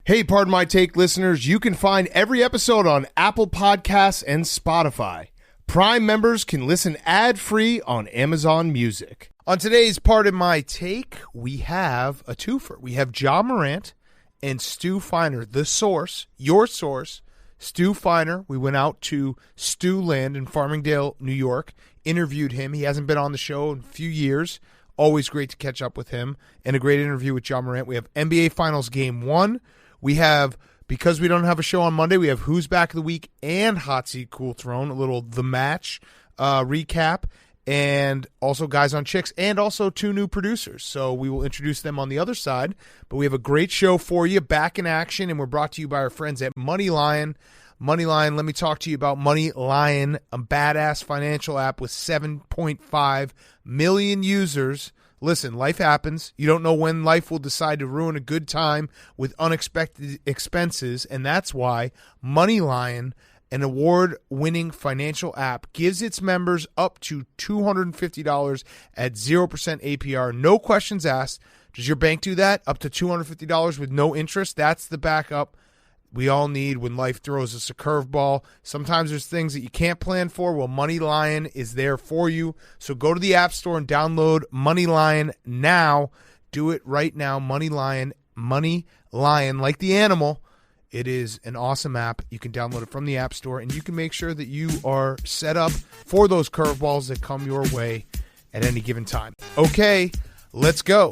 Hey, Pardon My Take listeners, you can find every episode on Apple Podcasts and Spotify. Prime members can listen ad-free on Amazon Music. On today's Pardon My Take, we have a twofer. We have John Morant and Stu Feiner, the source, your source, Stu Feiner. We went out to Stu Land in Farmingdale, New York, interviewed him. He hasn't been on the show in a few years. Always great to catch up with him. And a great interview with John Morant. We have NBA Finals Game 1. We have, because we don't have a show on Monday, we have Who's Back of the Week and Hot Seat Cool Throne, a little The Match recap, and also Guys on Chicks, and also 2 new producers. So we will introduce them on the other side. But we have a great show for you, back in action, and we're brought to you by our friends at Money Lion. Money Lion, let me talk to you about Money Lion, a badass financial app with 7.5 million users. Listen, life happens. You don't know when life will decide to ruin a good time with unexpected expenses, and that's why MoneyLion, an award-winning financial app, gives its members up to $250 at 0% APR. No questions asked. Does your bank do that? Up to $250 with no interest? That's the backup we all need when life throws us a curveball. Sometimes there's things that you can't plan for. Well, Money Lion is there for you. So go to the App Store and download Money Lion now. Do it right now. Money Lion, like the animal. It is an awesome app. You can download it from the App Store, and you can make sure that you are set up for those curveballs that come your way at any given time. Okay, let's go.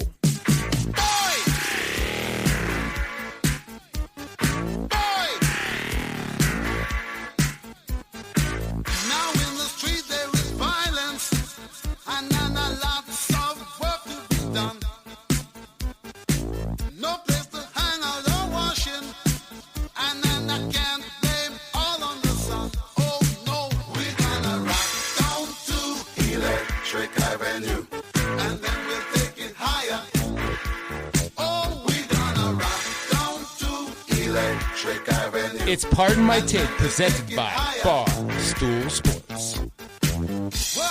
It's Pardon My Take, presented by Barstool Sports.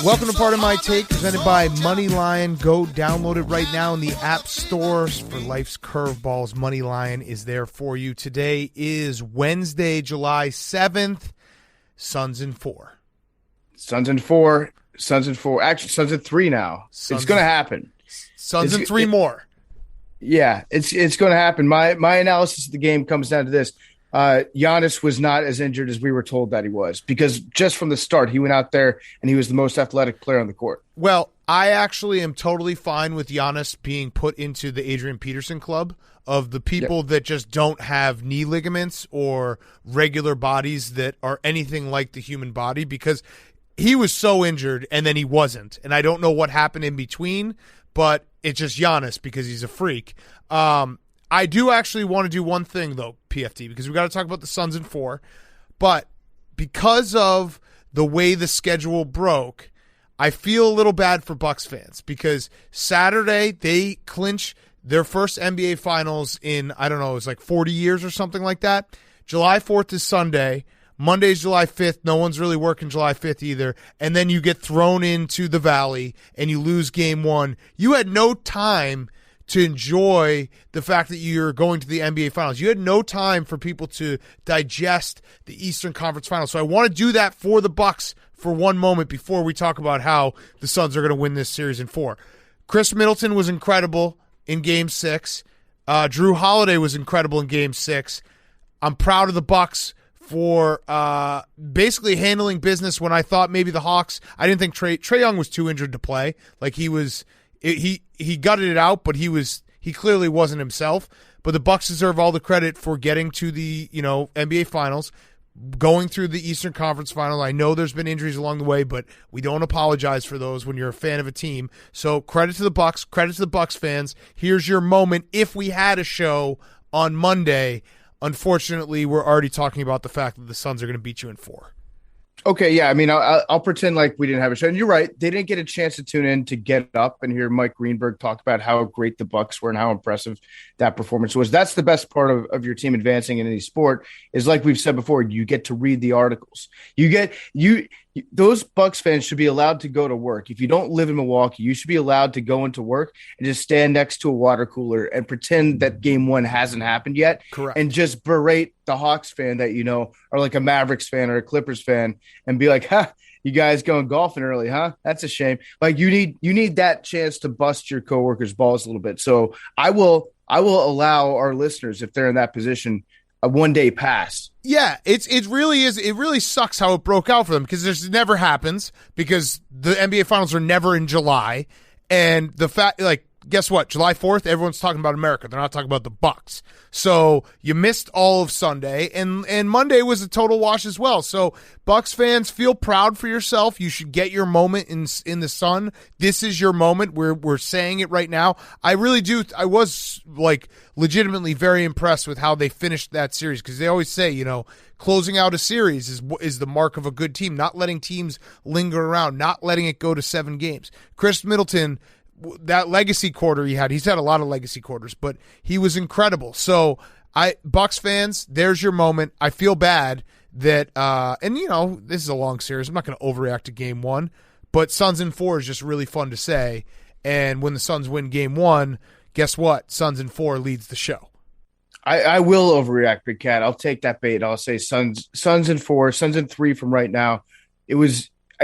Welcome to Pardon My Take, presented by Money Lion. Go download it right now in the App Stores for life's curveballs. Money Lion is there for you. Today is Wednesday, July 7th. Suns in 4. Suns in 4. Actually, Suns in 3 now. It's going to happen. Suns in 3 more. Yeah, it's going to happen. My analysis of the game comes down to this. Giannis was not as injured as we were told that he was, because just from the start, he went out there and he was the most athletic player on the court. Well, I actually am totally fine with Giannis being put into the Adrian Peterson club of the people that just don't have knee ligaments or regular bodies that are anything like the human body, because he was so injured and then he wasn't. And I don't know what happened in between, but it's just Giannis because he's a freak. I do actually want to do one thing, though, PFT, because we got to talk about the Suns in 4. But because of the way the schedule broke, I feel a little bad for Bucks fans, because Saturday they clinch their first NBA Finals in, I don't know, it's like 40 years or something like that. July 4th is Sunday. Monday's July 5th. No one's really working July 5th either. And then you get thrown into the Valley and you lose Game 1. You had no time to enjoy the fact that you're going to the NBA Finals. You had no time for people to digest the Eastern Conference Finals. So I want to do that for the Bucks for one moment before we talk about how the Suns are going to win this series in 4. Chris Middleton was incredible in Game 6. Drew Holiday was incredible in Game 6. I'm proud of the Bucks for basically handling business when I thought maybe the Hawks. I didn't think Trae Young was too injured to play. Like he gutted it out, but he clearly wasn't himself. But the Bucks deserve all the credit for getting to the NBA Finals, going through the Eastern Conference Final. I know there's been injuries along the way, but we don't apologize for those when you're a fan of a team. So credit to the Bucks, credit to the Bucks fans. Here's your moment. If we had a show on Monday, unfortunately, we're already talking about the fact that the Suns are going to beat you in 4. Okay, yeah. I mean, I'll pretend like we didn't have a show. And you're right. They didn't get a chance to tune in to get up and hear Mike Greenberg talk about how great the Bucks were and how impressive that performance was. That's the best part of your team advancing in any sport, is like we've said before, you get to read the articles. those Bucks fans should be allowed to go to work. If you don't live in Milwaukee, you should be allowed to go into work and just stand next to a water cooler and pretend that game one hasn't happened yet. Correct. And just berate the Hawks fan that, or like a Mavericks fan or a Clippers fan and be like, you guys going golfing early, huh? That's a shame. Like you need that chance to bust your coworkers' balls a little bit. So I will allow our listeners, if they're in that position, a 1 day pass. Yeah, it really is. It really sucks how it broke out for them because this never happens because the NBA Finals are never in July, and the fact, like, guess what? July 4th, everyone's talking about America. They're not talking about the Bucks. So you missed all of Sunday, and Monday was a total wash as well. So Bucks fans, feel proud for yourself. You should get your moment in the sun. This is your moment. We're saying it right now. I really do. I was like legitimately very impressed with how they finished that series because they always say, closing out a series is the mark of a good team. Not letting teams linger around, not letting it go to 7 games. Chris Middleton, that legacy quarter he's had a lot of legacy quarters, but he was incredible. So Bucks fans, there's your moment. I feel bad that, this is a long series. I'm not going to overreact to game 1, but Suns in 4 is just really fun to say. And when the Suns win game 1, guess what? Suns in 4 leads the show. I will overreact, Big Cat. I'll take that bait. I'll say Suns in 4, Suns in 3 from right now.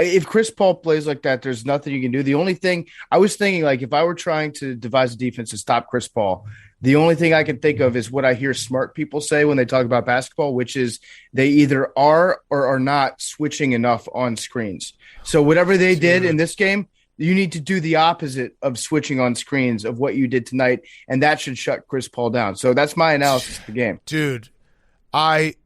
If Chris Paul plays like that, there's nothing you can do. The only thing I was thinking, like if I were trying to devise a defense to stop Chris Paul, the only thing I can think of is what I hear smart people say when they talk about basketball, which is they either are or are not switching enough on screens. So whatever they did in this game, you need to do the opposite of switching on screens of what you did tonight, and that should shut Chris Paul down. So that's my analysis of the game. Dude, Bobby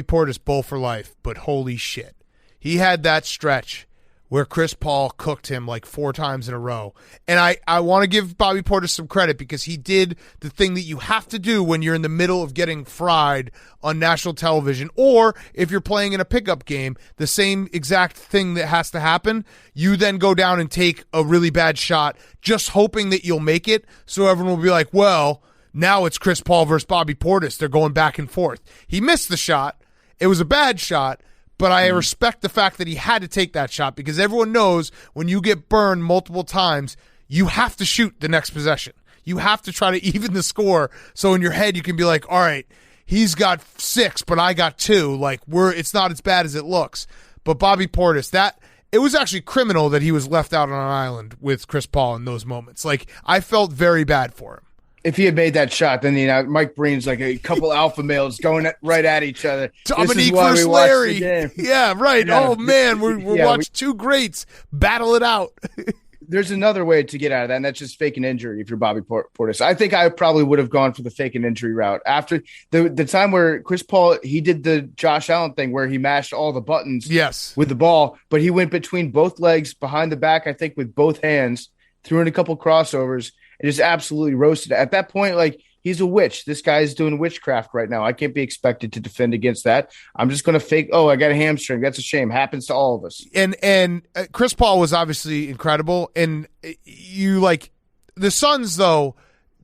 Portis bull for life, but holy shit. He had that stretch where Chris Paul cooked him like 4 times in a row. And I want to give Bobby Portis some credit because he did the thing that you have to do when you're in the middle of getting fried on national television, or if you're playing in a pickup game, the same exact thing that has to happen. You then go down and take a really bad shot, just hoping that you'll make it. So everyone will be like, well, now it's Chris Paul versus Bobby Portis. They're going back and forth. He missed the shot. It was a bad shot. But I respect the fact that he had to take that shot because everyone knows when you get burned multiple times, you have to shoot the next possession. You have to try to even the score. So in your head, you can be like, all right, he's got 6, but I got 2. Like it's not as bad as it looks. But Bobby Portis, it was actually criminal that he was left out on an island with Chris Paul in those moments. Like I felt very bad for him. If he had made that shot, then Mike Breen's like a couple alpha males going right at each other. Dominique versus Larry. Yeah, right. Yeah. Oh man, we're watching 2 greats battle it out. There's another way to get out of that, and that's just fake an injury if you're Bobby Portis. I think I probably would have gone for the fake an injury route. After the time where Chris Paul, he did the Josh Allen thing where he mashed all the buttons with the ball, but he went between both legs, behind the back, I think, with both hands, threw in a couple crossovers, and just absolutely roasted it. At that point, like, he's a witch. This guy is doing witchcraft right now. I can't be expected to defend against that. I'm just going to fake, I got a hamstring. That's a shame. Happens to all of us. And Chris Paul was obviously incredible. And the Suns, though,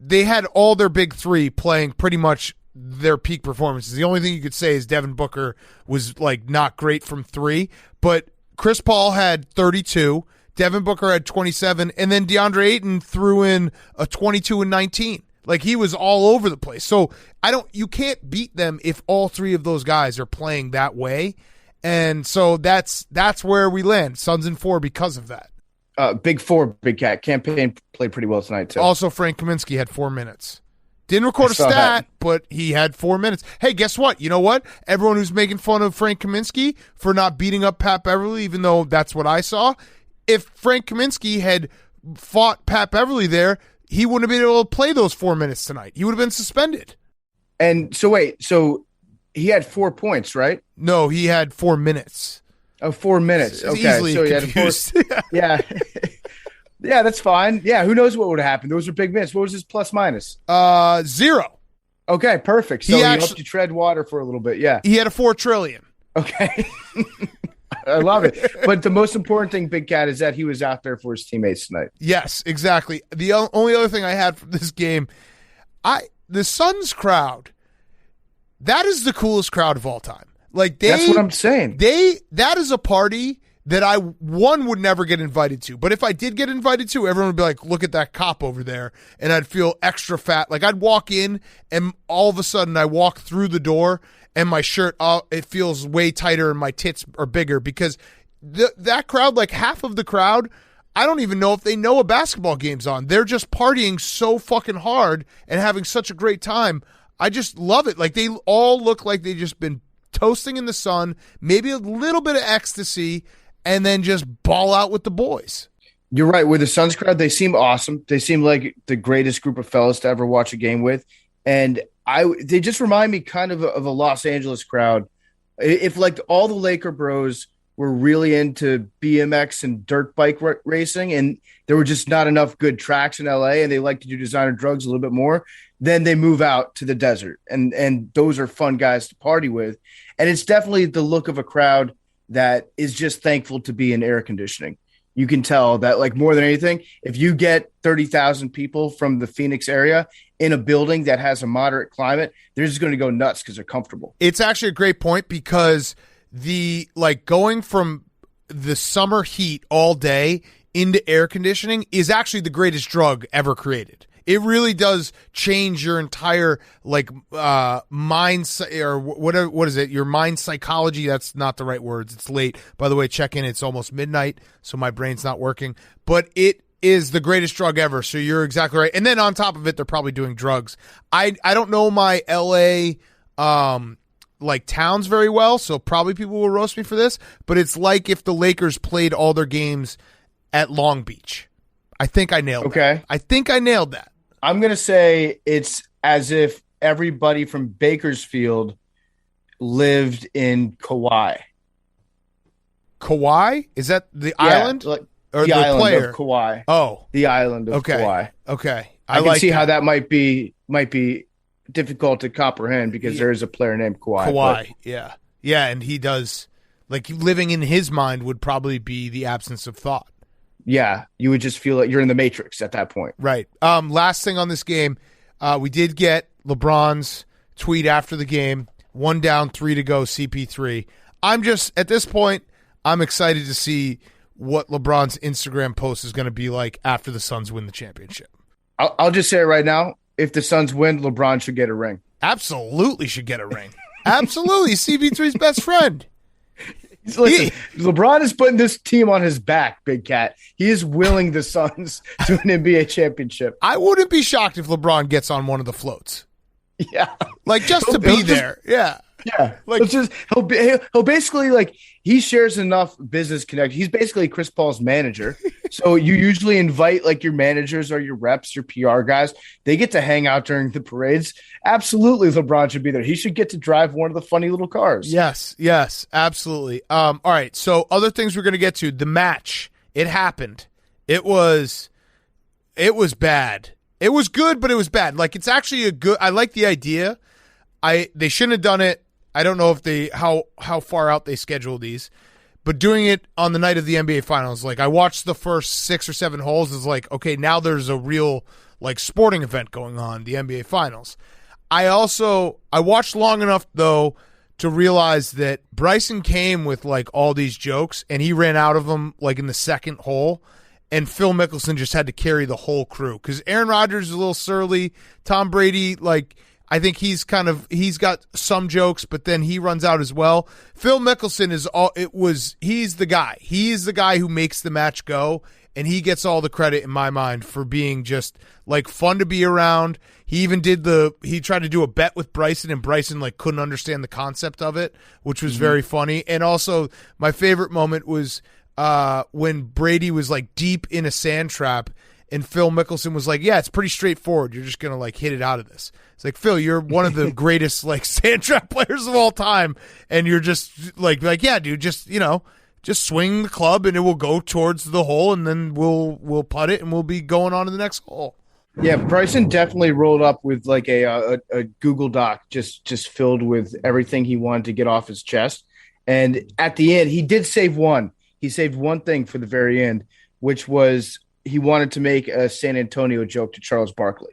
they had all their big 3 playing pretty much their peak performances. The only thing you could say is Devin Booker was, not great from 3. But Chris Paul had 32. Devin Booker had 27, and then DeAndre Ayton threw in a 22 and 19. Like, he was all over the place. So you can't beat them if all 3 of those guys are playing that way. And so that's where we land. Suns in 4 because of that. Big 4, Big Cat. Campaign played pretty well tonight, too. Also, Frank Kaminsky had 4 minutes. Didn't record a stat, but he had 4 minutes. Hey, guess what? You know what? Everyone who's making fun of Frank Kaminsky for not beating up Pat Beverly, even though that's what I saw, if Frank Kaminsky had fought Pat Beverly there, he wouldn't have been able to play those 4 minutes tonight. He would have been suspended. And so he had 4 points, right? No, he had 4 minutes. Oh, 4 minutes. Okay, easily so he confused. had 4. Yeah. Yeah, that's fine. Yeah, who knows what would have happened? Those are big minutes. What was his plus minus? 0. Okay, perfect. So he helped you tread water for a little bit. Yeah. He had a 4 trillion. Okay. I love it. But the most important thing, Big Cat, is that he was out there for his teammates tonight. Yes, exactly. The only other thing I had from this game, the Suns crowd, that is the coolest crowd of all time. Like, that's what I'm saying. That is a party that I, one, would never get invited to. But if I did get invited to, everyone would be like, look at that cop over there. And I'd feel extra fat. Like I'd walk in and all of a sudden I walk through the door and my shirt, it feels way tighter and my tits are bigger because that crowd, like half of the crowd, I don't even know if they know a basketball game's on. They're just partying so fucking hard and having such a great time. I just love it. Like they all look like they've just been toasting in the sun, maybe a little bit of ecstasy, and then just ball out with the boys. You're right. With the Suns crowd, they seem awesome. They seem like the greatest group of fellas to ever watch a game with. And they just remind me kind of a Los Angeles crowd. If like all the Laker bros were really into BMX and dirt bike racing, and there were just not enough good tracks in LA, and they like to do designer drugs a little bit more, then they move out to the desert. And those are fun guys to party with. And it's definitely the look of a crowd that is just thankful to be in air conditioning. You can tell that, like, more than anything, if you get 30,000 people from the Phoenix area in a building that has a moderate climate, they're just going to go nuts because they're comfortable. It's actually a great point because going from the summer heat all day into air conditioning is actually the greatest drug ever created. It really does change your entire mind, or whatever. What is it? Your mind psychology. That's not the right words. It's late. By the way, check in. It's almost midnight, so my brain's not working. But it is the greatest drug ever. So you're exactly right. And then on top of it, they're probably doing drugs. I don't know my LA towns very well, so probably people will roast me for this. But it's like if the Lakers played all their games at Long Beach. I think I nailed that. I think I nailed that. I'm going to say it's as if everybody from Bakersfield lived in Kauai. Kauai? Is that the island? Like or the island player? Of Kauai. Oh. The island of Kauai. Okay. I can see how that might be difficult to comprehend because there is a player named Kauai. Kauai, yeah. Yeah, and he does, like, living in his mind would probably be the absence of thought. Yeah, you would just feel like you're in the Matrix at that point. Right. Last thing on this game, we did get LeBron's tweet after the game. 1 down, 3 to go, CP3. At this point, I'm excited to see what LeBron's Instagram post is going to be like after the Suns win the championship. I'll just say it right now. If the Suns win, LeBron should get a ring. Absolutely should get a ring. Absolutely. CP3's best friend. Listen, LeBron is putting this team on his back, Big Cat. He is willing the Suns to an NBA championship. I wouldn't be shocked if LeBron gets on one of the floats. Yeah. Like, just to be there. Yeah. Yeah. Like, he'll basically, like, he shares enough business connection. He's basically Chris Paul's manager. So you usually invite, like, your managers or your reps, your PR guys. They get to hang out during the parades. Absolutely, LeBron should be there. He should get to drive one of the funny little cars. Yes, absolutely. All right, so other things we're going to get to. The match. It happened. It was bad. It was good, but it was bad. Like, it's actually I like the idea. They shouldn't have done it. I don't know if how far out they schedule these, but doing it on the night of the NBA Finals, like, I watched the first 6 or 7 holes. Is like, okay, now there's a real, like, sporting event going on, the NBA Finals. I watched long enough though to realize that Bryson came with, like, all these jokes, and he ran out of them, like, in the second hole. And Phil Mickelson just had to carry the whole crew because Aaron Rodgers is a little surly. Tom Brady, like, I think he's got some jokes, but then he runs out as well. Phil Mickelson he's the guy. He's the guy who makes the match go, and he gets all the credit in my mind for being just, like, fun to be around. He even he tried to do a bet with Bryson, and Bryson, like, couldn't understand the concept of it, which was very funny. And also my favorite moment was when Brady was, like, deep in a sand trap, and Phil Mickelson was like, yeah, it's pretty straightforward. You're just going to, like, hit it out of this. It's like, Phil, you're one of the greatest, like, sand trap players of all time. And you're just like, yeah, dude, just swing the club and it will go towards the hole, and then we'll putt it and we'll be going on to the next hole. Yeah, Bryson definitely rolled up with, like, a Google Doc just filled with everything he wanted to get off his chest. And at the end, he did save one. He saved one thing for the very end, which was he wanted to make a San Antonio joke to Charles Barkley.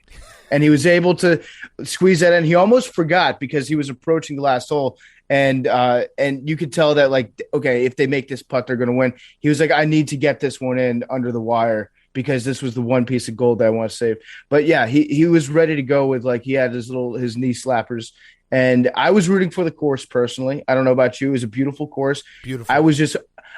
and he was able to squeeze that in. He almost forgot because he was approaching the last hole. And you could tell that, like, okay, if they make this putt, they're going to win. He was like, I need to get this one in under the wire because this was the one piece of gold that I want to save. But yeah, he was ready to go with, like, he had his knee slappers. And I was rooting for the course personally. I don't know about you. It was a beautiful course. Beautiful.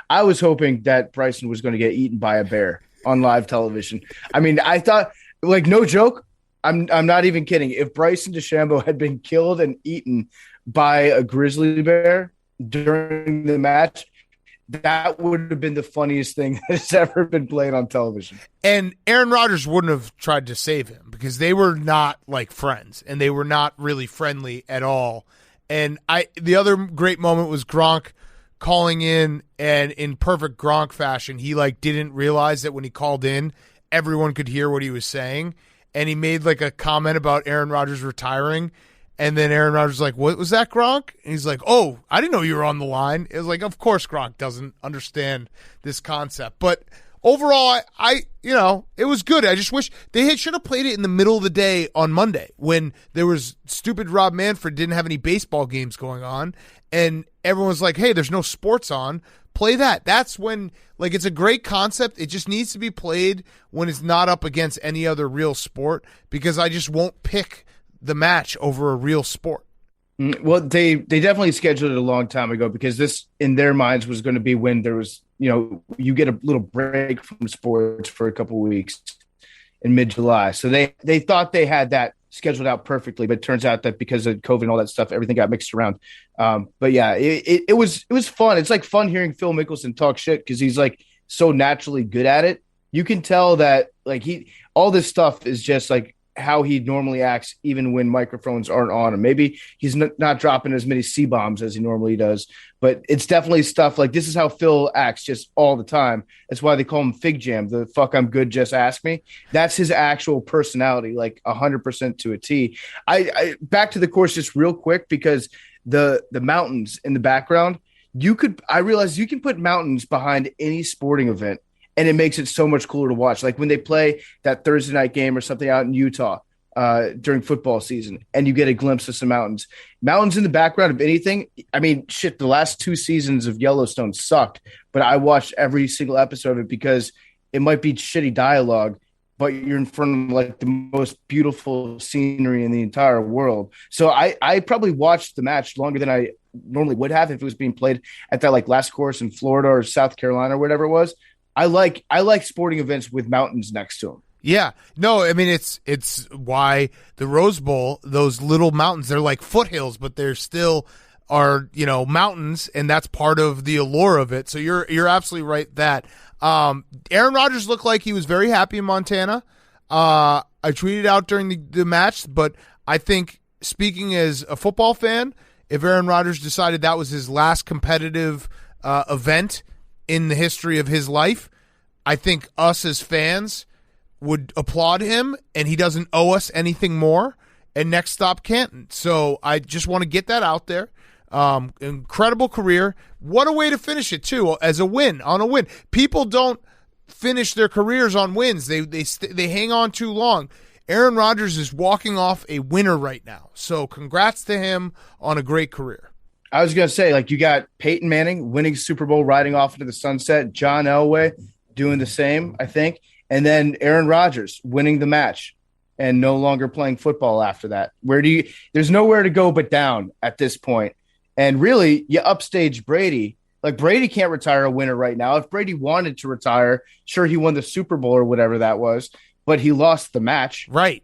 I was hoping that Bryson was going to get eaten by a bear on live television. I mean, I thought, like, no joke. I'm not even kidding. If Bryson DeChambeau had been killed and eaten by a grizzly bear during the match, that would have been the funniest thing that's ever been played on television. And Aaron Rodgers wouldn't have tried to save him because they were not like friends and they were not really friendly at all. And the other great moment was Gronk calling in, and in perfect Gronk fashion, he like didn't realize that when he called in, everyone could hear what he was saying. And he made like a comment about Aaron Rodgers retiring. And then Aaron Rodgers was like, what was that, Gronk? And he's like, oh, I didn't know you were on the line. It was like, of course Gronk doesn't understand this concept. But overall, it was good. I just wish they should have played it in the middle of the day on Monday when there was stupid Rob Manfred didn't have any baseball games going on. And everyone was like, hey, there's no sports on. Play that. That's when, like, it's a great concept. It just needs to be played when it's not up against any other real sport because I just won't pick the match over a real sport. Well, they definitely scheduled it a long time ago because this, in their minds, was going to be when there was, you get a little break from sports for a couple of weeks in mid-July. So they thought they had that scheduled out perfectly, but it turns out that because of COVID and all that stuff, everything got mixed around. But yeah, it was fun. It's like fun hearing Phil Mickelson talk shit because he's like so naturally good at it. You can tell that like all this stuff is just like how he normally acts, even when microphones aren't on him. Maybe he's not dropping as many C-bombs as he normally does, but it's definitely stuff like this is how Phil acts just all the time. That's why they call him Fig Jam. The fuck I'm good, just ask me. That's his actual personality, like 100% to a T. I back to the course just real quick because the mountains in the background, I realized you can put mountains behind any sporting event and it makes it so much cooler to watch. Like when they play that Thursday night game or something out in Utah during football season, and you get a glimpse of some mountains. Mountains in the background of anything. I mean, shit, the last 2 seasons of Yellowstone sucked, but I watched every single episode of it because it might be shitty dialogue, but you're in front of like the most beautiful scenery in the entire world. So I probably watched the match longer than I normally would have if it was being played at that like last course in Florida or South Carolina or whatever it was. I like sporting events with mountains next to them. Yeah. No, I mean, it's why the Rose Bowl, those little mountains, they're like foothills, but they're still are, mountains, and that's part of the allure of it. So you're absolutely right that Aaron Rodgers looked like he was very happy in Montana. I tweeted out during the match, but I think speaking as a football fan, if Aaron Rodgers decided that was his last competitive event in the history of his life, I think us as fans would applaud him, and he doesn't owe us anything more. And next stop, Canton. So I just want to get that out there. Incredible career. What a way to finish it too, as a win on a win. People don't finish their careers on wins. They hang on too long. Aaron Rodgers is walking off a winner right now. So congrats to him on a great career. I was going to say, like, you got Peyton Manning winning Super Bowl, riding off into the sunset, John Elway doing the same, I think, and then Aaron Rodgers winning the match and no longer playing football after that. There's nowhere to go but down at this point. And really, you upstage Brady. Like, Brady can't retire a winner right now. If Brady wanted to retire, sure, he won the Super Bowl or whatever that was, but he lost the match. Right,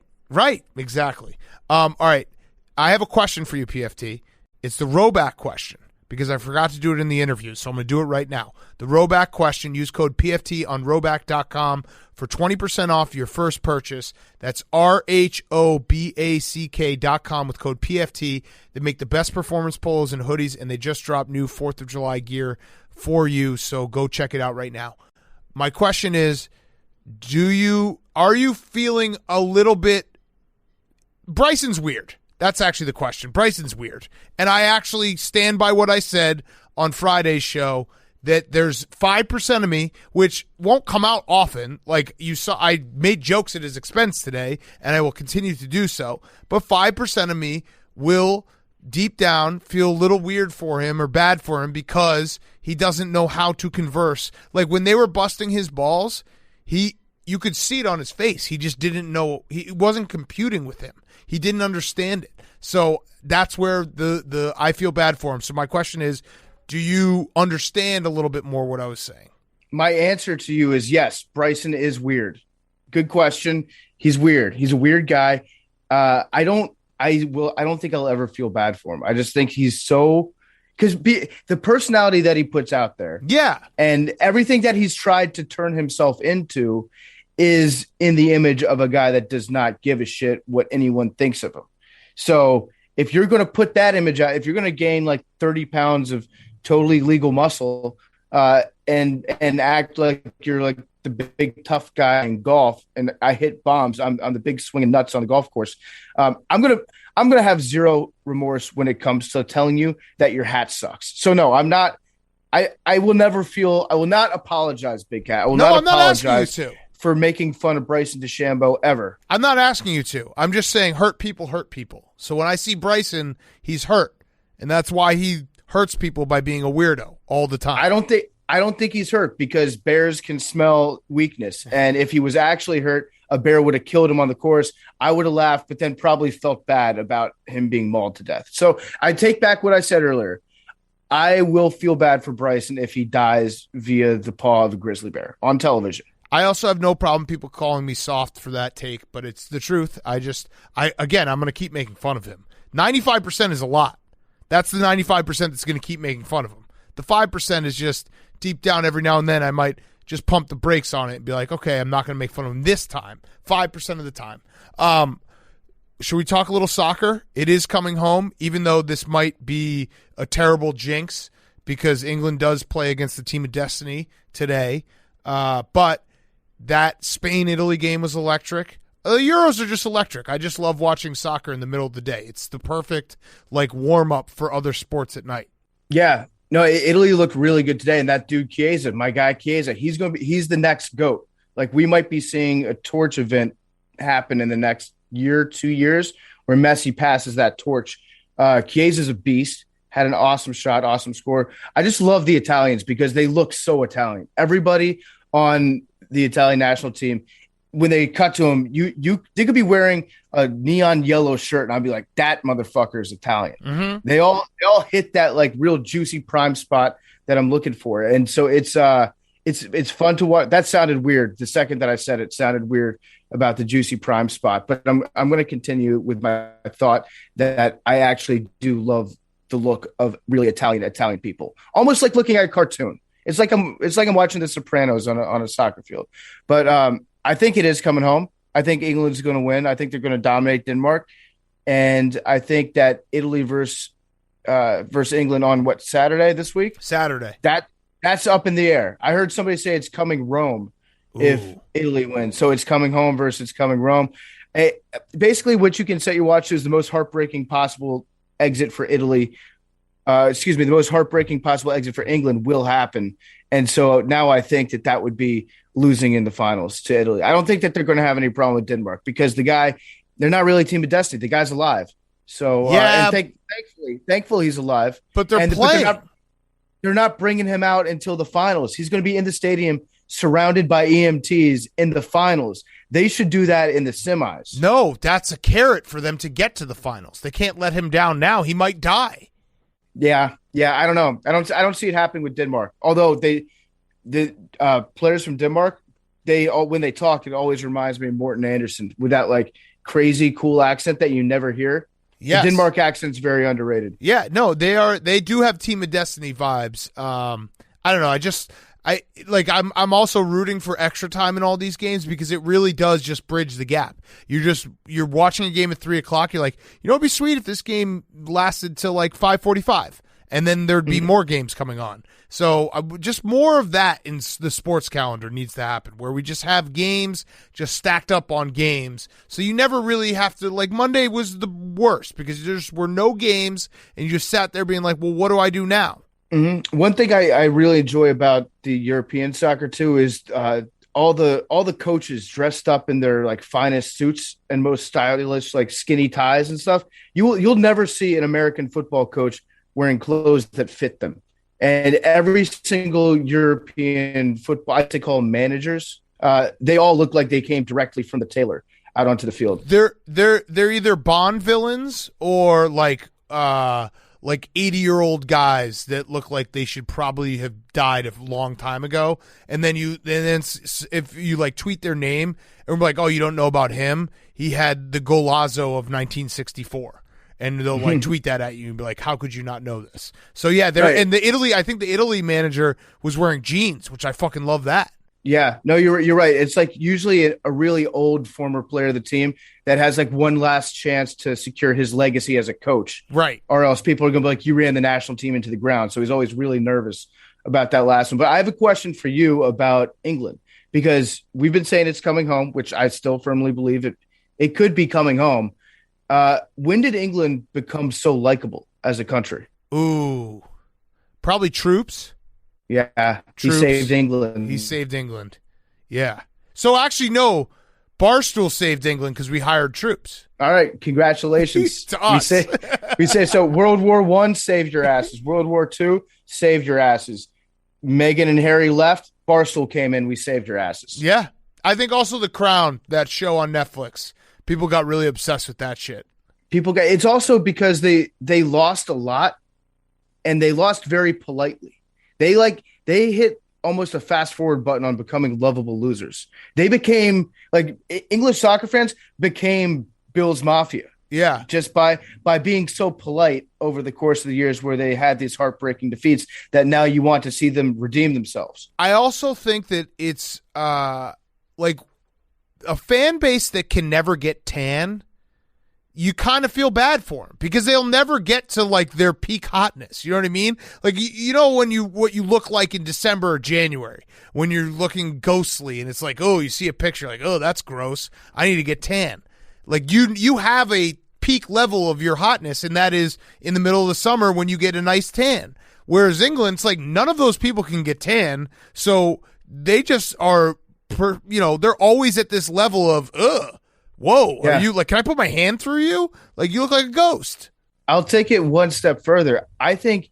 exactly. All right, I have a question for you, PFT. It's the Roback question because I forgot to do it in the interview, so I'm going to do it right now. The Roback question, use code PFT on roback.com for 20% off your first purchase. That's RHOBACK.com with code PFT. They make the best performance polos and hoodies, and they just dropped new 4th of July gear for you, so go check it out right now. My question is, are you feeling a little bit – Bryson's weird. That's actually the question. Bryson's weird. And I actually stand by what I said on Friday's show that there's 5% of me, which won't come out often. Like you saw, I made jokes at his expense today, and I will continue to do so. But 5% of me will deep down feel a little weird for him or bad for him because he doesn't know how to converse. Like when they were busting his balls, you could see it on his face. He just didn't know. He wasn't computing with him. He didn't understand it. So that's where the I feel bad for him. So my question is, do you understand a little bit more what I was saying? My answer to you is yes. Bryson is weird. Good question. He's weird. He's a weird guy. I don't think I'll ever feel bad for him. I just think he's so, because the personality that he puts out there, and everything that he's tried to turn himself into is in the image of a guy that does not give a shit what anyone thinks of him. So if you're going to put that image out, if you're going to gain like 30 pounds of totally legal muscle and act like you're like the big tough guy in golf, and I hit bombs, I'm the big swinging nuts on the golf course, I'm gonna have zero remorse when it comes to telling you that your hat sucks. So no, I'm not. I will not apologize, Big Cat. I'm not apologize for making fun of Bryson DeChambeau ever. I'm not asking you to. I'm just saying hurt people hurt people. So when I see Bryson, he's hurt, and that's why he hurts people by being a weirdo all the time. I don't think he's hurt because bears can smell weakness. And if he was actually hurt, a bear would have killed him on the course. I would have laughed, but then probably felt bad about him being mauled to death. So I take back what I said earlier. I will feel bad for Bryson if he dies via the paw of a grizzly bear on television. I also have no problem people calling me soft for that take, but it's the truth. I'm going to keep making fun of him. 95% is a lot. That's the 95% that's going to keep making fun of him. The 5% is just deep down every now and then I might just pump the brakes on it and be like, okay, I'm not going to make fun of him this time. 5% of the time. Should we talk a little soccer? It is coming home, even though this might be a terrible jinx because England does play against the team of destiny today. But that Spain-Italy game was electric. The Euros are just electric. I just love watching soccer in the middle of the day. It's the perfect warm-up for other sports at night. Yeah. No, Italy looked really good today, and that dude Chiesa, my guy Chiesa, he's the next GOAT. Like we might be seeing a torch event happen in the next year, 2 years, where Messi passes that torch. Chiesa's a beast, had an awesome shot, awesome score. I just love the Italians because they look so Italian. Everybody on the Italian national team, when they cut to him, they could be wearing a neon yellow shirt, and I'd be like, that motherfucker is Italian. Mm-hmm. They all hit that real juicy prime spot that I'm looking for, and so it's fun to watch. That sounded weird. The second that I said it sounded weird about the juicy prime spot, but I'm going to continue with my thought that I actually do love the look of really Italian people, almost like looking at a cartoon. It's like I'm watching The Sopranos on a soccer field, but I think it is coming home. I think England's going to win. I think they're going to dominate Denmark. And I think that Italy versus England on Saturday this week? Saturday. That's up in the air. I heard somebody say it's coming Rome if Italy wins. So it's coming home versus coming Rome. Basically, what you can set your watch to is the most heartbreaking possible exit for Italy. The most heartbreaking possible exit for England will happen. And so now I think that would be losing in the finals to Italy. I don't think that they're going to have any problem with Denmark because they're not really a team of destiny. The guy's alive. So thankfully he's alive. But they're playing. But they're not bringing him out until the finals. He's going to be in the stadium surrounded by EMTs in the finals. They should do that in the semis. No, that's a carrot for them to get to the finals. They can't let him down now. He might die. Yeah. I don't know. I don't see it happening with Denmark. Although the players from Denmark, when they talk, it always reminds me of Morten Andersen with that crazy cool accent that you never hear. Yes. The Denmark accent's very underrated. Yeah, no, they do have Team of Destiny vibes. I don't know. I'm also rooting for extra time in all these games because it really does just bridge the gap. You're watching a game at 3:00. You're like, it'd be sweet if this game lasted till 5:45, and then there'd be more games coming on. So just more of that in the sports calendar needs to happen, where we just have games just stacked up on games. So you never really have to, Monday was the worst because there just were no games and you just sat there being like, well, what do I do now? One thing I really enjoy about the European soccer too is all the coaches dressed up in their like finest suits and most stylish like skinny ties and stuff. You'll never see an American football coach wearing clothes that fit them. And every single European football, I call them managers, they all look like they came directly from the tailor out onto the field. They're either Bond villains or like 80-year-old guys that look like they should probably have died a long time ago. And then if you like tweet their name and we're like, oh, you don't know about him? He had the golazo of 1964. And they'll like tweet that at you and be like, how could you not know this? So yeah, right. And I think the Italy manager was wearing jeans, which I fucking love that. Yeah, no, you're right. It's like usually a really old former player of the team that has like one last chance to secure his legacy as a coach. Right. Or else people are going to be like, you ran the national team into the ground. So he's always really nervous about that last one. But I have a question for you about England, because we've been saying it's coming home, which I still firmly believe it could be coming home. When did England become so likable as a country? Ooh, probably troops. Yeah, Troops. He saved England. He saved England. Yeah. So actually, no, Barstool saved England because we hired troops. All right, congratulations to us. We say so. World War I saved your asses. World War II saved your asses. Meghan and Harry left. Barstool came in. We saved your asses. Yeah, I think also The Crown, that show on Netflix. People got really obsessed with that shit. It's also because they lost a lot, and they lost very politely. They hit almost a fast forward button on becoming lovable losers. They became like English soccer fans became Bill's Mafia. Yeah. Just by being so polite over the course of the years where they had these heartbreaking defeats that now you want to see them redeem themselves. I also think that it's like a fan base that can never get tan. You kind of feel bad for them because they'll never get to like their peak hotness. You know what I mean? Like, you know, what you look like in December or January when you're looking ghostly and it's like, oh, you see a picture like, oh, that's gross. I need to get tan. Like you have a peak level of your hotness, and that is in the middle of the summer when you get a nice tan. Whereas England, it's like none of those people can get tan. So they just are, they're always at this level of, ugh. Whoa, yeah. Are you like, can I put my hand through you? Like, you look like a ghost. I'll take it one step further. I think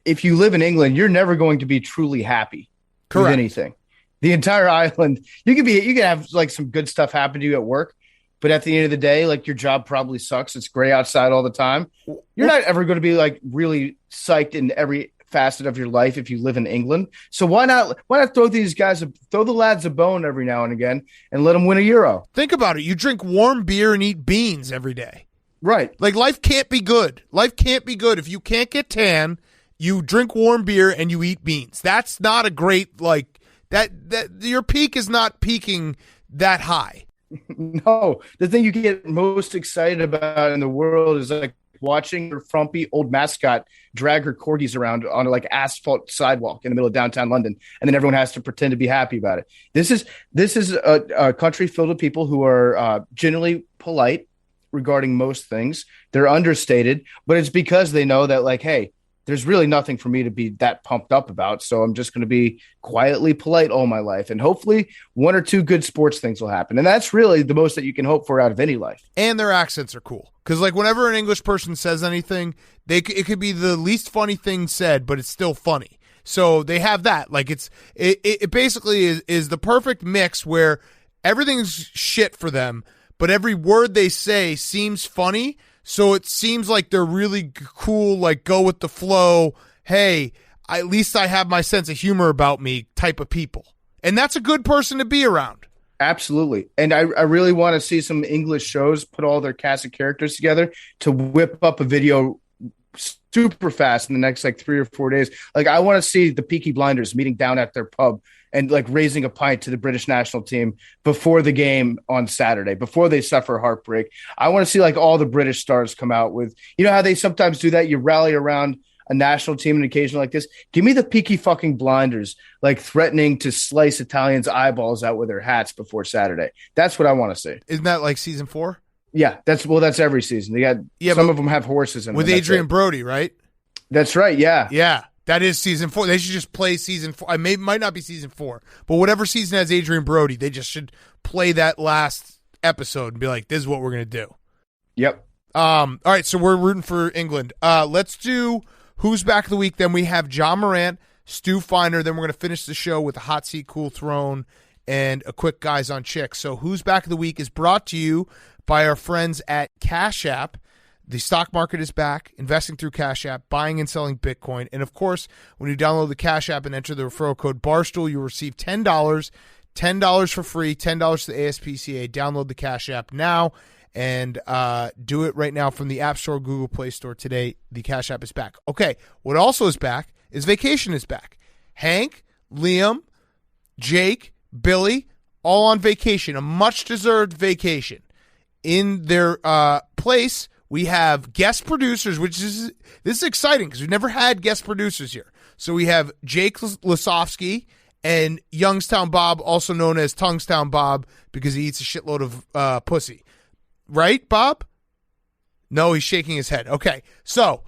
if you live in England, you're never going to be truly happy with anything. The entire island, you can have like some good stuff happen to you at work, but at the end of the day, like your job probably sucks. It's gray outside all the time. You're not ever going to be like really psyched in every facet of your life if you live in England. So why not throw the lads a bone every now and again and let them win a Euro? Think about it. You drink warm beer and eat beans every day. Right. Like, life can't be good. Life can't be good if you can't get tan, you drink warm beer and you eat beans. That's not a great, like, that your peak is not peaking that high. No. The thing you get most excited about in the world is like watching your frumpy old mascot drag her corgis around on a like asphalt sidewalk in the middle of downtown London, and then everyone has to pretend to be happy about it. This is a country filled with people who are generally polite regarding most things. They're understated, but it's because they know that, like, hey, there's really nothing for me to be that pumped up about, so I'm just going to be quietly polite all my life, and hopefully one or two good sports things will happen. And that's really the most that you can hope for out of any life. And their accents are cool. Because, like, whenever an English person says anything, it could be the least funny thing said, but it's still funny. So they have that. Like, it basically is the perfect mix where everything's shit for them, but every word they say seems funny. So it seems like they're really cool, like, go with the flow. Hey, at least I have my sense of humor about me type of people. And that's a good person to be around. Absolutely. And I really want to see some English shows put all their cast of characters together to whip up a video super fast in the next like 3 or 4 days. Like, I want to see the Peaky Blinders meeting down at their pub and like raising a pint to the British national team before the game on Saturday, before they suffer heartbreak. I want to see like all the British stars come out with, you know how they sometimes do that? You rally around a national team on an occasion like this. Give me the Peaky fucking Blinders, like threatening to slice Italians' eyeballs out with their hats before Saturday. That's what I want to see. Isn't that like season 4? Yeah, that's every season. They got some of them have horses in them. With Adrian Brody, right? That's right. Yeah. Yeah. That is season 4. They should just play season 4. It might not be season 4, but whatever season has Adrian Brody, they just should play that last episode and be like, this is what we're going to do. Yep. All right, so we're rooting for England. Let's do Who's Back of the Week. Then we have John Morant, Stu Feiner. Then we're going to finish the show with a Hot Seat Cool Throne and a quick Guys on Chicks. So Who's Back of the Week is brought to you by our friends at Cash App. The stock market is back, investing through Cash App, buying and selling Bitcoin. And, of course, when you download the Cash App and enter the referral code Barstool, you'll receive $10, $10 for free, $10 to the ASPCA. Download the Cash App now and do it right now from the App Store, Google Play Store today. The Cash App is back. Okay, what also is back is vacation is back. Hank, Liam, Jake, Billy, all on vacation, a much-deserved vacation. In their place, we have guest producers, this is exciting because we've never had guest producers here. So we have Jake Lasofsky and Youngstown Bob, also known as Tonguestown Bob, because he eats a shitload of pussy. Right, Bob? No, he's shaking his head. Okay, so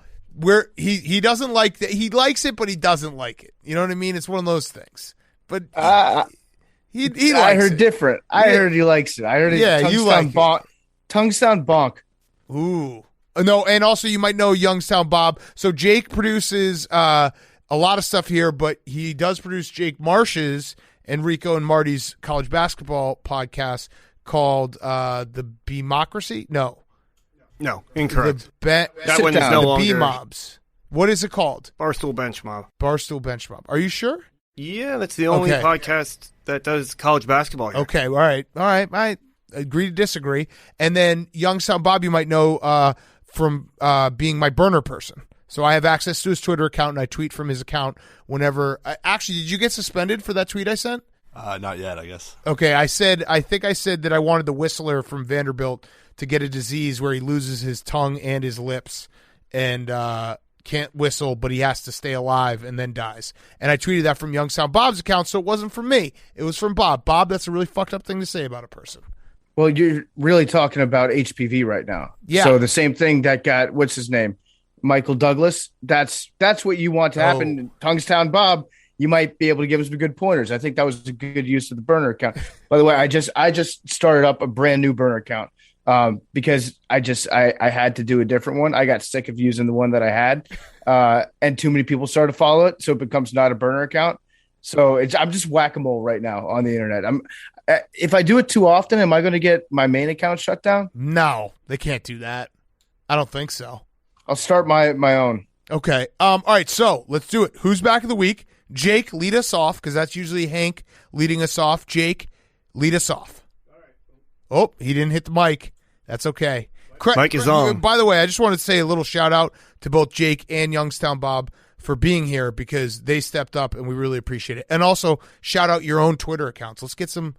he doesn't like that. He likes it, but he doesn't like it. You know what I mean? It's one of those things. But he likes I heard it. Different. I heard he likes it. I heard you like bonk. Tonguestown bonk. Ooh. No, and also you might know Youngstown Bob. So Jake produces a lot of stuff here, but he does produce Jake Marsh's and Rico and Marty's college basketball podcast called The Beamocracy? No, incorrect. That one is no longer. The B-Mobs. What is it called? Barstool Bench Mob. Barstool Bench Mob. Are you sure? Yeah, that's the only podcast that does college basketball here. Okay, all right. I agree to disagree. And then Youngstown Bob, you might know from being my burner person. So I have access to his Twitter account, and I tweet from his account whenever. Actually, did you get suspended for that tweet I sent? Not yet, I guess. Okay, I think I said that I wanted the Whistler from Vanderbilt to get a disease where he loses his tongue and his lips and can't whistle, but he has to stay alive and then dies. And I tweeted that from Youngstown Bob's account, so it wasn't from me. It was from Bob. Bob, that's a really fucked up thing to say about a person. Well, you're really talking about HPV right now. Yeah. So the same thing that got, what's his name? Michael Douglas. That's what you want to happen. Tonguestown Bob, you might be able to give us some good pointers. I think that was a good use of the burner account. By the way, I just started up a brand new burner account because I had to do a different one. I got sick of using the one that I had, and too many people started to follow it, so it becomes not a burner account. So I'm just whack-a-mole right now on the internet. If I do it too often, am I going to get my main account shut down? No, they can't do that. I don't think so. I'll start my own. Okay. All right, so let's do it. Who's back of the week? Jake, lead us off, because that's usually Hank leading us off. Jake, lead us off. All right. Oh, he didn't hit the mic. That's okay. Mic is on. By the way, I just wanted to say a little shout-out to both Jake and Youngstown Bob for being here, because they stepped up, and we really appreciate it. And also, shout out your own Twitter accounts. Let's get some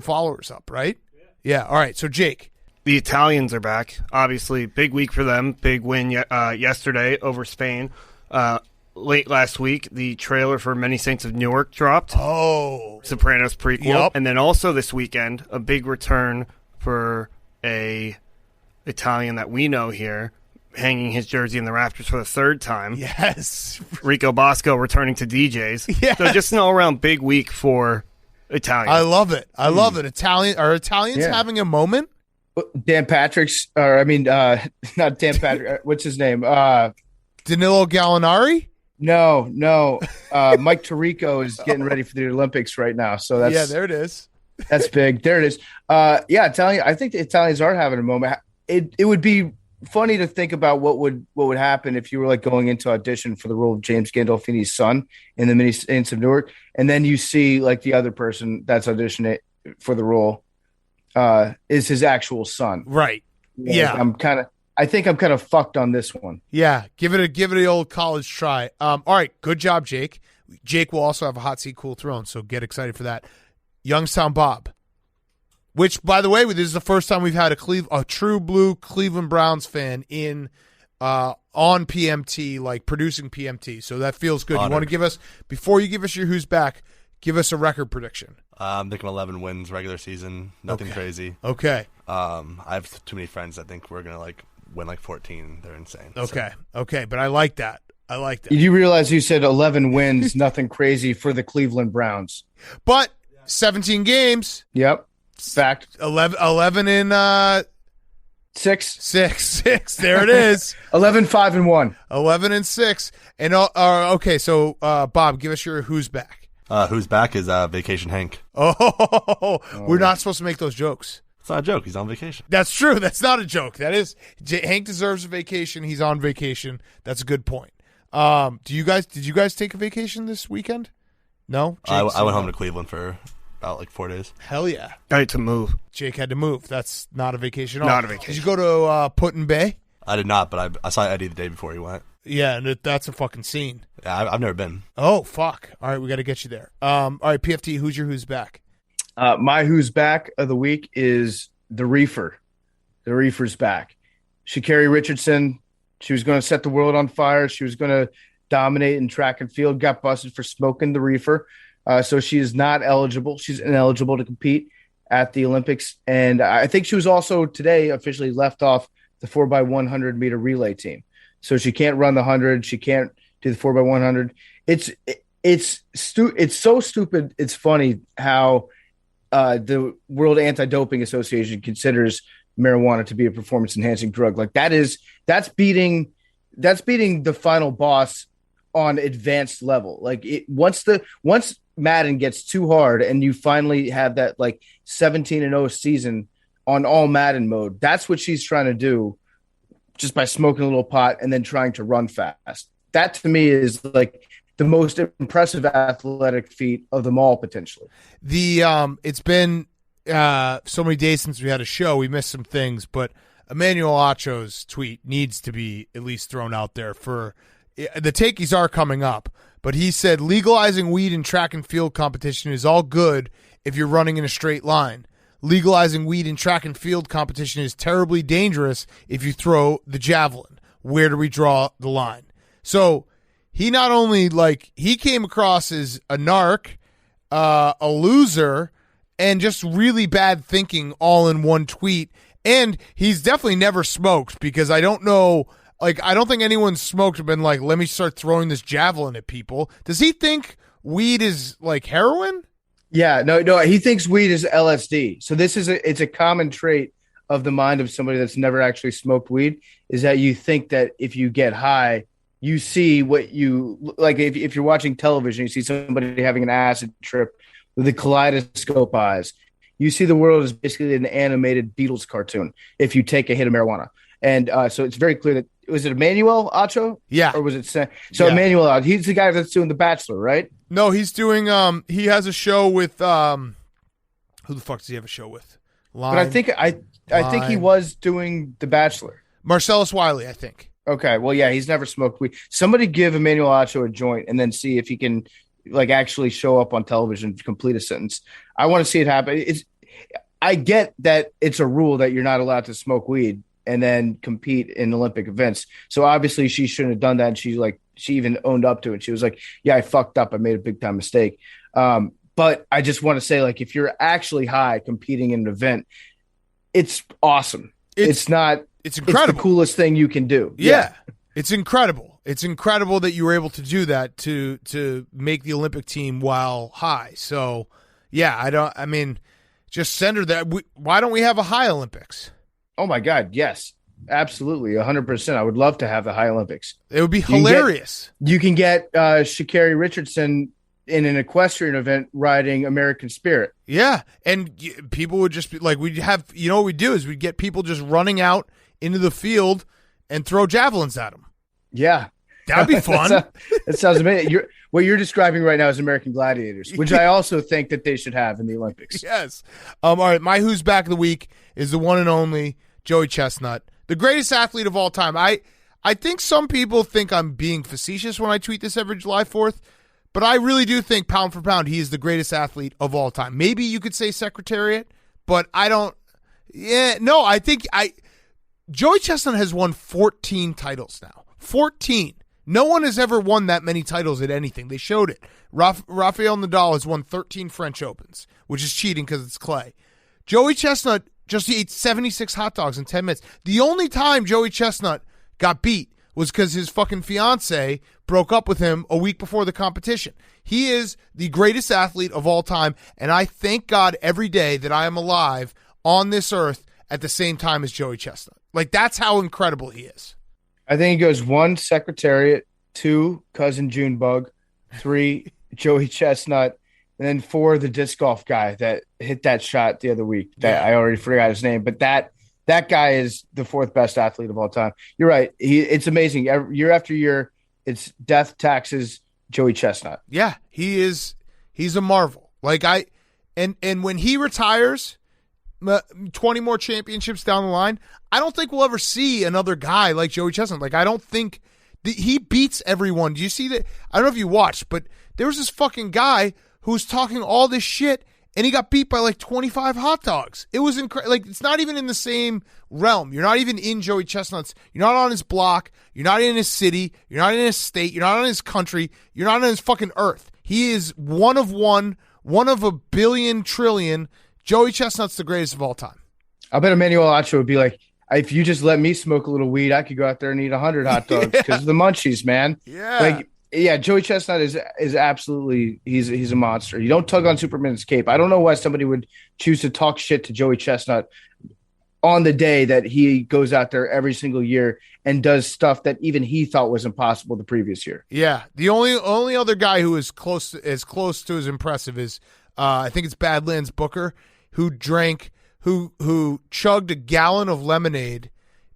followers up, right? Yeah. All right, so Jake. The Italians are back. Obviously, big week for them. Big win yesterday over Spain. Late last week, the trailer for Many Saints of Newark dropped. Oh. Sopranos prequel. Yep. And then also this weekend, a big return for a Italian that we know here, hanging his jersey in the rafters for the third time. Yes. Rico Bosco returning to DJs. Yes. So just an all-around big week for Italians. I love it. Are Italians having a moment? Dan Patrick's, not Dan Patrick. What's his name? Danilo Gallinari? No. Mike Tirico is getting ready for the Olympics right now. So that's there it is. That's big. There it is. Italian. I think the Italians are having a moment. It would be funny to think about what would happen if you were like going into audition for the role of James Gandolfini's son in the Many Saints of Newark, and then you see like the other person that's auditioning for the role is his actual son. Right. Yeah. I think I'm kind of fucked on this one. Yeah. Give it the old college try. All right. Good job, Jake. Jake will also have a hot seat, cool throne, so get excited for that. Youngstown Bob, which, by the way, this is the first time we've had a true blue Cleveland Browns fan in on PMT, like producing PMT. So that feels good. Honored. You want to give us, before you give us your who's back, give us a record prediction. I'm thinking 11 wins regular season. Nothing crazy. Okay. I have too many friends that think we're going to win 14. They're insane. Okay. Okay. But I like that. I like that. You do realize you said 11 wins, nothing crazy for the Cleveland Browns. But 17 games. Yep. Fact. 11 in six. There it is. 11-5-1. 11-6. And okay, so Bob, give us your who's back. Who's back is Vacation Hank. Oh, we're not supposed to make those jokes. It's not a joke. He's on vacation. That's true. That's not a joke. That is Hank deserves a vacation. He's on vacation. That's a good point. Did you guys take a vacation this weekend? No? I went home to Cleveland for about like 4 days. Hell yeah. I had to move. Jake had to move. That's not a vacation at all. Not a vacation. Did you go to Put-in Bay? I did not, but I saw Eddie the day before he went. Yeah, and that's a fucking scene. Yeah, I've never been. Oh, fuck. All right, we got to get you there. All right, PFT, who's your who's back? My who's back of the week is the Reefer. The Reefer's back. Sha'Carri Richardson, she was going to set the world on fire. She was going to dominate in track and field, got busted for smoking the reefer. So she is not eligible. She's ineligible to compete at the Olympics. And I think she was also today officially left off the 4x100 meter relay team. So she can't run the 100. She can't do the 4x100. It's so stupid. It's funny how the World Anti-Doping Association considers marijuana to be a performance enhancing drug. Like that's beating the final boss on advanced level. Like once Madden gets too hard and you finally have that like 17-0 season on all Madden mode, that's what she's trying to do just by smoking a little pot and then trying to run fast. That to me is like the most impressive athletic feat of them all potentially. It's been so many days since we had a show. We missed some things, but Emmanuel Acho's tweet needs to be at least thrown out there for the takies are coming up, but he said legalizing weed in track and field competition is all good if you're running in a straight line. Legalizing weed in track and field competition is terribly dangerous if you throw the javelin. Where do we draw the line? So he not only he came across as a narc, a loser, and just really bad thinking all in one tweet. And he's definitely never smoked because I don't know. I don't think anyone's smoked and been like, let me start throwing this javelin at people. Does he think weed is like heroin? Yeah, no, he thinks weed is LSD. So it's a common trait of the mind of somebody that's never actually smoked weed is that you think that if you get high, you see what you like. If you're watching television, you see somebody having an acid trip with the kaleidoscope eyes. You see the world as basically an animated Beatles cartoon if you take a hit of marijuana. And so it's very clear that was it Emmanuel Acho? Yeah. Or was it yeah. Emmanuel Acho, he's the guy that's doing The Bachelor, right? No, he's doing he has a show with who the fuck does he have a show with? But I think he was doing The Bachelor. Marcellus Wiley, I think. Okay. Well, yeah, he's never smoked weed. Somebody give Emmanuel Acho a joint and then see if he can actually show up on television to complete a sentence. I want to see it happen. I get that it's a rule that you're not allowed to smoke weed and then compete in Olympic events. So obviously she shouldn't have done that. And she even owned up to it. She was like, yeah, I fucked up. I made a big time mistake. But I just want to say, if you're actually high competing in an event, it's awesome. It's incredible. It's the coolest thing you can do. Yeah. It's incredible. It's incredible that you were able to do that to make the Olympic team while high. So yeah, just send her that. Why don't we have a high Olympics? Oh my God. Yes, absolutely. 100%. I would love to have the high Olympics. It would be hilarious. You can get Sha'Carri Richardson in an equestrian event riding American Spirit. Yeah. And people would just be we'd have, what we'd do is we'd get people just running out into the field and throw javelins at them. Yeah. That'd be fun. That sounds amazing. What you're describing right now is American Gladiators, which I also think that they should have in the Olympics. Yes. All right. My who's back of the week is the one and only Joey Chestnut, the greatest athlete of all time. I think some people think I'm being facetious when I tweet this every July 4th, but I really do think pound for pound he is the greatest athlete of all time. Maybe you could say Secretariat, but I don't. Yeah, no, I think Joey Chestnut has won 14 titles now. 14. No one has ever won that many titles at anything. They showed it. Rafael Nadal has won 13 French Opens, which is cheating because it's clay. Joey Chestnut just ate 76 hot dogs in 10 minutes. The only time Joey Chestnut got beat was because his fucking fiance broke up with him a week before the competition. He is the greatest athlete of all time, and I thank God every day that I am alive on this earth at the same time as Joey Chestnut. Like, that's how incredible he is. I think he goes 1, Secretariat, 2, Cousin Junebug, 3, Joey Chestnut, and then 4, the disc golf guy that hit that shot the other week. That I already forgot his name, but that guy is the 4th best athlete of all time. You're right. It's amazing. Year after year, it's death, taxes, Joey Chestnut. Yeah, he's a marvel. Like, and when he retires, 20 more championships down the line, I don't think we'll ever see another guy like Joey Chestnut. Like, I don't think he beats everyone. Do you see that? I don't know if you watched, but there was this fucking guy who was talking all this shit, and he got beat by like 25 hot dogs. It was incredible. Like, it's not even in the same realm. You're not even in Joey Chestnut's. You're not on his block. You're not in his city. You're not in his state. You're not on his country. You're not on his fucking earth. He is one of a billion trillion. Joey Chestnut's the greatest of all time. I bet Emmanuel Acho would be like, if you just let me smoke a little weed, I could go out there and eat 100 hot dogs because of the munchies, man. Yeah. Like, yeah, Joey Chestnut is absolutely he's a monster. You don't tug on Superman's cape. I don't know why somebody would choose to talk shit to Joey Chestnut on the day that he goes out there every single year and does stuff that even he thought was impossible the previous year. Yeah. The only other guy who is close to as impressive is I think it's Badlands Booker, who chugged a gallon of lemonade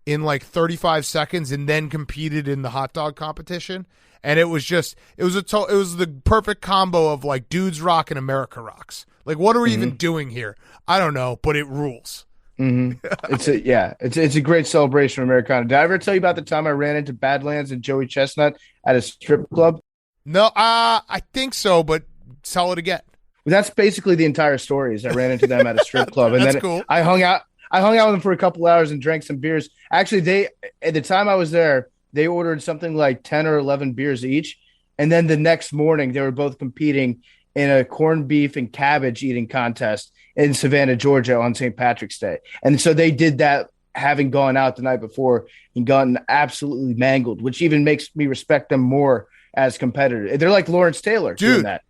in like 35 seconds and then competed in the hot dog competition. And it was the perfect combo of like dudes rock and America rocks. Like, what are we even doing here? I don't know, but it rules. Mm-hmm. It's a great celebration of Americana. Did I ever tell you about the time I ran into Badlands and Joey Chestnut at a strip club? No, I think so, but tell it again. Well, that's basically the entire story. Is I ran into them at a strip club, and then cool. I hung out with them for a couple hours and drank some beers. Actually, at the time I was there, they ordered something like 10 or 11 beers each, and then the next morning they were both competing in a corned beef and cabbage eating contest in Savannah, Georgia, on St. Patrick's Day. And so they did that, having gone out the night before and gotten absolutely mangled, which even makes me respect them more as competitors. They're like Lawrence Taylor doing that.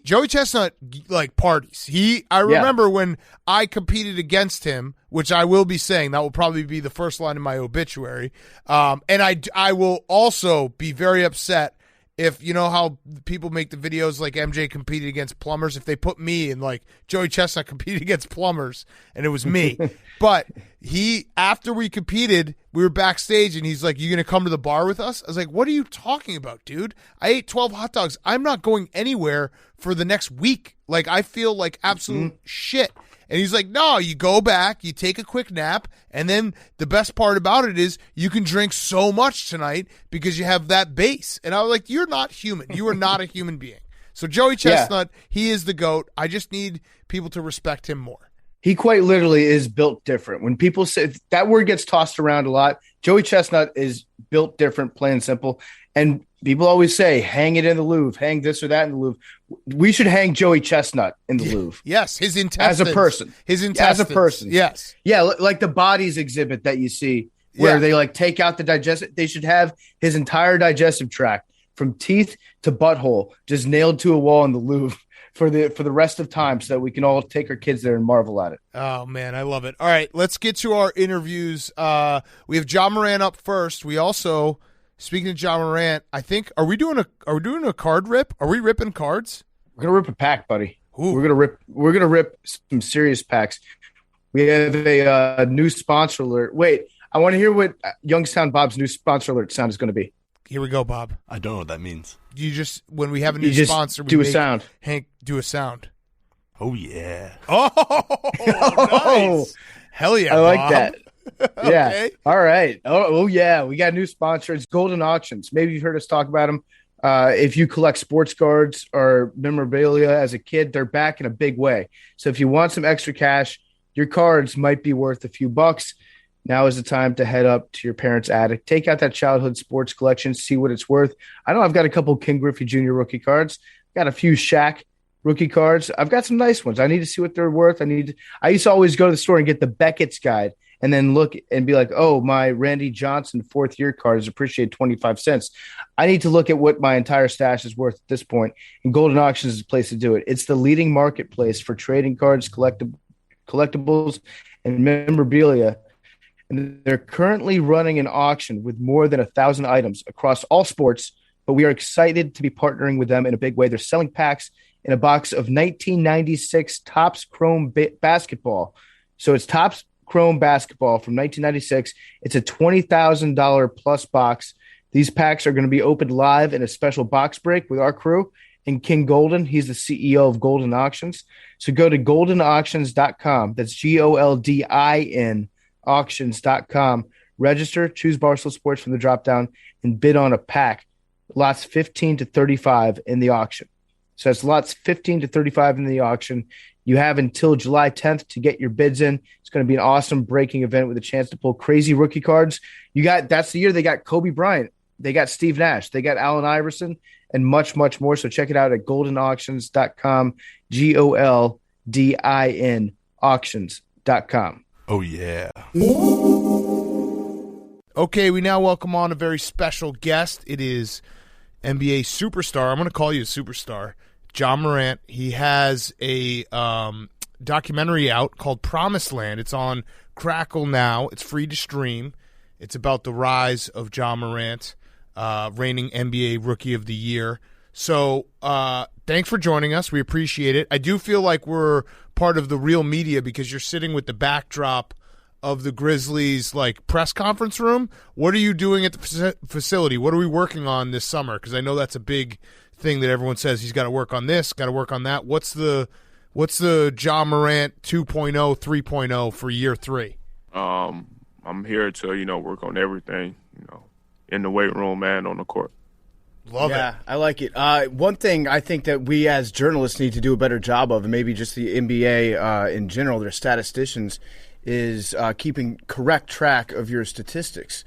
Joey Chestnut like parties. I remember when I competed against him, which I will be saying that will probably be the first line in my obituary. And I will also be very upset if, you know how people make the videos like MJ competed against plumbers, if they put me and like Joey Chestnut competed against plumbers and it was me. But after we competed, we were backstage and he's like, "You going to come to the bar with us?" I was like, "What are you talking about, dude? I ate 12 hot dogs. I'm not going anywhere for the next week. Like, I feel like absolute shit." And he's like, "No, you go back, you take a quick nap, and then the best part about it is you can drink so much tonight because you have that base." And I was like, "You're not human. You are not a human being." So Joey Chestnut, he is the GOAT. I just need people to respect him more. He quite literally is built different. When people say that word gets tossed around a lot, Joey Chestnut is built different, plain and simple. And people always say, hang it in the Louvre, hang this or that in the Louvre. We should hang Joey Chestnut in the Louvre. Yes, his intestines. As a person. His intestines. As a person. Yes. Yeah, like the bodies exhibit that you see where they like take out the digestive. They should have his entire digestive tract from teeth to butthole just nailed to a wall in the Louvre for the rest of time so that we can all take our kids there and marvel at it. Oh, man, I love it. All right, let's get to our interviews. We have John Morant up first. We also, speaking of John Morant, I think, are we doing a card rip? Are we ripping cards? We're gonna rip a pack, buddy. Ooh. We're gonna rip some serious packs. We have a new sponsor alert. Wait, I want to hear what Youngstown Bob's new sponsor alert sound is going to be. Here we go, Bob. I don't know what that means. You just, when we have a new sponsor, we do a sound. Hank, do a sound. Oh, yeah. Oh, nice. Hell yeah, I like Bob. that. Yeah. Okay. All right. Oh, yeah. We got a new sponsor. It's Golden Auctions. Maybe you've heard us talk about them. If you collect sports cards or memorabilia as a kid, they're back in a big way. So if you want some extra cash, your cards might be worth a few bucks. Now is the time to head up to your parents' attic. Take out that childhood sports collection, see what it's worth. I know I've got a couple King Griffey Jr. rookie cards. Got a few Shaq rookie cards. I've got some nice ones. I need to see what they're worth. I used to always go to the store and get the Beckett's guide and then look and be like, oh, my Randy Johnson 4th year card is appreciated 25 cents. I need to look at what my entire stash is worth at this point, and Golden Auctions is the place to do it. It's the leading marketplace for trading cards, collectibles, and memorabilia. And they're currently running an auction with more than 1,000 items across all sports, but we are excited to be partnering with them in a big way. They're selling packs in a box of 1996 Topps Chrome basketball. So it's Topps Chrome basketball from 1996. It's a $20,000 plus box. These packs are going to be opened live in a special box break with our crew and King Golden. He's the CEO of Golden Auctions. So go to goldenauctions.com. That's GOLDIN auctions.com. Register, choose Barstool Sports from the drop down, and bid on a pack. Lots 15 to 35 in the auction. So it's lots 15 to 35 in the auction. You have until July 10th to get your bids in. It's going to be an awesome breaking event with a chance to pull crazy rookie cards. That's the year they got Kobe Bryant, they got Steve Nash, they got Allen Iverson, and much, much more. So check it out at goldenauctions.com, GOLDIN auctions.com. Oh, yeah. Okay, we now welcome on a very special guest. It is NBA superstar. I'm going to call you a superstar. Ja Morant. He has a documentary out called Promised Land. It's on Crackle now. It's free to stream. It's about the rise of Ja Morant, reigning NBA Rookie of the Year. So thanks for joining us. We appreciate it. I do feel like we're part of the real media because you're sitting with the backdrop of the Grizzlies press conference room. What are you doing at the facility? What are we working on this summer? Because I know that's a big thing that everyone says he's got to work on this, got to work on that. What's the Ja Morant 2.0, 3.0 for year 3? I'm here to work on everything in the weight room and on the court. Love it. Yeah, I like it. One thing I think that we as journalists need to do a better job of, and maybe just the NBA in general, their statisticians, is keeping correct track of your statistics.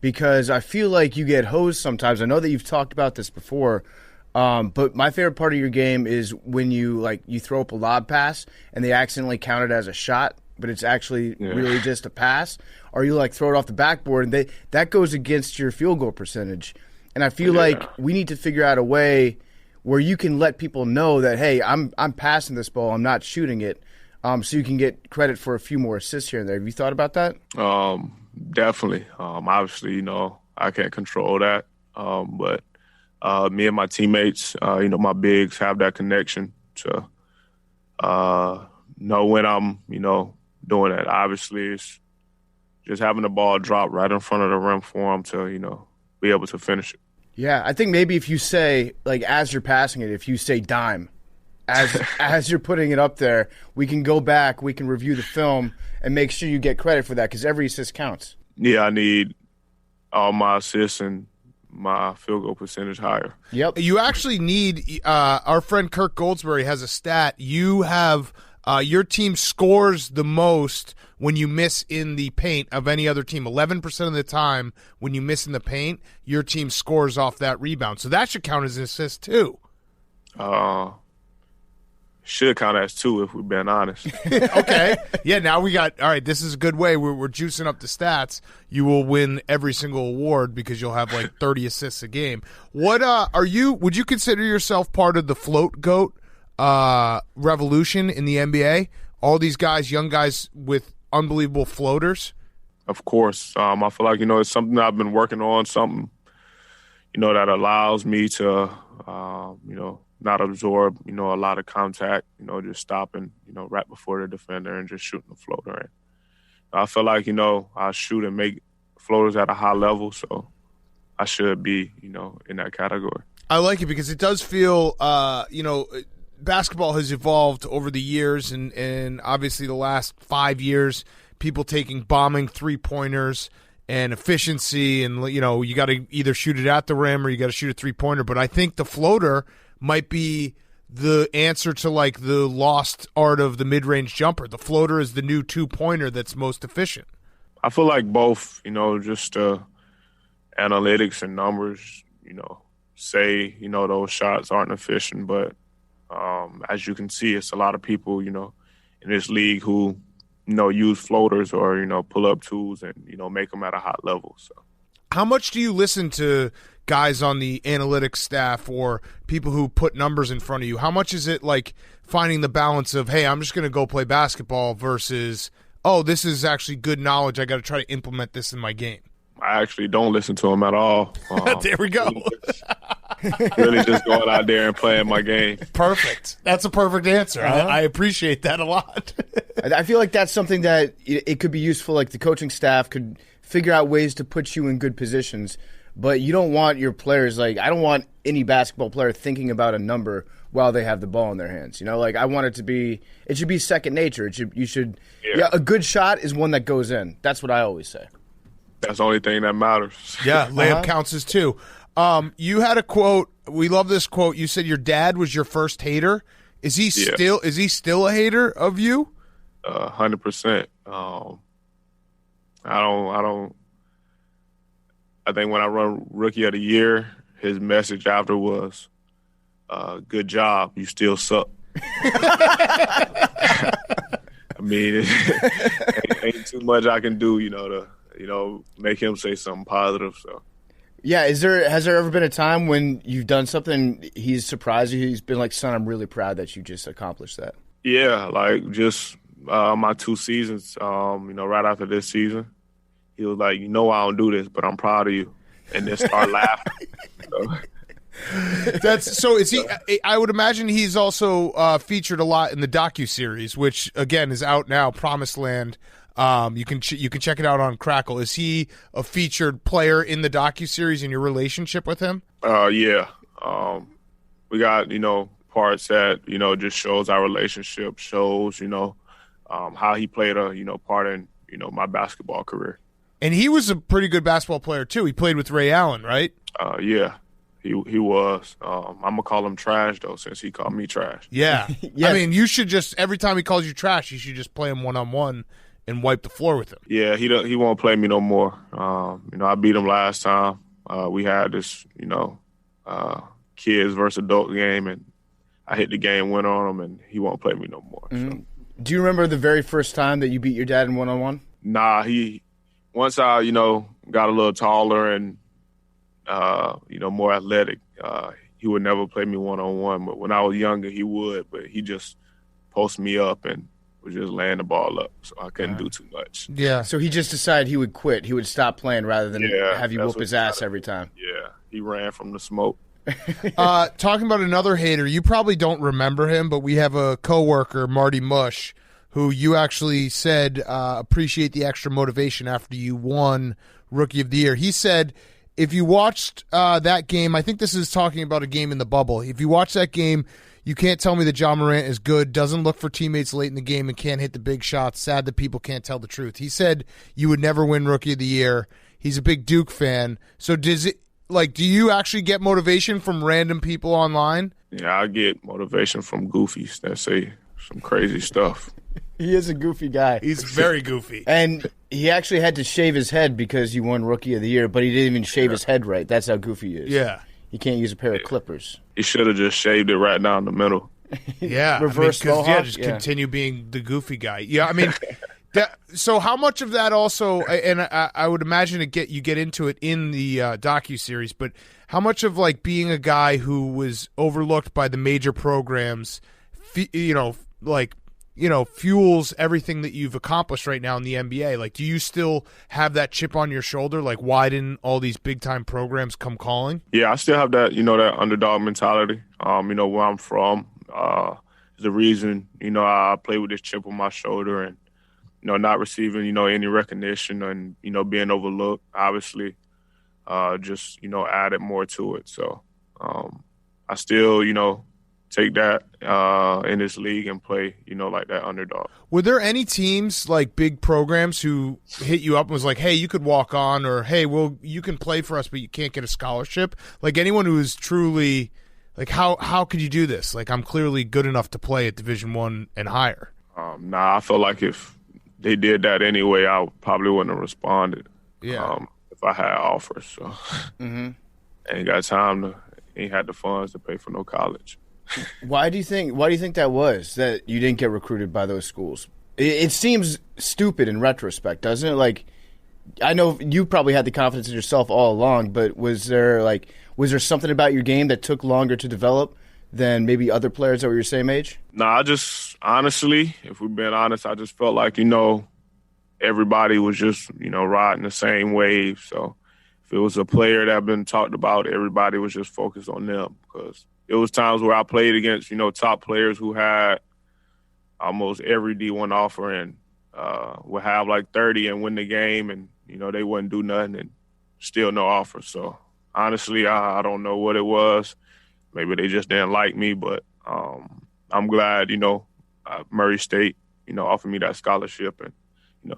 Because I feel like you get hosed sometimes. I know that you've talked about this before, but my favorite part of your game is when you throw up a lob pass and they accidentally count it as a shot, but it's actually really just a pass. Or you throw it off the backboard and that goes against your field goal percentage. And I feel like we need to figure out a way where you can let people know that, hey, I'm passing this ball, I'm not shooting it, so you can get credit for a few more assists here and there. Have you thought about that? Definitely. Obviously, I can't control that. But me and my teammates, my bigs have that connection to know when I'm, doing that. Obviously, it's just having the ball drop right in front of the rim for them to, be able to finish it. Yeah, I think maybe if you say, as you're passing it, if you say dime, as you're putting it up there, we can go back, we can review the film, and make sure you get credit for that because every assist counts. Yeah, I need all my assists and my field goal percentage higher. Yep. You actually need our friend Kirk Goldsberry has a stat. You have your team scores the most when you miss in the paint of any other team. 11% of the time when you miss in the paint, your team scores off that rebound. So that should count as an assist too. Should count as 2 if we're being honest. Okay. Yeah, now we got – all right, this is a good way. We're juicing up the stats. You will win every single award because you'll have 30 assists a game. What would you consider yourself part of the float GOAT revolution in the NBA? All these guys, young guys with unbelievable floaters? Of course. I feel like, it's something that I've been working on, something, that allows me to, not absorb, a lot of contact, just stopping, right before the defender and just shooting the floater. And I feel like, I shoot and make floaters at a high level, so I should be, in that category. I like it because it does feel, basketball has evolved over the years, and obviously the last 5 years, people taking bombing three-pointers and efficiency, and you got to either shoot it at the rim or you got to shoot a three-pointer. But I think the floater might be the answer to the lost art of the mid-range jumper. The floater is the new two-pointer that's most efficient. I feel like both, just analytics and numbers, say, those shots aren't efficient, but as you can see, it's a lot of people, in this league who, use floaters or, pull up tools and, make them at a high level. So, how much do you listen to guys on the analytics staff or people who put numbers in front of you? How much is it like finding the balance of, hey, I'm just going to go play basketball versus, oh, this is actually good knowledge. I got to try to implement this in my game. I actually don't listen to them at all. There we go. Really just going out there and playing my game. Perfect. That's a perfect answer. I appreciate that a lot. I feel like that's something that it could be useful. Like the coaching staff could figure out ways to put you in good positions, but you don't want your players, like, I don't want any basketball player thinking about a number while they have the ball in their hands. Like, I want it should be second nature. A good shot is one that goes in. That's what I always say. That's the only thing that matters. Yeah, layup counts as two. You had a quote. We love this quote. You said your dad was your first hater. Is he still a hater of you? 100%. I think when I run Rookie of the Year, his message after was, "Good job, you still suck." I mean, ain't too much I can do, to make him say something positive. So. Yeah, has there ever been a time when you've done something he's surprised you? He's been like, "Son, I'm really proud that you just accomplished that." Yeah, like just my 2 seasons. Right after this season, he was like, "I don't do this, but I'm proud of you," and then start laughing. So is he? I would imagine he's also featured a lot in the docuseries, which again is out now. Promised Land. You can check it out on Crackle. Is he a featured player in the docuseries in your relationship with him? Yeah. We got, parts that, just shows our relationship, shows, how he played a, part in, my basketball career. And he was a pretty good basketball player too. He played with Ray Allen, right? Yeah. He was. I'm going to call him trash, though, since he called me trash. Yeah. I mean, you should just, every time he calls you trash, you should just play him one-on-one and wipe the floor with him. Yeah, he won't play me no more. I beat him last time. We had this, kids versus adult game, and I hit the game winner on him, and he won't play me no more. Mm-hmm. So. Do you remember the very first time that you beat your dad in one-on-one? Nah, once I, got a little taller and, more athletic, he would never play me one-on-one. But when I was younger, he would, but he just posted me up and was just laying the ball up, so I couldn't do too much. Yeah. So he just decided he would quit. He would stop playing rather than have you whoop his ass every time. Yeah, he ran from the smoke. Talking about another hater, you probably don't remember him, but we have a coworker, Marty Mush, who you actually said appreciate the extra motivation after you won Rookie of the Year. He said if you watched that game, I think this is talking about a game in the bubble. If you watch that game, you can't tell me that John Morant is good, doesn't look for teammates late in the game, and can't hit the big shots. Sad that people can't tell the truth. He said you would never win Rookie of the Year. He's a big Duke fan. So do you actually get motivation from random people online? Yeah, I get motivation from goofies that say some crazy stuff. He is a goofy guy. He's very goofy. And he actually had to shave his head because you won Rookie of the Year, but he didn't even shave his head right. That's how goofy he is. Yeah. He can't use a pair of clippers. He should have just shaved it right down the middle. Yeah. Reverse mohawk. Just continue being the goofy guy. Yeah, I mean, so how much of that also, and I would imagine you get into it in the docuseries, but how much of like being a guy who was overlooked by the major programs, fuels everything that you've accomplished right now in the NBA? Like, do you still have that chip on your shoulder? Like, why didn't all these big-time programs come calling? Yeah, I still have that, that underdog mentality. Where I'm from is the reason, I play with this chip on my shoulder and, not receiving, any recognition and, being overlooked, obviously, just, added more to it. So I still, take that in this league and play, like that underdog. Were there any teams, like big programs, who hit you up and was like, hey, you could walk on, or hey, well, you can play for us, but you can't get a scholarship? Like anyone who is truly, like, how could you do this? Like, I'm clearly good enough to play at Division I and higher. Nah, I feel like if they did that anyway, I probably wouldn't have responded. Yeah. If I had offers, so ain't got time ain't had the funds to pay for no college. Why do you think that was, that you didn't get recruited by those schools? It seems stupid in retrospect, doesn't it? Like, I know you probably had the confidence in yourself all along, but was there something about your game that took longer to develop than maybe other players that were your same age? No, I just, honestly, if we're being honest, I just felt like, everybody was just, riding the same wave. So if it was a player that had been talked about, everybody was just focused on them. Because it was times where I played against, top players who had almost every D1 offer and would have like 30 and win the game, and, they wouldn't do nothing and still no offer. So honestly, I don't know what it was. Maybe they just didn't like me, but I'm glad, Murray State, offered me that scholarship and,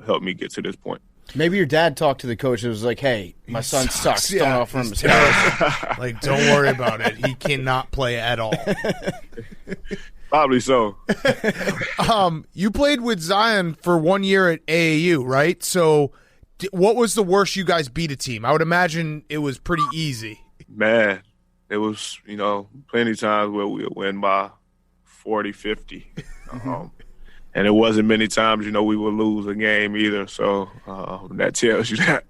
helped me get to this point. Maybe your dad talked to the coach and was like, hey, my son sucks. Don't offer him a scholarship. Like, don't worry about it. He cannot play at all. Probably so. You played with Zion for 1 year at AAU, right? So what was the worst you guys beat a team? I would imagine it was pretty easy. Man, it was, plenty of times where we would win by 40, 50. And it wasn't many times, we would lose a game either. So that tells you that.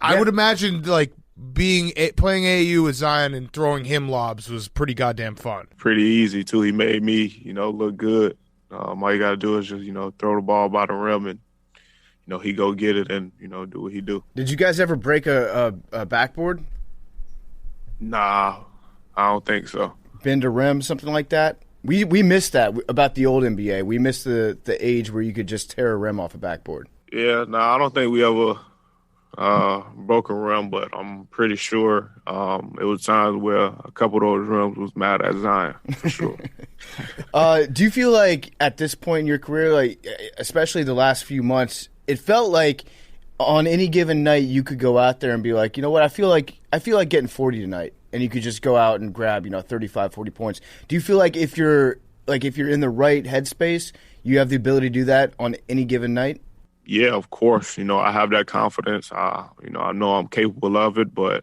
I would imagine, like, playing AAU with Zion and throwing him lobs was pretty goddamn fun. Pretty easy, too. He made me, look good. All you got to do is just, throw the ball by the rim and, he go get it and, do what he do. Did you guys ever break a backboard? Nah, I don't think so. Bend a rim, something like that? We missed that about the old NBA. We missed the age where you could just tear a rim off a backboard. Yeah, I don't think we ever broke a rim, but I'm pretty sure it was times where a couple of those rims was mad at Zion, for sure. Do you feel like at this point in your career, like especially the last few months, it felt like on any given night you could go out there and be like, you know what, I feel like getting 40 tonight. And you could just go out and grab, 35, 40 points. Do you feel like if you're in the right headspace, you have the ability to do that on any given night? Yeah, of course. I have that confidence. I know I'm capable of it, but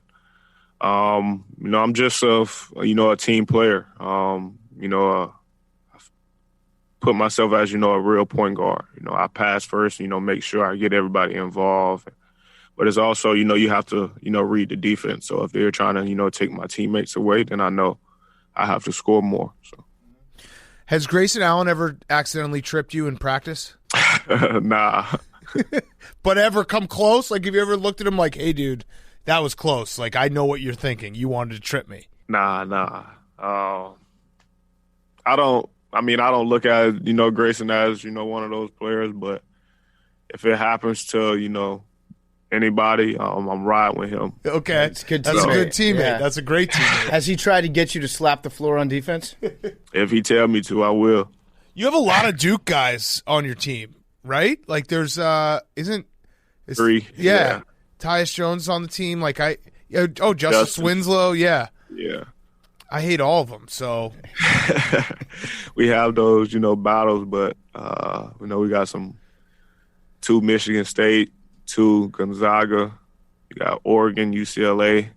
I'm just a team player. I put myself as a real point guard. I pass first. Make sure I get everybody involved. But it's also, you have to, read the defense. So if they're trying to, take my teammates away, then I know I have to score more. So, has Grayson Allen ever accidentally tripped you in practice? Nah. But ever come close? Like, have you ever looked at him like, hey, dude, that was close. Like, I know what you're thinking. You wanted to trip me. Nah. I don't look at, Grayson as, one of those players. But if it happens to, anybody, I'm riding with him. Okay. That's a good teammate. Yeah. That's a great teammate. Has he tried to get you to slap the floor on defense? If he tell me to, I will. You have a lot of Duke guys on your team, right? Like there's three. Yeah. Tyus Jones on the team. Like Justice Winslow. Yeah. Yeah. I hate all of them. So we have those, battles, but we got two Michigan State, 2 Gonzaga, you got Oregon, UCLA.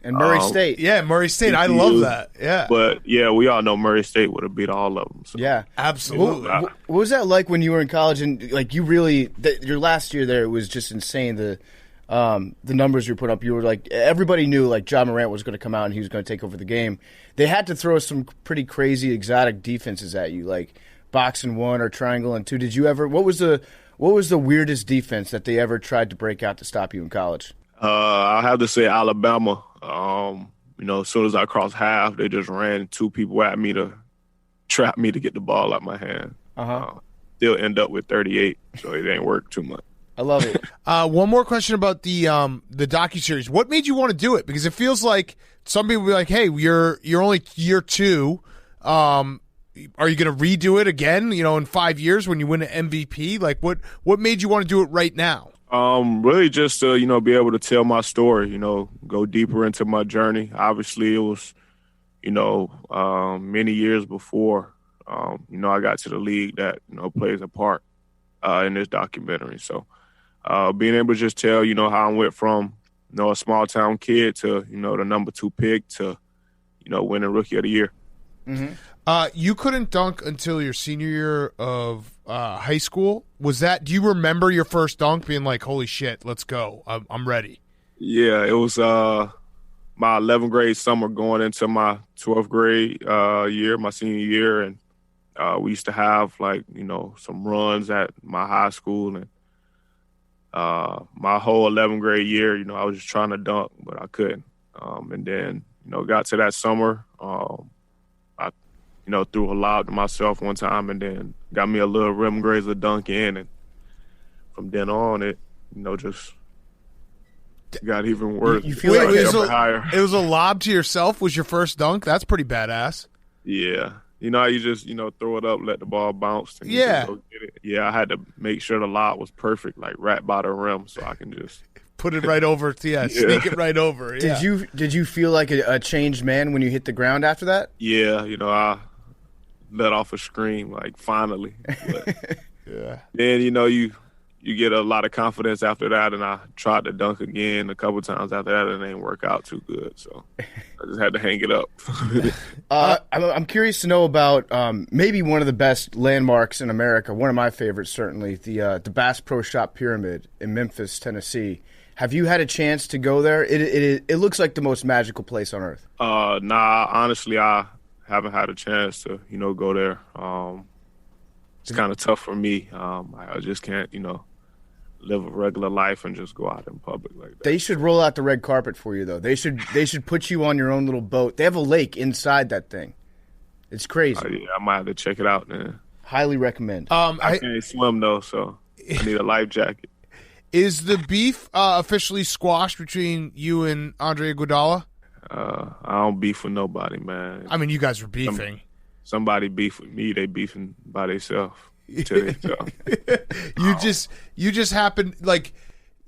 And Murray State. Yeah, Murray State. I love that. Yeah. But, yeah, we all know Murray State would have beat all of them. So. Yeah. Absolutely. What was that like when you were in college and, like, you really your last year there was just insane, the numbers you put up. You were like, everybody knew, like, Ja Morant was going to come out and he was going to take over the game. They had to throw some pretty crazy exotic defenses at you, like box and 1 or triangle and 2. Did you ever – what was the weirdest defense that they ever tried to break out to stop you in college? I have to say Alabama. As soon as I crossed half, they just ran 2 people at me to trap me to get the ball out my hand. Still end up with 38, so it ain't work too much. I love it. One more question about the docuseries. What made you want to do it? Because it feels like some people be like, hey, you're only year 2. Are you going to redo it again, in 5 years when you win an MVP? Like, what made you want to do it right now? Really just to, be able to tell my story, go deeper into my journey. Obviously, it was, many years before, I got to the league that, plays a part in this documentary. So being able to just tell, how I went from, a small-town kid to, the number 2 pick to, winning Rookie of the Year. You couldn't dunk until your senior year of high school. Was that? Do you remember your first dunk being like, "Holy shit, let's go! I'm ready"? Yeah, it was my 11th grade summer going into my 12th grade year, my senior year, and we used to have some runs at my high school, and my whole 11th grade year, I was just trying to dunk, but I couldn't. And then got to that summer, I threw a lob to myself one time, and then got me a little rim grazer dunk in, and from then on, it just got even worse. You feel like it was a lob to yourself was your first dunk? That's pretty badass. Yeah. How you just, throw it up, let the ball bounce. And yeah. Go get it. Yeah, I had to make sure the lob was perfect, like right by the rim, so I can just put it right over. Sneak it right over. Yeah. Did you feel like a changed man when you hit the ground after that? Yeah, I let off a scream, like, finally. But yeah. Then, you get a lot of confidence after that, and I tried to dunk again a couple times after that, and it didn't work out too good, so I just had to hang it up. I'm curious to know about maybe one of the best landmarks in America, one of my favorites certainly, the Bass Pro Shop Pyramid in Memphis, Tennessee. Have you had a chance to go there? It looks like the most magical place on earth. Nah, honestly, I haven't had a chance to, go there. It's kind of tough for me. I just can't, live a regular life and just go out in public like that. They should roll out the red carpet for you, though. They should put you on your own little boat. They have a lake inside that thing. It's crazy. Yeah, I might have to check it out, man. Highly recommend. I can't swim, though, so I need a life jacket. Is the beef officially squashed between you and Andre Iguodala? I don't beef with nobody, man. I mean, you guys were beefing. Somebody beef with me, they beefing by themselves. You just happened, like,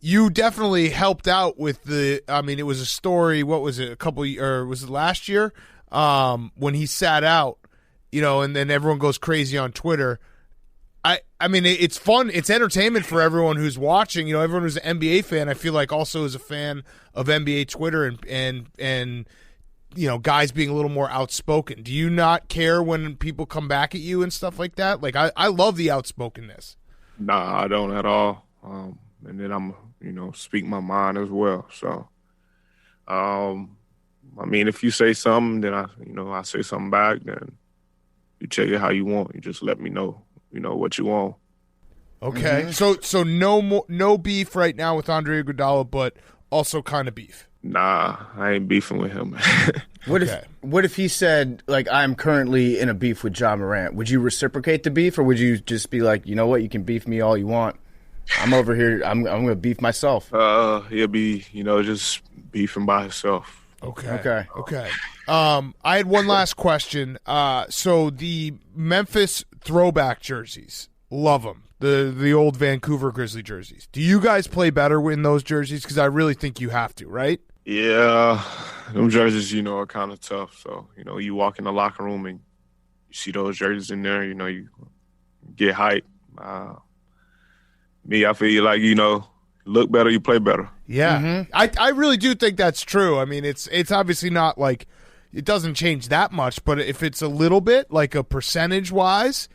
you definitely helped out with it was a story, what was it, was it last year, when he sat out, and then everyone goes crazy on Twitter. I mean, it's fun, it's entertainment for everyone who's watching, everyone who's an NBA fan, I feel like also is a fan of NBA Twitter and guys being a little more outspoken. Do you not care when people come back at you and stuff like that? Like, I love the outspokenness. Nah, I don't at all. And then I'm, speak my mind as well. So, if you say something, then I say something back, then you take it how you want. You just let me know, what you want. Okay. Mm-hmm. So no beef right now with Andre Iguodala, but also kind of beef. Nah, I ain't beefing with him. What if he said, like, I'm currently in a beef with Ja Morant? Would you reciprocate the beef, or would you just be like, you know what, you can beef me all you want. I'm over here, I'm going to beef myself. He'll be, just beefing by himself. Okay. I had one last question. So the Memphis throwback jerseys, love them. The old Vancouver Grizzly jerseys. Do you guys play better in those jerseys? Because I really think you have to, right? Yeah, them jerseys, are kind of tough. So, you walk in the locker room and you see those jerseys in there, you get hype. Me, I feel like, look better, you play better. Yeah, mm-hmm. I really do think that's true. I mean, it's obviously not like it doesn't change that much, but if it's a little bit, like a percentage-wise,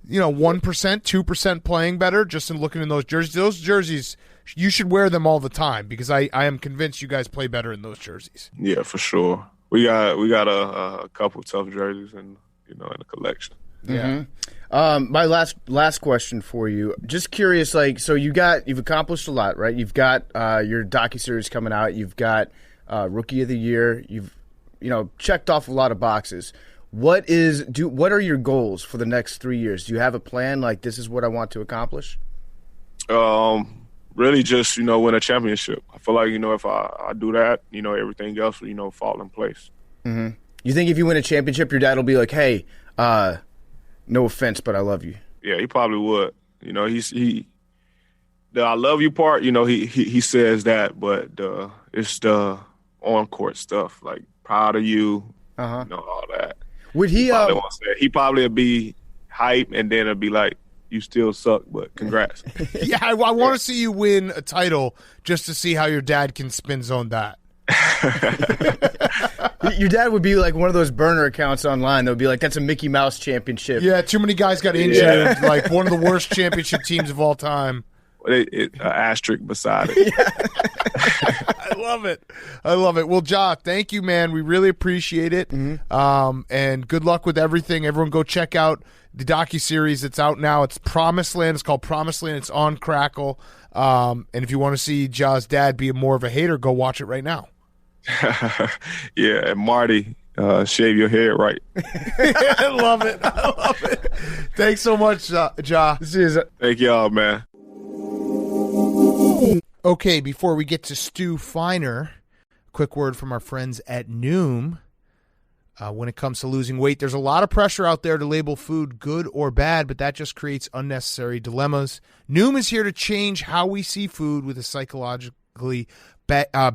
1%, 2% playing better just in looking in those jerseys, you should wear them all the time because I am convinced you guys play better in those jerseys. Yeah, for sure. We got a couple tough jerseys in the collection. Yeah. My last question for you. Just curious, like, so you've accomplished a lot, right? You've got your docuseries coming out. You've got Rookie of the Year. You've checked off a lot of boxes. What are your goals for the next 3 years? Do you have a plan? Like, this is what I want to accomplish? Really just, win a championship. I feel like, if I do that, everything else will, fall in place. Mm-hmm. You think if you win a championship, your dad will be like, hey, no offense, but I love you? Yeah, he probably would. The I love you part, he says that, but it's the on-court stuff, like proud of you, all that. Would he he probably would be hype, and then it'd be like, you still suck, but congrats. Yeah, I want to see you win a title just to see how your dad can spin zone that. Your dad would be like one of those burner accounts online that would be like, that's a Mickey Mouse championship. Yeah, too many guys got injured. Like one of the worst championship teams of all time. Asterisk beside it. I love it. I love it. Well, Ja, thank you, man. We really appreciate it. And good luck with everything. Everyone go check out the docuseries that's out now. It's Promised Land. It's called Promised Land. It's on Crackle. And if you want to see Ja's dad be more of a hater, go watch it right now. Yeah, and Marty, shave your head right. I love it. I love it. Thanks so much, Ja. Thank y'all, man. Okay, before we get to Stu Feiner, quick word from our friends at Noom. When it comes to losing weight, there's a lot of pressure out there to label food good or bad, but that just creates unnecessary dilemmas. Noom is here to change how we see food with a psychologically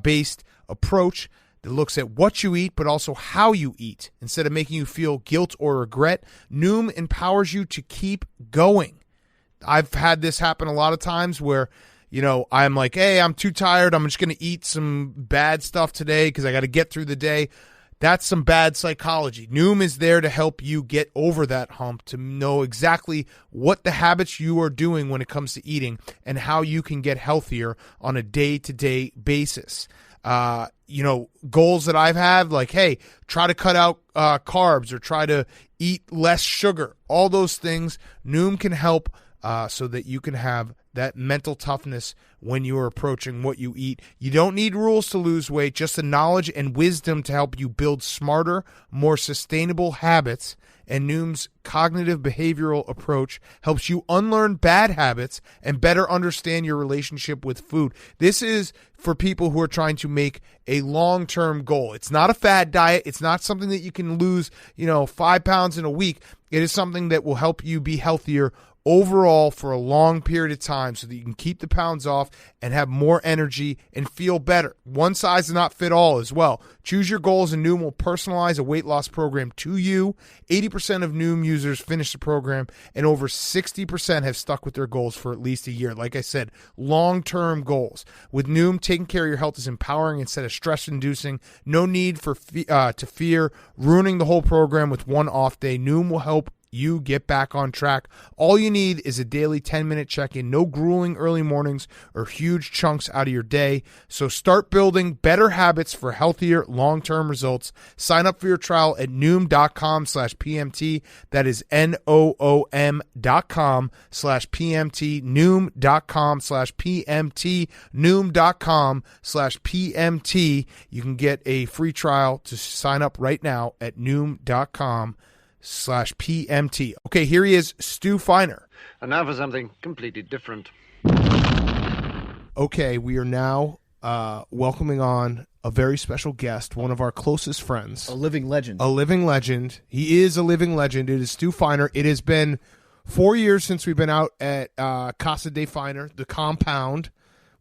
based approach that looks at what you eat, but also how you eat. Instead of making you feel guilt or regret, Noom empowers you to keep going. I've had this happen a lot of times where, you know, I'm like, hey, I'm too tired. I'm just going to eat some bad stuff today because I got to get through the day. That's some bad psychology. Noom is there to help you get over that hump, to know exactly what the habits you are doing when it comes to eating and how you can get healthier on a day-to-day basis. You know, goals that I've had, like, hey, try to cut out carbs or try to eat less sugar. All those things, Noom can help so that you can have that mental toughness when you are approaching what you eat. You don't need rules to lose weight, just the knowledge and wisdom to help you build smarter, more sustainable habits. And Noom's cognitive behavioral approach helps you unlearn bad habits and better understand your relationship with food. This is for people who are trying to make a long-term goal. It's not a fad diet. It's not something that you can lose, 5 pounds in a week. It is something that will help you be healthier overall for a long period of time so that you can keep the pounds off and have more energy and feel better. One size does not fit all as well. Choose your goals and Noom will personalize a weight loss program to you. 80% of Noom users finish the program and over 60% have stuck with their goals for at least a year. Like I said, long-term goals. With Noom, taking care of your health is empowering instead of stress-inducing. No need for to fear ruining the whole program with one off day. Noom will help you get back on track. All you need is a daily 10-minute check-in, no grueling early mornings or huge chunks out of your day. So start building better habits for healthier long-term results. Sign up for your trial at Noom.com/PMT. That is NOOM.com/PMT. Noom.com/PMT. Noom.com/PMT. You can get a free trial to sign up right now at Noom.com/PMT. Okay, here he is, Stu Feiner. And now for something completely different. Okay, we are now welcoming on a very special guest, one of our closest friends. A living legend. A living legend. He is a living legend. It is Stu Feiner. It has been 4 years since we've been out at Casa de Feiner, the compound.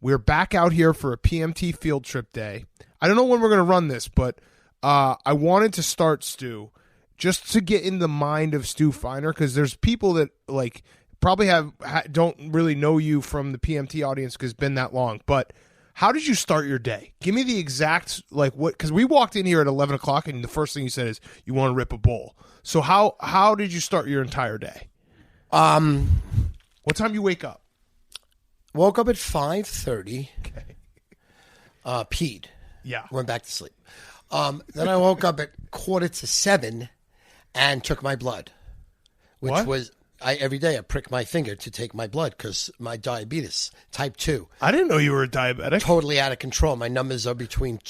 We're back out here for a PMT field trip day. I don't know when we're going to run this, but I wanted to start, Stu, just to get in the mind of Stu Feiner, because there's people that probably don't really know you from the PMT audience because it's been that long. But how did you start your day? Give me the exact because we walked in here at 11 o'clock and the first thing you said is you want to rip a bowl. So how did you start your entire day? What time you wake up? Woke up at 5:30. Okay. Peed. Yeah. Went back to sleep. Then I woke up at 6:45 and took my blood, which was every day I prick my finger to take my blood because my diabetes, type 2. I didn't know you were a diabetic. Totally out of control. My numbers are between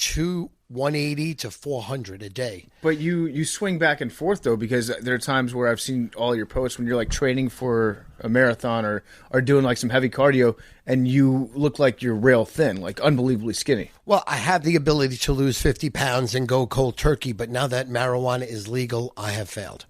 180 to 400 a day. But you swing back and forth, though, because there are times where I've seen all your posts when you're training for a marathon or doing some heavy cardio, and you look like you're rail thin, unbelievably skinny. Well, I have the ability to lose 50 pounds and go cold turkey, but now that marijuana is legal, I have failed.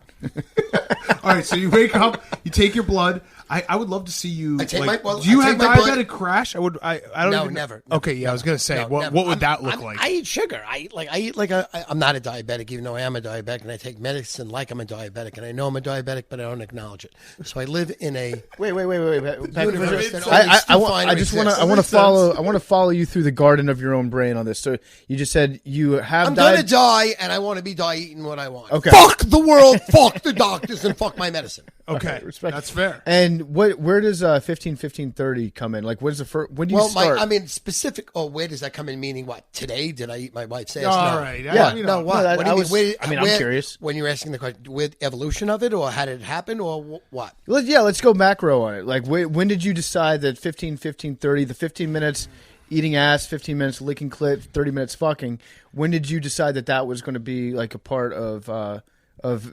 All right, so you wake up, you take your blood. I would love to see you. Do you have diabetic crash? I don't. No, even, never. Okay, yeah, I was gonna say, what would that look like? I eat sugar. I'm not a diabetic, even though I am a diabetic, and I take medicine like I'm a diabetic, and I know I'm a diabetic, but I don't acknowledge it. So I live in a wait. universe that I just want to follow you through the garden of your own brain on this. So you just said you have. I'm gonna die, and I want to be eating what I want. Okay. Fuck the world, fuck the doctors, and fuck my medicine. Okay, that's fair. And where does 15-15-30 come in? Like, what is the first? When do you start? Specific. Oh, where does that come in? Meaning what? Today? Did I eat my wife's ass? All right. Yeah. No. What? What do you mean? I'm curious. When you're asking the question, with evolution of it, or how did it happen, or what? Let's go macro on it. Like, when did you decide that 15-15-30, the 15 minutes eating ass, 15 minutes licking clit, 30 minutes fucking? When did you decide that was going to be like a part of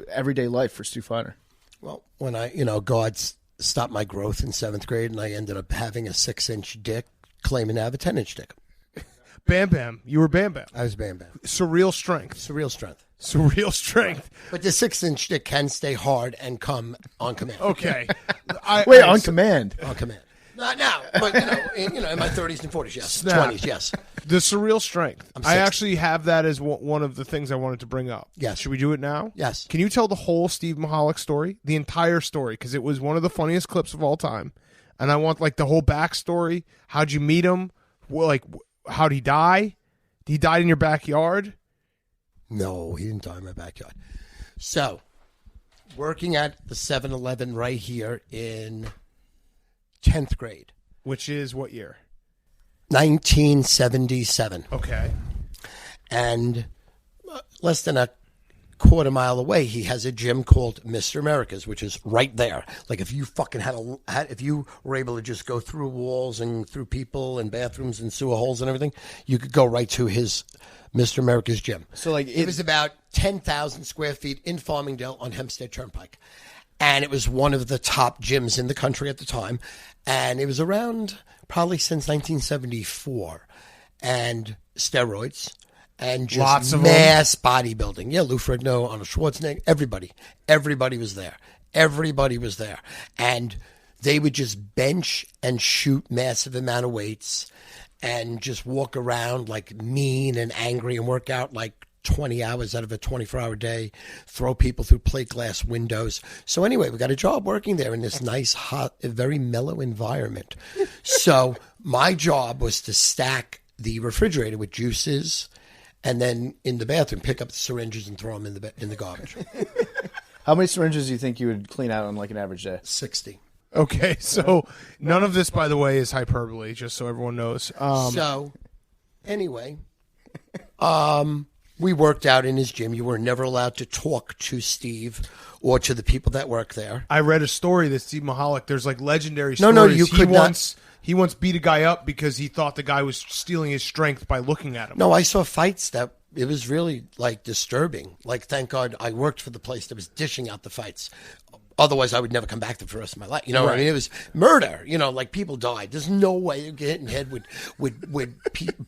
everyday life for Stu Feiner? Well, when God stopped my growth in 7th grade, and I ended up having a 6-inch dick, claiming to have a 10-inch dick. Bam Bam. You were Bam Bam. I was Bam Bam. Surreal strength. Surreal strength. Surreal strength. But the 6-inch dick can stay hard and come on command. Okay. On command. On command. Not now, but in my 30s and 40s, yes. Snap. 20s, yes. The surreal strength. I'm I 60. actually have that as one of the things I wanted to bring up. Yes. Should we do it now? Yes. Can you tell the whole Steve Michalik story? The entire story, because it was one of the funniest clips of all time. And I want the whole backstory. How'd you meet him? How'd he die? He died in your backyard? No, he didn't die in my backyard. So, working at the 7-Eleven right here in 10th grade. Which is what year? 1977. Okay. And less than a quarter mile away, he has a gym called Mr. America's, which is right there. Like if you fucking if you were able to just go through walls and through people and bathrooms and sewer holes and everything, you could go right to his Mr. America's gym. So it was about 10,000 square feet in Farmingdale on Hempstead Turnpike. And it was one of the top gyms in the country at the time. And it was around probably since 1974. And steroids and just lots of mass bodybuilding. Yeah, Lou Ferrigno, Arnold Schwarzenegger, everybody was there. Everybody was there. And they would just bench and shoot massive amount of weights and just walk around like mean and angry and work out like 20 hours out of a 24-hour day, throw people through plate glass windows. So anyway, we got a job working there in this nice, hot, very mellow environment. So my job was to stack the refrigerator with juices and then in the bathroom, pick up the syringes and throw them in the garbage. How many syringes do you think you would clean out on like an average day? 60. Okay, so none of this, by the way, is hyperbole, just so everyone knows. So anyway, we worked out in his gym. You were never allowed to talk to Steve or to the people that work there. I read a story that Steve Michalik, there's like legendary No, stories. you could not. He once beat a guy up because he thought the guy was stealing his strength by looking at him. No, I saw fights that it was really like disturbing. Like, thank God I worked for the place that was dishing out the fights. Otherwise, I would never come back there for the rest of my life. You know what I mean? It was murder. Like people died. There's no way you get hit in the head with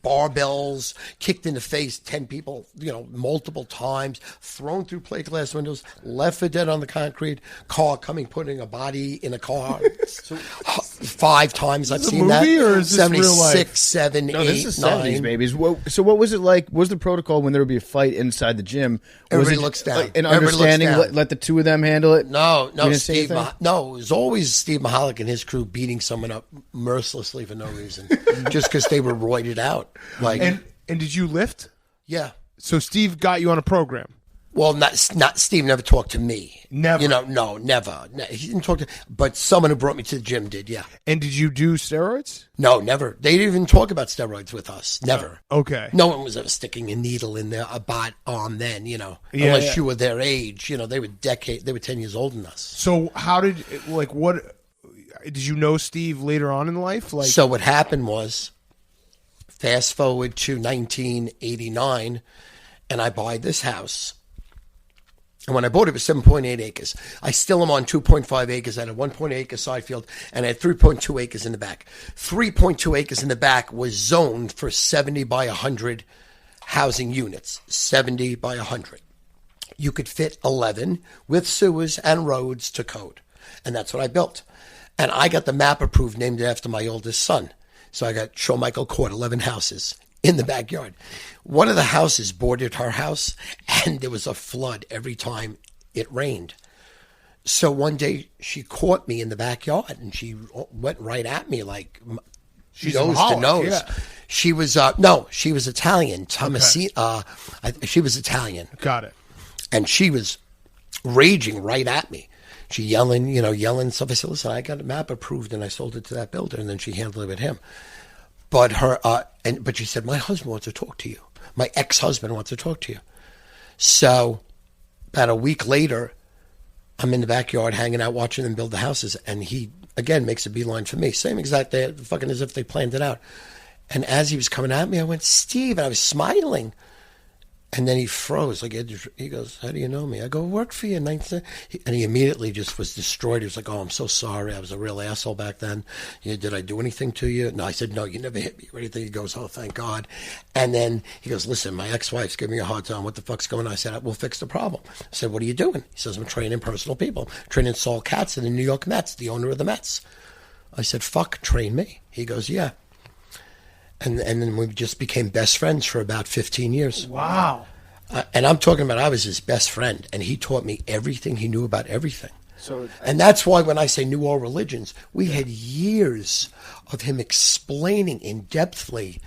barbells, kicked in the face, 10 people, multiple times, thrown through plate glass windows, left for dead on the concrete, car coming, putting a body in a car. 5 times I've seen that. Or is this 76, real life? 7, No, 8, this is 9. 70s, babies. So what was it like? What was the protocol when there would be a fight inside the gym? Everybody looks down. Like, an Everybody understanding, looks down. let the two of them handle it? No, You didn't say Steve. anything? No, it was always Steve Michalik and his crew beating someone up mercilessly for no reason, just because they were roided out. Like, And did you lift? yeah. So Steve got you on a program. Well, not Steve. Never talked to me. Never? No, never. He didn't talk to. But someone who brought me to the gym did. Yeah. And did you do steroids? No, never. They didn't even talk about steroids with us. Never. Okay. No one was ever sticking a needle in a bot arm then. Yeah, unless you were their age. They were 10 years older than us. So how did what did you know Steve later on in life? So what happened was, fast forward to 1989, and I buy this house. And when I bought it, it was 7.8 acres. I still am on 2.5 acres. I had a 1.8 acre side field, and I had 3.2 acres in the back. 3.2 acres in the back was zoned for 70 by 100 housing units. 70 by 100. you could fit 11 with sewers and roads to code. And that's what I built. And I got the map approved, named after my oldest son. So I got Shaw Michael Court, 11 houses in the backyard. One of the houses bordered her house, and there was a flood every time it rained. So one day she caught me in the backyard, and she went right at me like She's nose to nose. Yeah. She was she was Italian. Tomasina, she was Italian. Got it. And she was raging right at me. She yelling stuff. I said, listen, I got a map approved and I sold it to that builder, and then she handled it with him. But but she said, my husband wants to talk to you. My ex-husband wants to talk to you. So about a week later, I'm in the backyard hanging out watching them build the houses, and he again makes a beeline for me. Same exact day, fucking as if they planned it out. And as he was coming at me, I went, Steve, and I was smiling. And then he froze. He goes, how do you know me? I go, I worked for you. And he immediately just was destroyed. He was like, oh, I'm so sorry. I was a real asshole back then. Did I do anything to you? No, I said, no, you never hit me or anything. He goes, oh, thank God. And then he goes, listen, my ex-wife's giving me a hard time. What the fuck's going on? I said, we'll fix the problem. I said, what are you doing? He says, I'm training personal people. Training Saul Katzen in the New York Mets, the owner of the Mets. I said, fuck, train me. He goes, yeah. And then we just became best friends for about 15 years. Wow. And I'm talking about I was his best friend, and he taught me everything he knew about everything. And that's why when I say knew all religions, we had years of him explaining in-depthly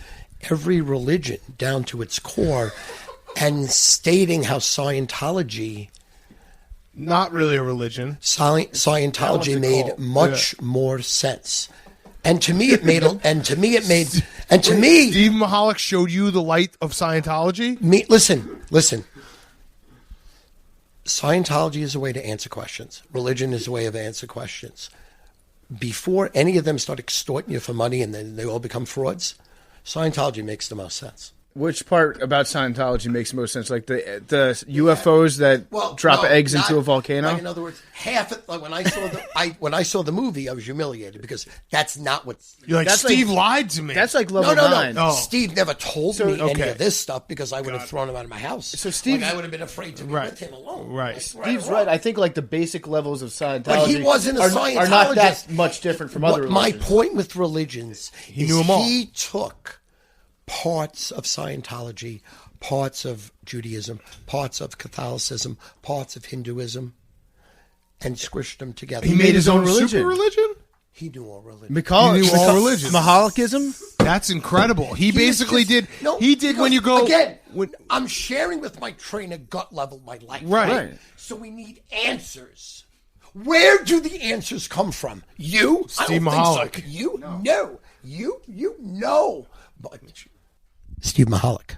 every religion down to its core and stating how Scientology... Not really a religion. Scientology made much more sense. And to me, it made. Steve Michalik showed you the light of Scientology. Listen. Scientology is a way to answer questions. Religion is a way of answer questions. Before any of them start extorting you for money and then they all become frauds, Scientology makes the most sense. Which part about Scientology makes the most sense? Like the UFOs that drop eggs into a volcano? Like in other words, half it. Like when I saw the movie, I was humiliated because that's not what. You're like, Steve lied to me. That's like level 9. No. Steve never told me any of this stuff because I would have thrown him out of my house. So Steve, I would have been afraid to be with him alone. Right. Steve's right. I think like the basic levels of Scientology, but he wasn't a Scientologist. Are not that much different from other religions. My point with religions he knew them all. He took parts of Scientology, parts of Judaism, parts of Catholicism, parts of Hinduism, and squished them together. He made his own super religion? He knew all religions. He knew all religions. Mahalikism? That's incredible. He basically did. He did when you go. Again, I'm sharing with my trainer gut level my life. Right. So we need answers. Where do the answers come from? You? Steve I don't Michalik. think so. You? No. You know. Steve Michalik.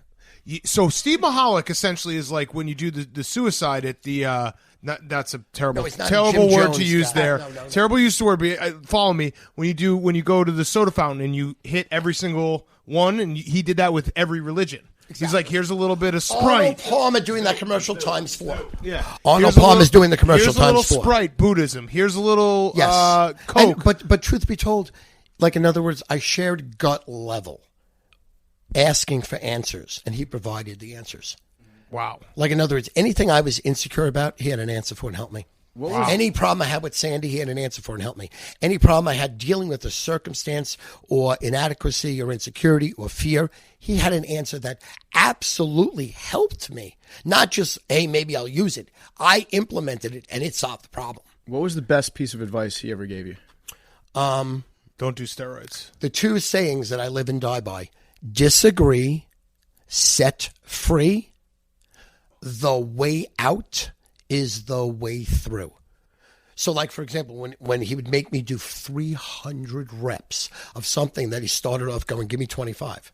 So Steve Michalik essentially is like when you do the suicide at the that's a terrible word to use there. No. Terrible use to word. But follow me when you go to the soda fountain and you hit every single one, and he did that with every religion. Exactly. He's like, here's a little bit of Sprite. Arnold Palmer doing that commercial times 4. Yeah. Arnold Palmer's doing the commercial times 4. Here's a little Sprite Buddhism. Here's a little Coke. But truth be told, like in other words, I shared gut level, asking for answers, and he provided the answers. Wow. Like in other words, anything I was insecure about, he had an answer for and helped me. Wow. Any problem I had with Sandy, he had an answer for and helped me. Any problem I had dealing with a circumstance or inadequacy or insecurity or fear, he had an answer that absolutely helped me. Not just, hey, maybe I'll use it. I implemented it and it solved the problem. What was the best piece of advice he ever gave you? Don't do steroids. The 2 sayings that I live and die by: disagree, set free. The way out is the way through. So like, for example, when he would make me do 300 reps of something that he started off going, give me 25.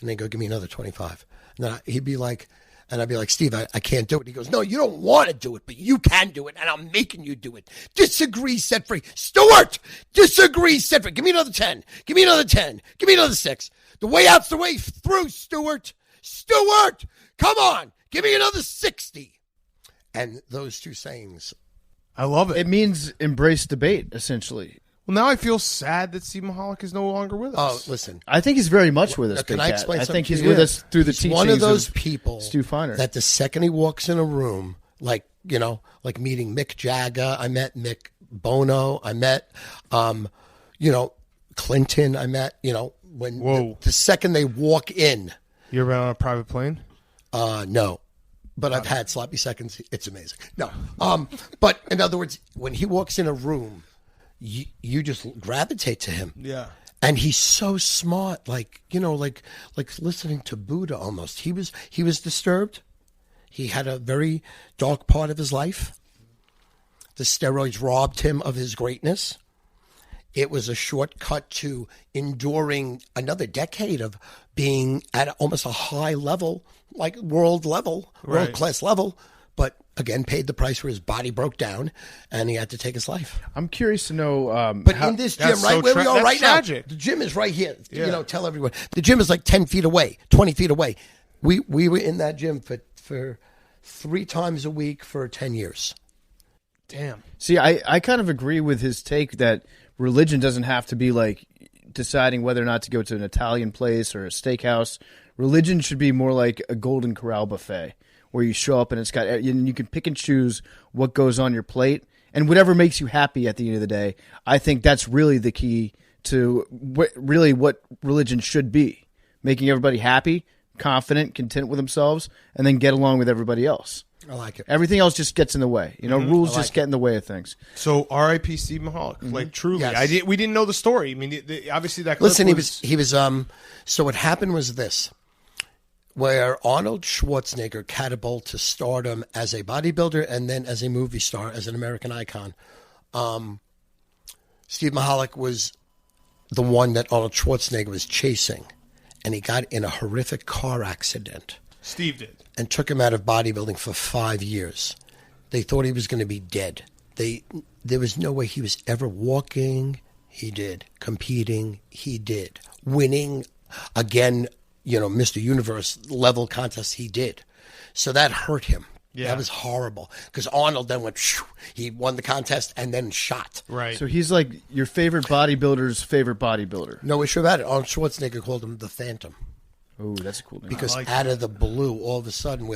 And then go, give me another 25. And then he'd be like, and I'd be like, Steve, I can't do it. He goes, no, you don't want to do it, but you can do it, and I'm making you do it. Disagree, set free. Stuart, disagree, set free. Give me another 10. Give me another 10. Give me another 6. The way out's the way through, Stuart. Stuart, come on. Give me another 60. And those 2 sayings. I love it. It means embrace debate, essentially. Well, now I feel sad that Steve Michalik is no longer with us. Oh, listen. I think he's very much with us, I think he's with us through the teachings one of those people Stu Feiner. That the second he walks in a room, like meeting Mick Jagger. I met Mick Bono. I met, Clinton. I met, when the second they walk in. You ever been on a private plane? No. But I've had sloppy seconds. It's amazing. No. But in other words, when he walks in a room, you just gravitate to him. Yeah. And he's so smart, like listening to Buddha almost. He was disturbed. He had a very dark part of his life. The steroids robbed him of his greatness. It was a shortcut to enduring another decade of being at almost a high level, like world class level. But again, paid the price where his body broke down and he had to take his life. I'm curious to know. But in this gym, right where we are right tragic. now, the gym is right here. Yeah. Tell everyone. The gym is like 10 feet away, 20 feet away. We were in that gym for 3 times a week for 10 years. Damn. See, I kind of agree with his take that religion doesn't have to be like deciding whether or not to go to an Italian place or a steakhouse. Religion should be more like a Golden Corral buffet where you show up and it's got, and you can pick and choose what goes on your plate and whatever makes you happy at the end of the day. I think that's really the key to what religion should be, making everybody happy, confident, content with themselves, and then get along with everybody else. I like it. Everything else just gets in the way. Rules just get in the way of things. So R.I.P. Steve Michalik. Like truly, Yes. we didn't know the story. I mean, obviously that. Listen, clip he was. So what happened was this, where Arnold Schwarzenegger catapulted to stardom as a bodybuilder and then as a movie star, as an American icon. Steve Michalik was the one that Arnold Schwarzenegger was chasing, and he got in a horrific car accident. Steve did. And took him out of bodybuilding for 5 years. They thought he was going to be dead. There was no way he was ever walking. He did. Competing. He did. Winning. Again, Mr. Universe level contest. He did. So that hurt him. Yeah. That was horrible. Because Arnold then went, he won the contest and then shot. Right. So he's like your favorite bodybuilder's favorite bodybuilder. No issue about it. Arnold Schwarzenegger called him the Phantom. Oh, that's a cool name. Because out of the blue, all of a sudden,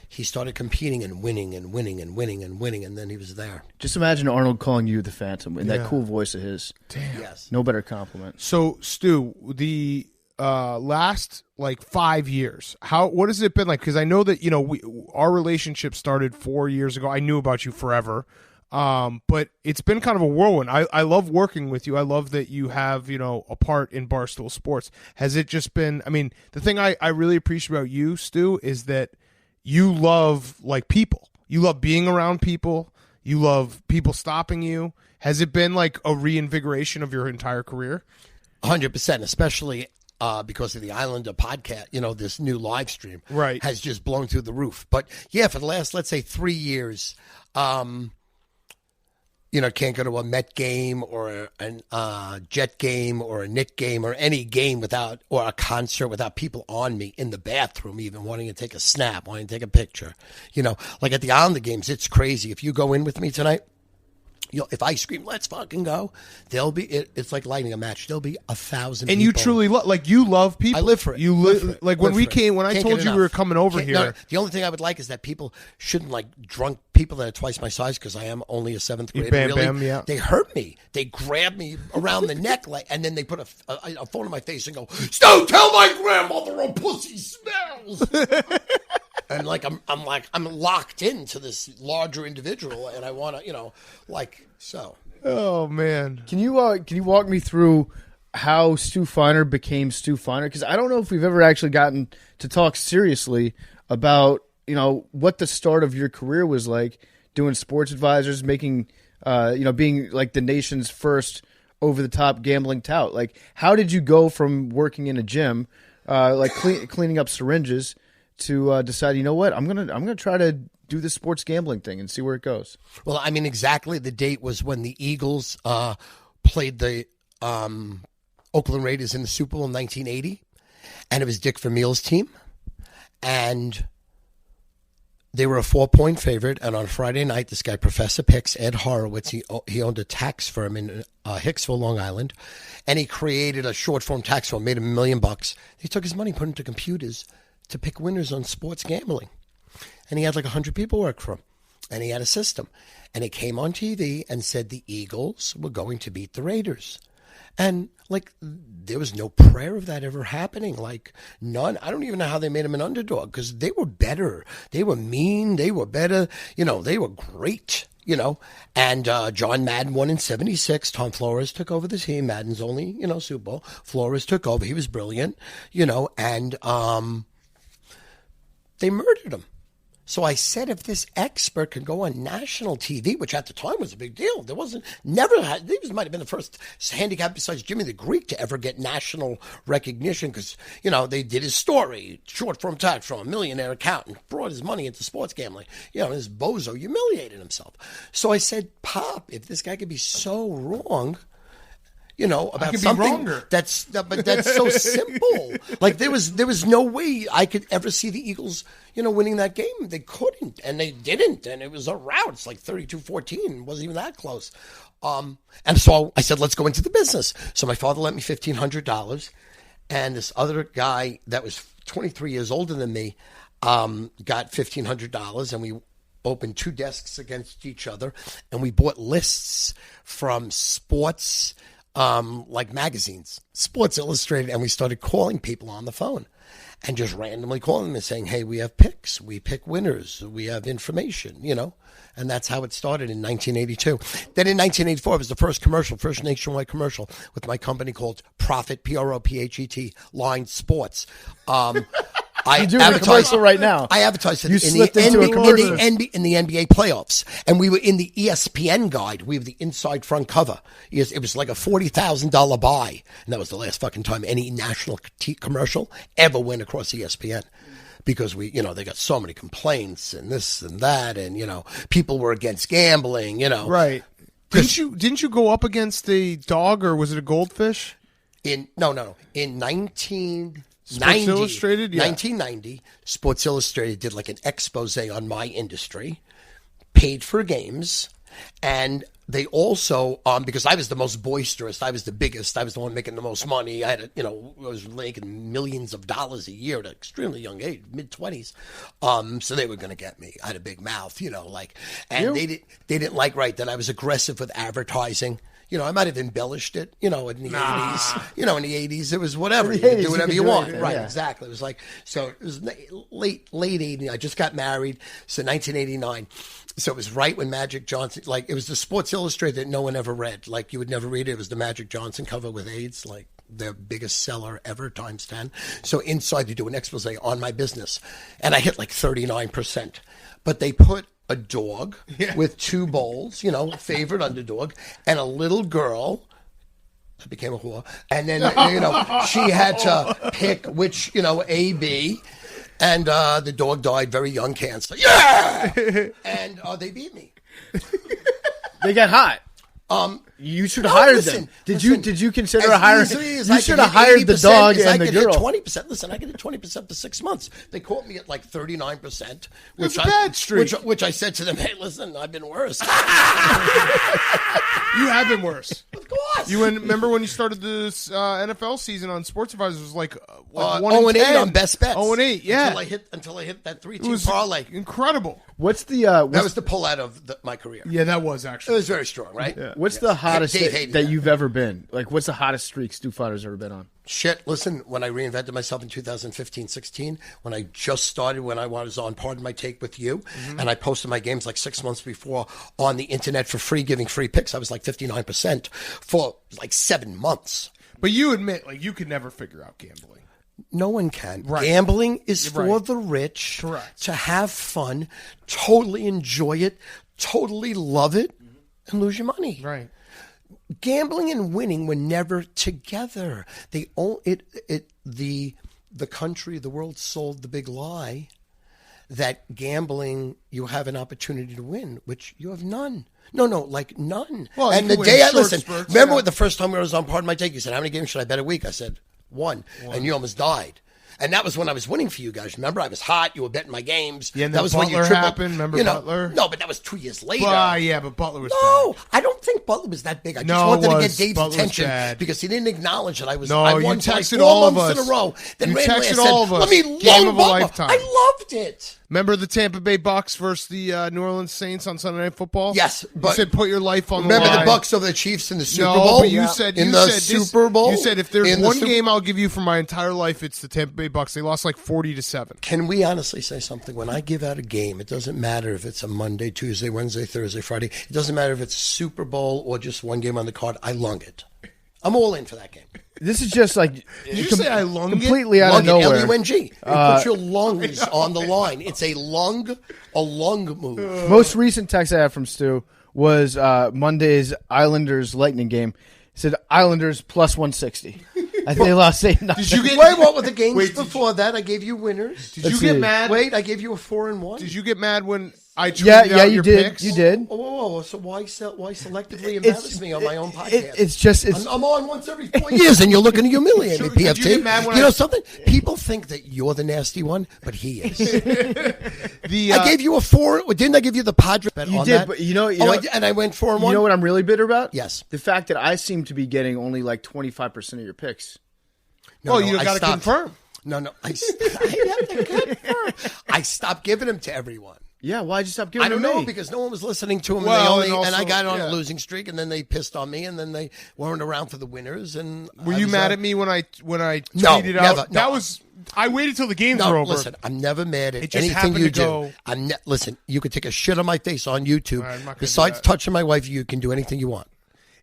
he started competing and winning and winning and winning and winning, and then he was there. Just imagine Arnold calling you the Phantom in that cool voice of his. Damn. Yes. No better compliment. So, Stu, the last 5 years, what has it been like? Because I know that our relationship started 4 years ago. I knew about you forever. But it's been kind of a whirlwind. I love working with you. I love that you have, a part in Barstool Sports. Has it just been, the thing I really appreciate about you, Stu, is that you love people. You love being around people. You love people stopping you. Has it been like a reinvigoration of your entire career? 100%, especially because of the Islander podcast, this new live stream has just blown through the roof. But yeah, for the last, let's say 3 years, can't go to a Met game or a Jet game or a Knick game or any game or a concert without people on me in the bathroom, even wanting to take a snap, wanting to take a picture. Like at the Islander games, it's crazy. If you go in with me tonight, if I scream, "Let's fucking go," it's like lighting a match. There'll be 1,000 and people. You truly you love people. I live for it. You live like when I told you we were coming over here. No, the only thing I would like is that people shouldn't drunk people that are twice my size, because I am only a 7th grader. Bam, yeah. They hurt me. They grab me around the neck, and then they put a phone in my face and go, "Stu, tell my grandmother a pussy smells." And I'm locked into this larger individual, and I want to, so. Oh man! Can you walk me through how Stu Feiner became Stu Feiner? Because I don't know if we've ever actually gotten to talk seriously about what the start of your career was like, doing sports advisors, making being like the nation's first over the top gambling tout. Like, how did you go from working in a gym, cleaning up syringes, to decide, I'm gonna try to do the sports gambling thing and see where it goes? Well, exactly the date was when the Eagles played the Oakland Raiders in the Super Bowl in 1980, and it was Dick Vermeil's team, and they were a 4-point favorite. And on Friday night, this guy, Professor Hicks, Ed Horowitz, he owned a tax firm in Hicksville, Long Island, and he created a short form tax firm, made him $1 million. He took his money, put it into computers to pick winners on sports gambling. And he had 100 people work for him. and he had a system. And it came on TV and said the Eagles were going to beat the Raiders. And, like, there was no prayer of that ever happening. Like, none. I don't even know how they made him an underdog because they were better. They were mean. They were better. You know, they were great, you know. And John Madden won in 76. Tom Flores took over the team. Madden's only, you know, Super Bowl. Flores took over. He was brilliant, you know, and they murdered him. So I said, if this expert can go on national TV, which at the time was a big deal, there wasn't, never had, this might have been the first handicap besides Jimmy the Greek to ever get national recognition because, you know, they did his story, short form tax from a millionaire accountant, brought his money into sports gambling. You know, this bozo humiliated himself. So I said, Pop, if this guy could be so wrong, you know, about something that's so simple. Like there was no way I could ever see the Eagles, you know, winning that game. They couldn't, and they didn't, and it was a rout. It's like 32-14. It wasn't even that close. And so I said, let's go into the business. So my father lent me $1,500, and this other guy that was 23 years older than me got $1,500, and we opened 2 desks against each other, and we bought lists from sports like magazines, Sports Illustrated, and we started calling people on the phone and just randomly calling them and saying, hey, we have picks, we pick winners, we have information, you know, and that's how it started in 1982. Then in 1984, it was the first nationwide commercial with my company called Prophet, Prophet, Line Sports. I You're doing a commercial right now. I advertised it in the NBA playoffs. And we were in the ESPN guide. We were the inside front cover. It was like a $40,000 buy. And that was the last fucking time any national commercial ever went across ESPN. Because they got so many complaints and this and that. And, you know, people were against gambling, you know. Right. Didn't you go up against a dog or was it a goldfish? No. In 1990, Illustrated? Yeah. 1990, Sports Illustrated did like an expose on my industry, paid for games, and they also, because I was the most boisterous, I was the biggest, I was the one making the most money. I had, I was making millions of dollars a year at an extremely young age, mid-20s. So they were going to get me. I had a big mouth, and they didn't like that I was aggressive with advertising. I might have embellished it, in the 80s. In the 80s, it was whatever. You could do whatever you want. Right, yeah. Exactly. It was like, so it was late 80s. I just got married, so 1989. So it was right when Magic Johnson, it was the Sports Illustrated that no one ever read. You would never read it. It was the Magic Johnson cover with AIDS, their biggest seller ever, times 10. So inside, they do an expose on my business. And I hit 39%. But they put a dog with 2 bowls, favorite underdog, and a little girl that became a whore. And then, she had to pick which, A, B, and the dog died very young, cancer. Yeah! And they beat me. They got hot. You should have hired them. Did you consider hiring? You should have hired the dog and the girl. 20%. Listen, I get 20% for 6 months. They caught me at 39%. That's a bad streak. Which I said to them, hey, listen, I've been worse. You have been worse. Of course. You remember when you started this NFL season on Sports Advisor? It was like 0-8 on best bets. 0-8, yeah. Until I hit that 3-2 parlay. Incredible. What's the that was the pull-out of my career. Yeah, that was actually. It was very strong, right? Yeah. What's the hottest that you've ever been? What's the hottest streak Stu Feiner's ever been on? Shit, listen, when I reinvented myself in 2015-16, when I just started, when I was on Pardon My Take with you, and I posted my games 6 months before on the internet for free, giving free picks, I was 59% for 7 months. But you admit, you could never figure out gambling. No one can. Right. Gambling is for the rich. Correct. To have fun, totally enjoy it, totally love it, and lose your money. Right. Gambling and winning were never together. The country, the world sold the big lie that gambling, you have an opportunity to win, which you have none. No, none. Well, and the day remember the first time I was on Pardon My Take, you said, how many games should I bet a week? I said, 1. And you almost died. And that was when I was winning for you guys. Remember, I was hot. You were betting my games. Yeah, and that was Butler when you tripled. Happened. Remember Butler? No, but that was 2 years later. Yeah, but Butler was no, bad. I don't think Butler was that big. I just No, wanted it to get was. Dave's Butler was attention bad. because he didn't acknowledge that I was. No, I you won for like texted 4 all of months in us. a row. Then You ran away. I texted said, all of us. Let me Game love of a Butler. lifetime. I loved it. Remember the Tampa Bay Bucks versus the New Orleans Saints on Sunday Night Football? Yes, you but said put your life on the remember line. the Bucks over the Chiefs in the Super No, Bowl. but you said in you the said this- Super Bowl. You said if there's in the one Super- game I'll give you for my entire life, it's the Tampa Bay Bucks. They lost like 40-7. Can we honestly say something? When I give out a game, it doesn't matter if it's a Monday, Tuesday, Wednesday, Thursday, Friday. It doesn't matter if it's a Super Bowl or just one game on the card. I lung it. I'm all in for that game. This is just like Did you say I lung it? completely out Lung of nowhere. it, L-U-N-G. Put your lungs on the line. It's a lung move. Most recent text I have from Stu was Monday's Islanders Lightning game. He said Islanders plus 160. I think they lost 8-0. Did you get Wait, what were the games Wait, before that? I gave you winners. Did you get mad? Wait, I gave you a 4-1. Did you get mad when I tweeted Yeah, out you your did. picks? You did. Whoa. So why selectively embarrass me on my own podcast? It's just I'm on once every 4 years, and you're looking to humiliate me, Did you PFT. get mad when You know I- something? People think that you're the nasty one, but he is. The, I gave you a 4. Didn't I give you the Padre bet You on did, that? but you know, and I went 4-1. You know what I'm really bitter about? Yes. The fact that I seem to be getting only like 25% of your picks. Oh, you I got to stopped. confirm. No, I have to confirm. I stopped giving them to everyone. Yeah, why'd you stop giving I don't them to know me? because no one was listening to him. Well, and, and I also- got on yeah. a losing streak, and then they pissed on me, and then they weren't around for the winners. And Were I you was, mad at me when I tweeted No, out? never. That No. was I waited till the games No, were over. listen, I'm never mad at It just anything happened you to do. go- Listen, you could take a shit on my face on YouTube. I'm not gonna do Besides that. touching my wife, you can do anything you want.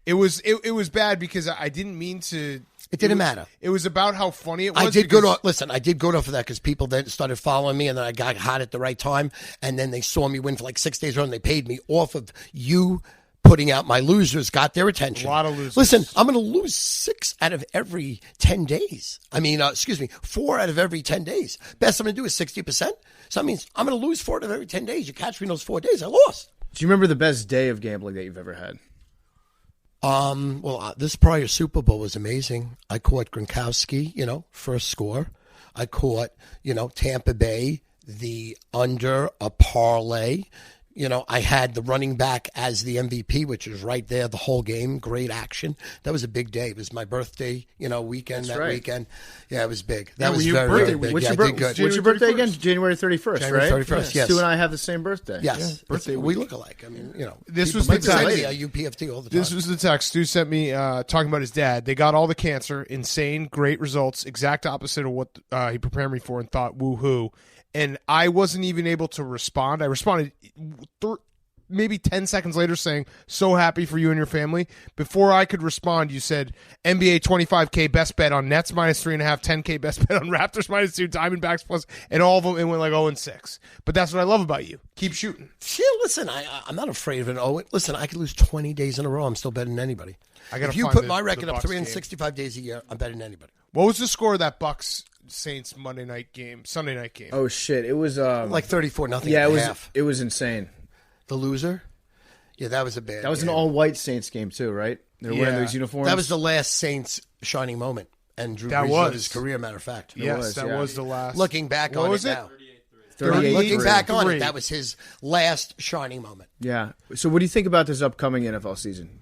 It was bad because I didn't mean to. It didn't was- matter. It was about how funny it was. I did because- good off. Listen, I did good off of that because people then started following me, and then I got hot at the right time, and then they saw me win for like 6 days, and they paid me off of you putting out my losers. Got their attention. A lot of losers. Listen, I'm going to lose 6 out of every 10 days. 4 out of every 10 days. Best I'm going to do is 60%. So that means I'm going to lose 4 out of every 10 days. You catch me in those 4 days, I lost. Do you remember the best day of gambling that you've ever had? This prior Super Bowl was amazing. I caught Gronkowski, first score. I caught, Tampa Bay, the under a parlay. I had the running back as the MVP, which was right there the whole game. Great action. That was a big day. It was my birthday, weekend. That's that right. weekend. Yeah, it was big. That Yeah, was your very, birthday very week. big. What's Yeah, your, I did good. what's your birthday again? January 31st, January right? 31st, yes. Stu and I have the same birthday. Yes. birthday we look alike. This people was the might say text. me, UPFT all the time. This was the text Stu sent me talking about his dad. They got all the cancer, insane, great results, exact opposite of what he prepared me for and thought woohoo. And I wasn't even able to respond. I responded maybe 10 seconds later saying, so happy for you and your family. Before I could respond, you said, NBA 25K best bet on Nets minus 3.5, 10K best bet on Raptors minus 2, Diamondbacks plus, and all of them, it went like 0-6. But that's what I love about you. Keep shooting. Yeah, listen, I'm not afraid of it. Listen, I could lose 20 days in a row. I'm still betting anybody. If you put my record up 365 days a year, I'm betting anybody. What was the score of that Bucks Saints Sunday night game? Oh shit! It was like 34-0. Yeah, half. it was insane. The loser? Yeah, that was a bad That was game. an all-white Saints game too, right? They were wearing those uniforms. That was the last Saints shining moment. And Drew That Brees was led his career, matter of fact. Yes, that was the last. Looking back What on was it it? now. 38. Looking back on 3. it, that was his last shining moment. Yeah. So, what do you think about this upcoming NFL season?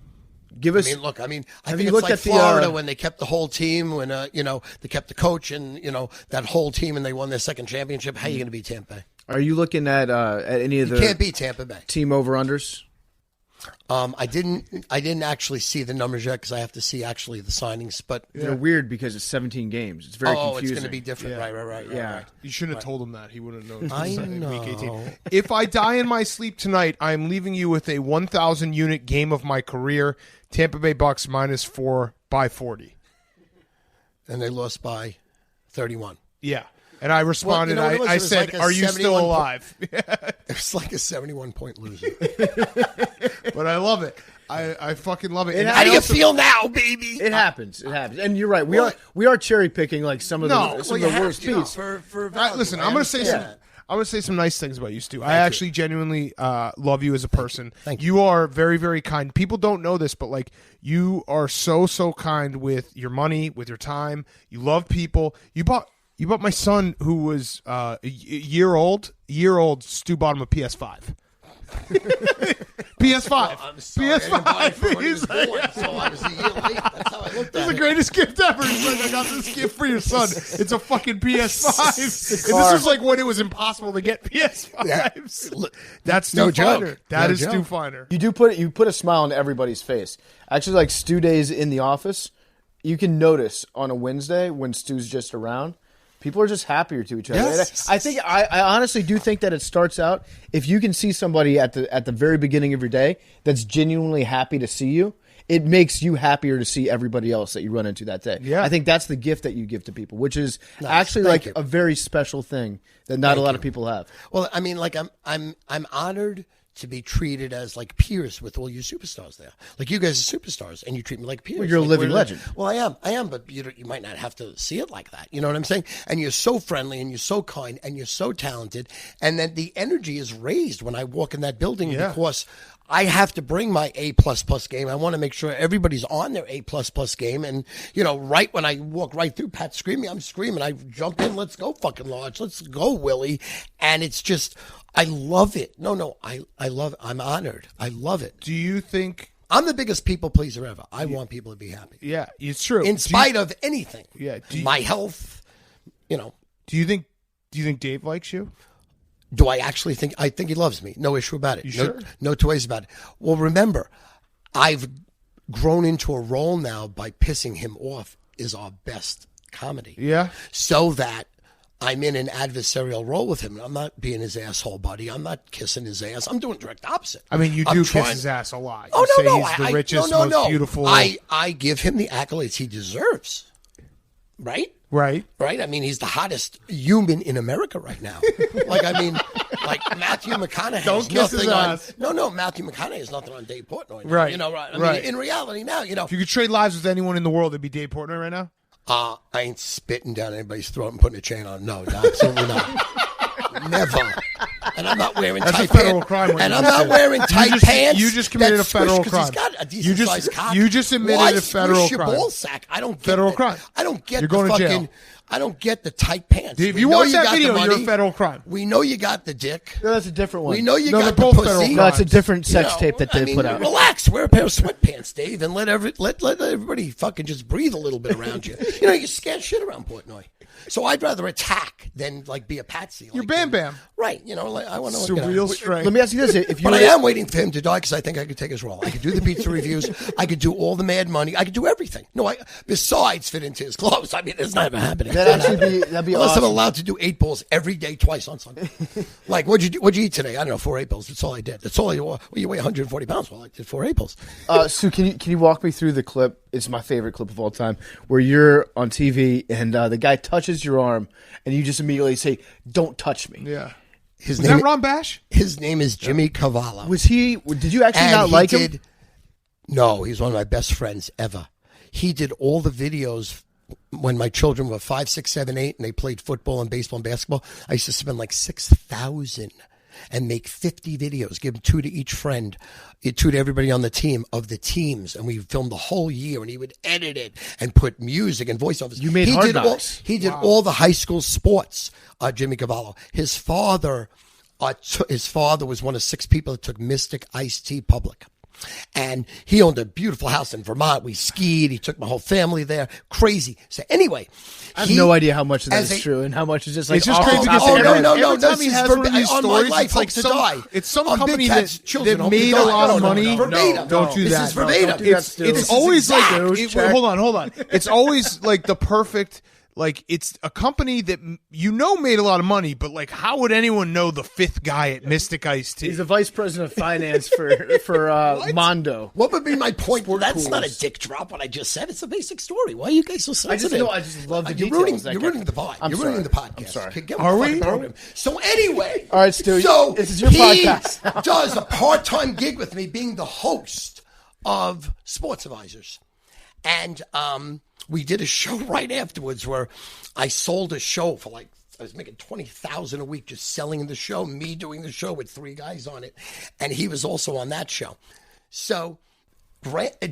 Give us. I think you it's looked like at the, Florida when they kept the whole team, when they kept the coach and that whole team, and they won their second championship. How are you going to beat Tampa Bay? Are you looking at any of You the can't beat Tampa Bay. team over-unders? I didn't actually see the numbers yet because I have to see actually the signings. But They're weird because it's 17 games. It's very confusing. it's going to be different. Right. Yeah. Right. You shouldn't have told him that. He wouldn't have known. I Week 18. know. If I die in my sleep tonight, I am leaving you with a 1,000 unit game of my career. Tampa Bay Bucks minus 4 by 40. And they lost by 31. Yeah. And I responded, Well, you know what it was? I It was said, like a are you still 71 alive? It's like a 71-point loser. But I love it. I fucking love it. And How do you feel now, baby? It happens. It happens. And you're right. We are cherry picking like some of the worst beats. Listen, I'm going to say some. I'm going to say some nice things about you, Stu. I actually genuinely love you as a person. Thank you. You are very, very kind. People don't know this, but like you are so kind with your money, with your time. You love people. You bought my son, who was a year old. Stu bought him a PS5. PS5. I'm sorry, I didn't buy it for when he was PS5. born, so I was a year late. That's how I looked It's at the it. greatest gift ever. He's like, I got this gift for your son. It's a fucking PS5. And this was like when it was impossible to get PS5s. That's Stu No joke. Feiner. That No is Stu joke. Feiner. You put a smile on everybody's face. Actually, like Stu days in the office, you can notice on a Wednesday when Stu's just around, people are just happier to each other. Yes. And I honestly do think that it starts out if you can see somebody at the very beginning of your day that's genuinely happy to see you. It makes you happier to see everybody else that you run into that day. Yeah. I think that's the gift that you give to people, which is Nice. actually Thank like you. a very special thing that not a lot of people have. Well, I mean, like I'm honored to be treated as like peers with all you superstars there. Like you guys are superstars, and you treat me like peers. Well, you're a Like, living we're- legend. Well, I am, but you might not have to see it like that. You know what I'm saying? And you're so friendly, and you're so kind, and you're so talented, and then the energy is raised when I walk in that building because I have to bring my A++ game. I want to make sure everybody's on their A++ game. And, you know, right when I walk right through, Pat's screaming, I'm screaming. I jump in, let's go fucking Large. Let's go, Willie. And it's just, I love it. No, I love it. I'm honored. I love it. Do you think... I'm the biggest people pleaser ever. I want people to be happy. Yeah, it's true. In spite of anything. Yeah. My health, you know. Do you think Dave likes you? Do I actually think? I think he loves me. No issue about it. You sure? No two ways about it. Well, remember, I've grown into a role now by pissing him off is our best comedy. Yeah. So that I'm in an adversarial role with him. I'm not being his asshole buddy. I'm not kissing his ass. I'm doing direct opposite. I mean, you I'm do trying- kiss his ass a lot. Oh, You no, say no. he's the richest, most beautiful. I give him the accolades he deserves. Right? Right. Right? I mean, he's the hottest human in America right now. Like Matthew McConaughey. Don't has kiss his nothing on- ass. No, Matthew McConaughey has nothing on Dave Portnoy. Now, Right. You know, right? I Right. mean, in reality now, you know, If you could trade lives with anyone in the world, it'd be Dave Portnoy right now. I ain't spitting down anybody's throat and putting a chain on. No, absolutely not. Never. And I'm not wearing That's tight a federal pants. crime. what And you I'm just not did. wearing tight pants. You just committed a that squish federal 'cause crime. He's got a decent sized cock. You just admitted Why a federal squish crime. your ball sack? I don't get Federal the, crime. I don't get You're the going to fucking. jail. I don't get the tight pants. If We you know watch that got the video, you're a money. federal crime. We know you got the dick. No, that's a different one. We know you No, got they're the both pussy. federal No, it's a different You sex know, tape that they I mean, put out. Relax, wear a pair of sweatpants, Dave, and let everybody fucking just breathe a little bit around you. You know, you're scared shit around Portnoy. So I'd rather attack than like be a patsy. You're like Bam him. Bam. Right? You know, like, I want to. Surreal strength. Let me ask you this: if you But I were- am waiting for him to die because I think I could take his role. I could do the pizza reviews. I could do all the Mad Money. I could do everything. No, besides fit into his clothes. I mean, it's not even happening. that'd be Unless I'm awesome. allowed to do 8 balls every day, twice on Sunday. Like, what'd you do? What'd you eat today? I don't know, 4 8 balls. That's all I did. That's all I. Well, you weigh 140 pounds. Well, I did 4 8 balls. Sue, can you walk me through the clip? It's my favorite clip of all time, where you're on TV and the guy touches your arm, and you just immediately say, "Don't touch me." Yeah. His Is name. that Ron Bash? His name is Jimmy Cavallo. Was he? Did you actually And not he like did, him? No, he's one of my best friends ever. He did all the videos when my children were 5, 6, 7, 8, and they played football and baseball and basketball. I used to spend like 6,000 and make 50 videos, give them 2 to each friend, 2 to everybody on the team of the teams, and we filmed the whole year. And he would edit it and put music and voiceovers. You made he Hard did Knocks. He did all the high school sports. Jimmy Cavallo. His father was one of 6 people that took Mystic Iced Tea public. And he owned a beautiful house in Vermont. We skied. He took my whole family there. Crazy. So anyway, I have no idea how much of that as is a- true and how much is just like It's just off the crazy top because of every, your head. every time this he is has one of these on my stories, life, it's like hope to die. it's some On Big company Cat's that children, hope to made a die. lot of No, money. verbatim. Don't do This that. is verbatim. Don't do that, It's Stu. it's This is always exact. like Dude, check. hold on. It's always like the perfect. Like, it's a company that made a lot of money, but like, how would anyone know the 5th guy at Mystic Iced Tea? He's the vice president of finance for Mondo. What would be my point? That's not a Coolers. dick drop. What I just said. It's a basic story. Why are you guys so sensitive? I just love the You're details. ruining, that you're guy- ruining the vibe. I'm You're sorry. ruining the podcast. I'm sorry. Okay, get Are on the we? fucking program. So anyway, All right, Stu, So this is your he podcast. does a part-time gig with me, being the host of Sports Advisors, and we did a show right afterwards where I sold a show for like, I was making $20,000 a week just selling the show, me doing the show with 3 guys on it, and he was also on that show. So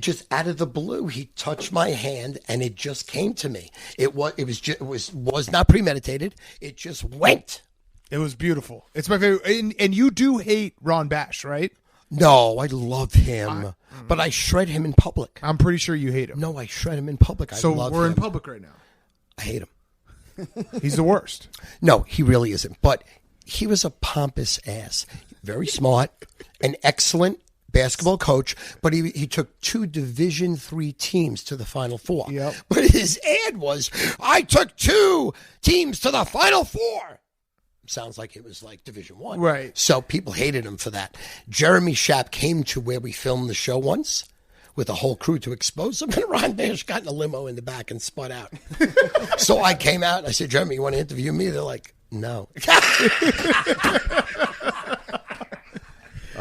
just out of the blue, he touched my hand, and it just came to me. It was not premeditated. It just went. It was beautiful. It's my favorite. And you do hate Ron Bash, right? No, I love him, but I shred him in public. I'm pretty sure you hate him. No, I shred him in public. So I love we're him. in public right now. I hate him. He's the worst. No, he really isn't. But he was a pompous ass. Very smart, an excellent basketball coach, but he took 2 Division III teams to the Final Four. Yep. But his ad was, I took 2 teams to the Final Four. Sounds like it was like Division I. Right. So people hated him for that. Jeremy Schaap came to where we filmed the show once with a whole crew to expose him, and Ron Bash got in a limo in the back and spun out. So I came out and I said, Jeremy, you want to interview me? They're like, no.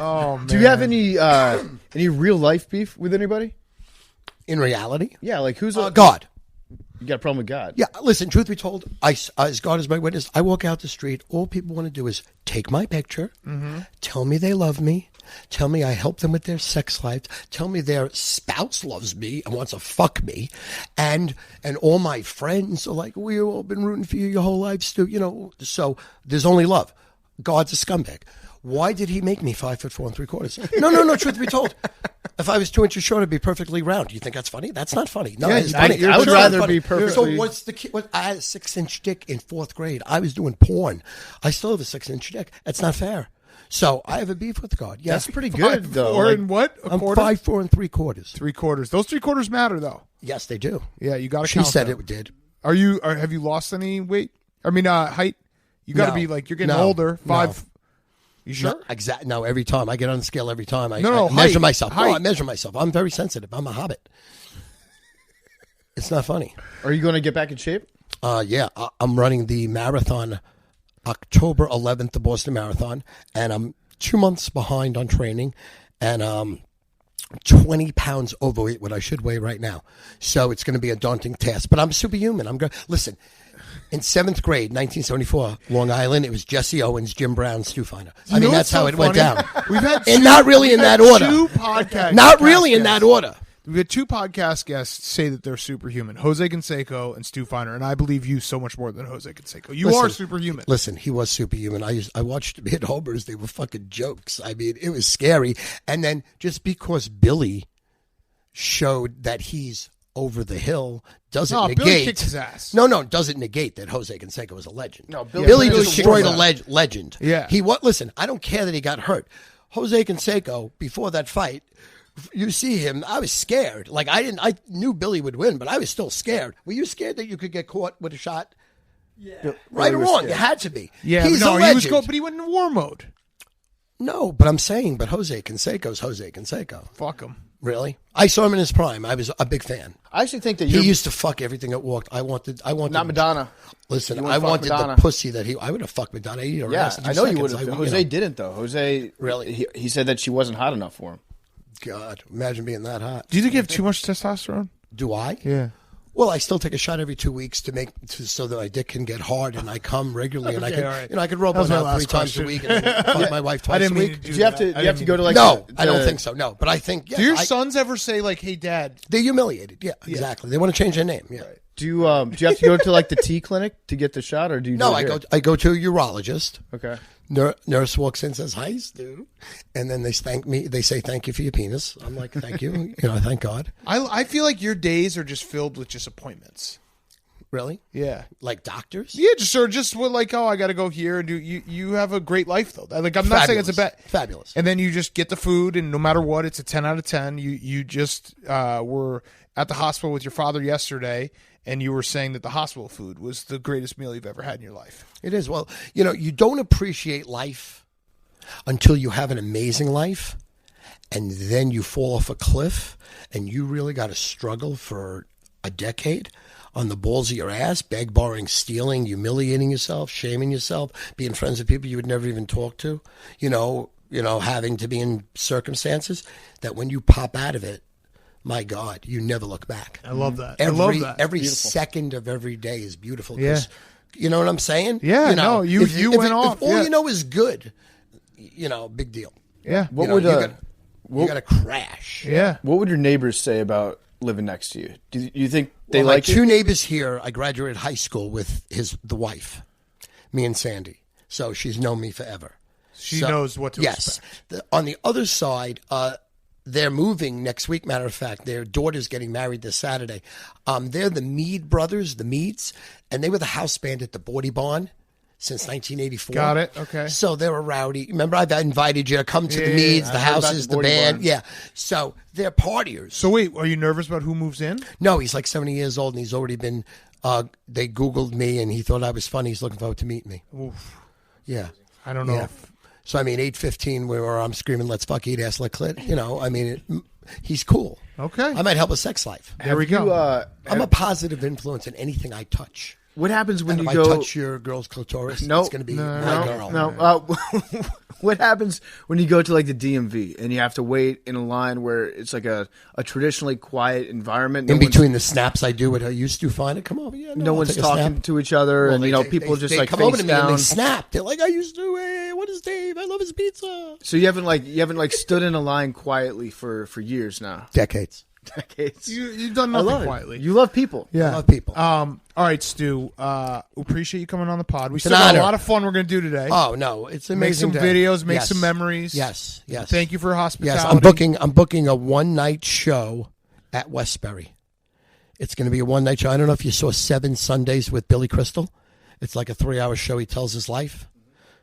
Oh, man. Do you have any real life beef with anybody? In reality? Yeah, like who's God. You got a problem with God? Yeah, listen, truth be told, as God is my witness, I walk out the street, all people want to do is take my picture, tell me they love me, tell me I help them with their sex life, tell me their spouse loves me and wants to fuck me, and all my friends are like, we've all been rooting for you your whole life, Stu, so there's only love. God's a scumbag. Why did he make me 5'4" 3/4"? No, truth be told. If I was 2 inches short, I'd be perfectly round. Do you think that's funny? That's not funny. No, it's funny. I would rather be perfectly... So what's the I had a 6-inch dick in 4th grade. I was doing porn. I still have a 6-inch dick. That's not fair. So I have a beef with God. Yes. That's pretty good, though. 4 and what? I'm 5'4" 3/4. 3/4. Those 3/4 matter, though. Yes, they do. Yeah, you got to She count said them. it did. Have you lost any weight? I mean, height? You got to be like, you're getting older. 5... You sure? No, exactly. No, every time. I get on the scale every time. I height, measure myself. Height. No, I measure myself. I'm very sensitive. I'm a hobbit. It's not funny. Are you going to get back in shape? Yeah. I'm running the marathon October 11th, the Boston Marathon, and I'm 2 months behind on training, and 20 pounds overweight, what I should weigh right now. So it's going to be a daunting task, but I'm superhuman. I'm good. Listen. In 7th grade, 1974, Long Island, it was Jesse Owens, Jim Brown, Stu Feiner. I mean, that's how it went down. We've had and not really in that order. 2 podcast Not really in that order. We've had 2 podcast guests say that they're superhuman, Jose Canseco and Stu Feiner, and I believe you so much more than Jose Canseco. You are superhuman. Listen, he was superhuman. I watched the mid-homers. They were fucking jokes. I mean, it was scary. And then just because Billy showed that he's over the hill doesn't negate. Billy kicked his ass. No, doesn't negate that Jose Canseco was a legend. No, Billy destroyed a legend. Yeah. Listen, I don't care that he got hurt. Jose Canseco, before that fight, you see him, I was scared. Like I knew Billy would win, but I was still scared. Were you scared that you could get caught with a shot? Yeah. Right or wrong, you had to be. Yeah, he's a legend. But he went in war mode. No, but I'm saying, Jose Canseco's Jose Canseco. Fuck him. Really? I saw him in his prime. I was a big fan. I actually think that he used to fuck everything that walked. I wanted not Madonna. Listen, I wanted Madonna. The pussy that I would have fucked Madonna. Yeah, I know you would have. Jose didn't though. Jose really. He said that she wasn't hot enough for him. God, imagine being that hot. Do you think you have too much testosterone? Do I? Yeah. Well, I still take a shot every 2 weeks so that my dick can get hard, and I come regularly, and I could roll one out 3 times a week, and fuck my wife twice a week. Do you have to go to like? No, I don't think so. No, but I think. Yes, do your sons ever say like, "Hey, Dad"? They're humiliated. Yeah, exactly. They want to change their name. Yeah. Right. Do you have to go to like the T clinic to get the shot, or do you? No, I go to a urologist. Okay. Nurse walks in and says, "Hi, Stu," and then they thank me. They say, "Thank you for your penis." I'm like, "Thank you." Thank God. I feel like your days are just filled with just appointments. Really? Yeah. Like doctors? Yeah, just like, oh, I got to go here and do. You have a great life though. Like I'm not saying it's a bad. Fabulous. And then you just get the food, and no matter what, it's a 10 out of 10. You just were at the hospital with your father yesterday, and you were saying that the hospital food was the greatest meal you've ever had in your life. It is. Well, you don't appreciate life until you have an amazing life, and then you fall off a cliff, and you really got to struggle for a decade on the balls of your ass, beg, borrowing, stealing, humiliating yourself, shaming yourself, being friends with people you would never even talk to, having to be in circumstances that when you pop out of it, my God, you never look back. I love that. Every second of every day is beautiful. Yeah. You know what I'm saying? Yeah, you went off. If all you know is good, big deal. Yeah. You got to crash. Yeah. What would your neighbors say about living next to you? Do you think they like you? 2 neighbors here? I graduated high school with the wife, me and Sandy. So she's known me forever. She knows what to expect. On the other side, they're moving next week, matter of fact. Their daughter's getting married this Saturday. They're the Mead brothers, the Meads, and they were the house band at the Bordy Barn since 1984. Got it, okay. So they were rowdy. Remember, I've invited you to come to the Meads, the houses, the band. Yeah. So they're partiers. So wait, are you nervous about who moves in? No, he's like 70 years old, and he's already been, they Googled me, and he thought I was funny. He's looking forward to meet me. Oof. Yeah. I don't know if... So, I mean, 8:15, where I'm screaming, let's fuck, eat ass, let clit. You know, I mean, he's cool. Okay. I might help with sex life. There we go. I'm a positive influence in anything I touch. What happens when and you if go... I touch your girl's clitoris, nope. it's going to be my girl. No. What happens when you go to like the DMV and you have to wait in a line where it's like a traditionally quiet environment? In between the snaps I do with her, you Stu Feiner, come over. Yeah, no one's talking to each other, well, and people just they like come face over to me down. and they snap. They're like, I used to. Hey, what is Dave? I love his pizza. So you haven't stood in a line quietly for years now. Decades. You've done nothing quietly. You love people. Yeah, I love people. All right, Stu. Appreciate you coming on the pod. We It's still an got honor. a lot of fun we're going to do today. Oh no, it's amazing. Make some day. videos, make Yes. some memories. Yes. Thank you for hospitality. Yes, I'm booking a one-night show at Westbury. It's going to be a one-night show. I don't know if you saw 7 Sundays with Billy Crystal. It's like a 3-hour show. He tells his life.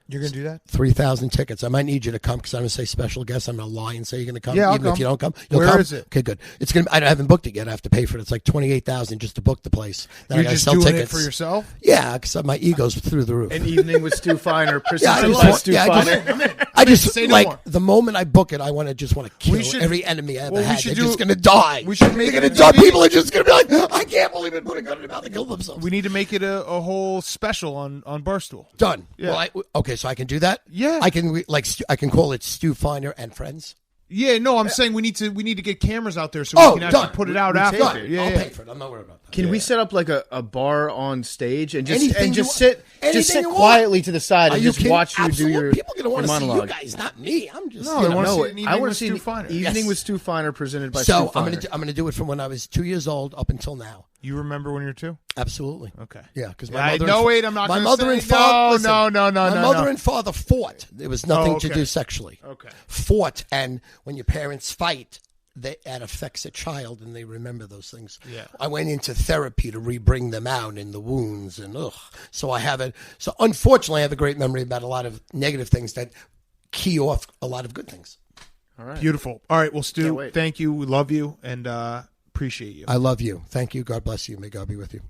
You're going to do that? 3,000 tickets. I might need you to come because I'm going to say special guest. I'm going to lie and say you're going to come. Yeah, I'll Even come. if you don't come, you'll Where come. is it? Okay, good. It's going to. I haven't booked it yet. I have to pay for it. It's like $28,000 just to book the place. Then You're I got to just sell doing tickets it for yourself? Yeah, because my ego's through the roof. An evening with Stu Feiner. I just like the moment I book it, I want to kill every enemy I ever had. They're just going to die. We should make it. People are just going to be like, I can't believe it. Put a gun in their mouth and kill themselves. We need to make it a whole special on Barstool. Done. Yeah. Well, okay, so I can do that. Yeah, I can I can call it Stu Feiner and Friends. Yeah, no, I'm saying we need to get cameras out there so we can actually put it out after. I'll pay for it. I'm not worried about that. Can we set up like a bar on stage and just sit quietly to the side and just watch you do your people are going to want to see monologue? you guys, not me. I'm just I want to see an evening with Stu Feiner. Evening with Stu Feiner presented by Stu So Feiner. I'm going to do it from when I was 2 years old up until now. You remember when you were 2? Absolutely. Okay. Yeah, because I'm not. My mother and father. No. My mother and father fought. There was nothing to okay. do sexually. Okay. Fought, and when your parents fight, that affects a child, and they remember those things. Yeah. I went into therapy to rebring them out in the wounds, and so I have it. So unfortunately, I have a great memory about a lot of negative things that key off a lot of good things. All right. Beautiful. All right. Well, Stu, thank you. We love you and appreciate you. I love you. Thank you. God bless you. May God be with you.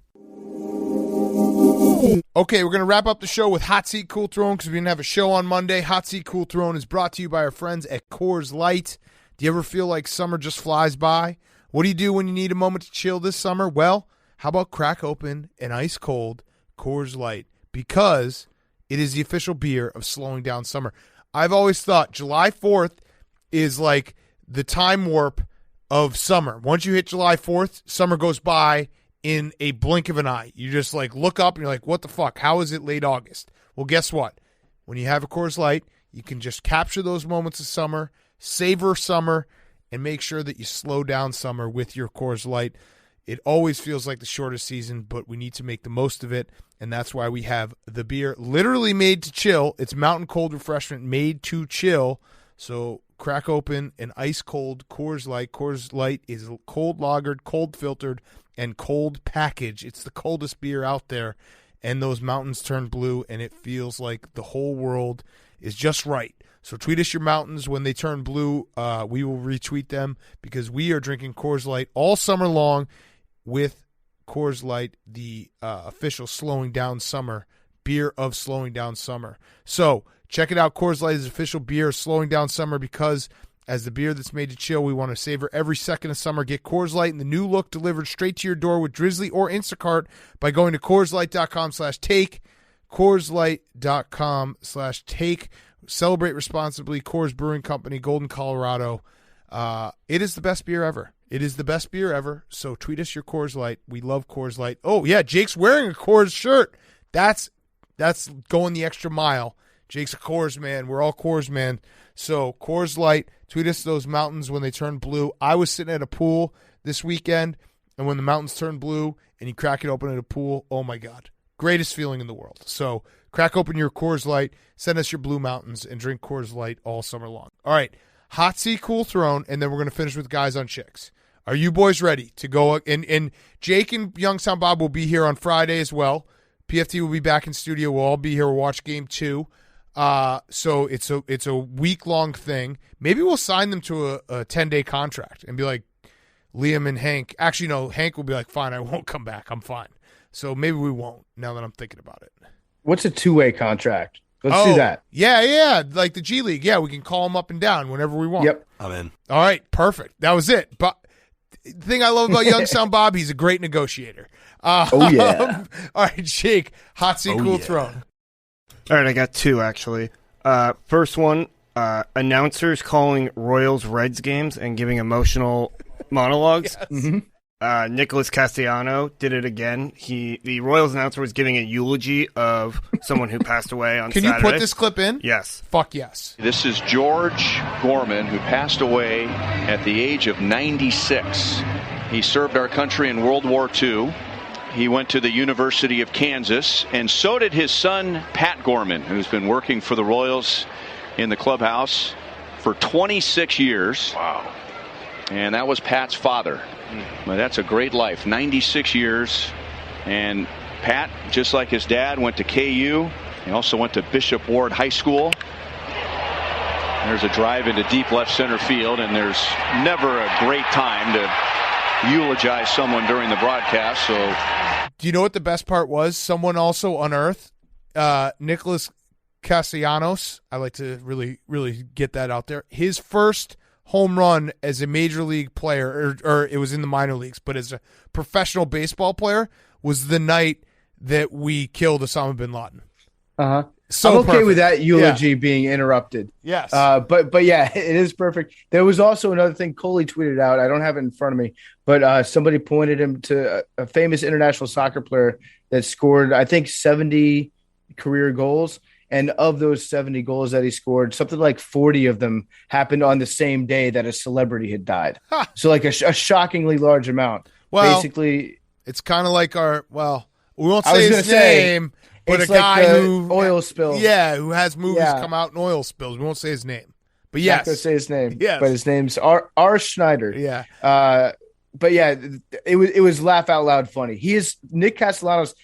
Okay, we're going to wrap up the show with Hot Seat Cool Throne because we didn't have a show on Monday. Hot Seat Cool Throne is brought to you by our friends at Coors Light. Do you ever feel like summer just flies by? What do you do when you need a moment to chill this summer? Well, how about crack open an ice cold Coors Light because it is the official beer of slowing down summer. I've always thought July 4th is like the time warp of summer. Once you hit July 4th, summer goes by in a blink of an eye. You just like look up and you're like, what the fuck? How is it late August? Well, guess what? When you have a Coors Light, you can just capture those moments of summer, savor summer, and make sure that you slow down summer with your Coors Light. It always feels like the shortest season, but we need to make the most of it, and that's why we have the beer literally made to chill. It's mountain cold refreshment made to chill. So crack open an ice cold Coors Light. Coors Light is cold lagered, cold filtered, and cold packaged. It's the coldest beer out there, and those mountains turn blue, and it feels like the whole world is just right. So tweet us your mountains when they turn blue. We will retweet them because we are drinking Coors Light all summer long with Coors Light, the official slowing down summer beer of slowing down summer. So check it out. Coors Light is official beer of slowing down summer because as the beer that's made to chill, we want to savor every second of summer. Get Coors Light in the new look delivered straight to your door with Drizzly or Instacart by going to CoorsLight.com/take. CoorsLight.com/take. Celebrate responsibly. Coors Brewing Company, Golden, Colorado. It is the best beer ever. It is the best beer ever. So tweet us your Coors Light. We love Coors Light. Oh, yeah, Jake's wearing a Coors shirt. That's going the extra mile. Jake's a Coors man. We're all Coors man. So Coors Light, tweet us those mountains when they turn blue. I was sitting at a pool this weekend, and when the mountains turn blue and you crack it open at a pool, oh, my God. Greatest feeling in the world. So Crack open your Coors Light, send us your Blue Mountains, and drink Coors Light all summer long. All right, hot seat, cool throne, and then we're going to finish with guys on chicks. Are you boys ready to go? And Jake and Youngstown Bob will be here on Friday as well. PFT will be back in studio. We'll all be here. We'll watch game 2. So it's a week-long thing. Maybe we'll sign them to a 10-day contract and be like, Liam and Hank. Actually, no, Hank will be like, fine, I won't come back. I'm fine. So maybe we won't, now that I'm thinking about it. What's a 2-way contract? Let's do that. Yeah, like the G League. Yeah, we can call them up and down whenever we want. Yep. I'm in. All right, perfect. That was it. But the thing I love about Youngstown Bob, he's a great negotiator. Oh, yeah. All right, Jake, hot seat, cool throne. All right, I got 2, actually. First one, announcers calling Royals-Reds games and giving emotional monologues. Yes. Mm-hmm. Nicholas Castellano did it again. The Royals announcer was giving a eulogy of someone who passed away on Can Saturday. you put this clip in? Yes. Fuck yes. This is George Gorman, who passed away at the age of 96. He served our country in World War II. He went to the University of Kansas, and so did his son, Pat Gorman, who's been working for the Royals in the clubhouse for 26 years. Wow. And that was Pat's father. Well, that's a great life, 96 years. And Pat, just like his dad, went to KU. He also went to Bishop Ward High School. There's a drive into deep left center field, and there's never a great time to eulogize someone during the broadcast. So, do you know what the best part was? Someone also unearthed Nicholas Castellanos. I like to really, really get that out there. His first home run as a major league player, or it was in the minor leagues, but as a professional baseball player, was the night that we killed Osama bin Laden. Uh-huh. So I'm okay perfect. with that eulogy being interrupted. Yes. But yeah, it is perfect. There was also another thing Coley tweeted out. I don't have it in front of me, but somebody pointed him to a famous international soccer player that scored, I think, 70 career goals. And of those 70 goals that he scored, something like 40 of them happened on the same day that a celebrity had died. Huh. So like a shockingly large amount. Well, basically, it's kind of like we won't say his name, but a guy who oil spill. Yeah, who has movies come out in oil spills. We won't say his name. But yes. Not going to say his name. Yes. But his name's R. Schneider. Yeah. But yeah, it was laugh out loud funny. Nick Castellanos.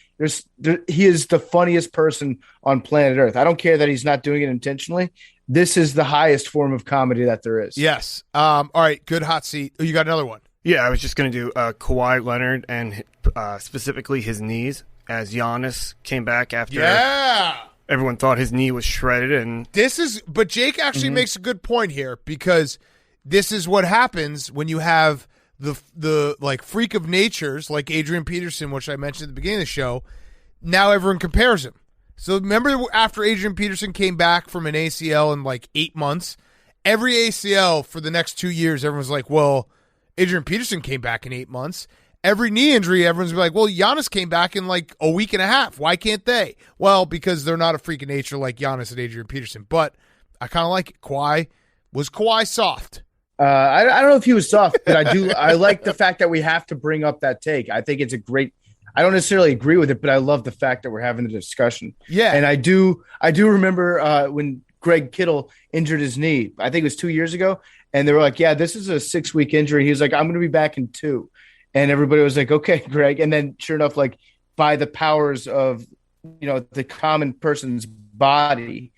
He is the funniest person on planet Earth. I don't care that he's not doing it intentionally. This is the highest form of comedy that there is. Yes. All right. Good hot seat. Oh, you got another one. Yeah, I was just going to do Kawhi Leonard and specifically his knees as Giannis came back after. Yeah. Everyone thought his knee was shredded, but Jake actually makes a good point here, because this is what happens when you have the like freak of natures like Adrian Peterson, which I mentioned at the beginning of the show. Now everyone compares him. So remember after Adrian Peterson came back from an ACL in like 8 months, every ACL for the next 2 years, everyone's like, well, Adrian Peterson came back in 8 months. Every knee injury, everyone's like, well, Giannis came back in like a week and a half. Why can't they? Well, because they're not a freak of nature like Giannis and Adrian Peterson. But I kind of like it. Was Kawhi soft? I don't know if he was soft, but I like the fact that we have to bring up that take. I think it's a great. I don't necessarily agree with it, but I love the fact that we're having the discussion. Yeah, and I do remember when Greg Kittle injured his knee. I think it was 2 years ago, and they were like, "Yeah, this is a 6-week injury." He was like, "I'm going to be back in 2," and everybody was like, "Okay, Greg." And then, sure enough, like by the powers of the common person's body,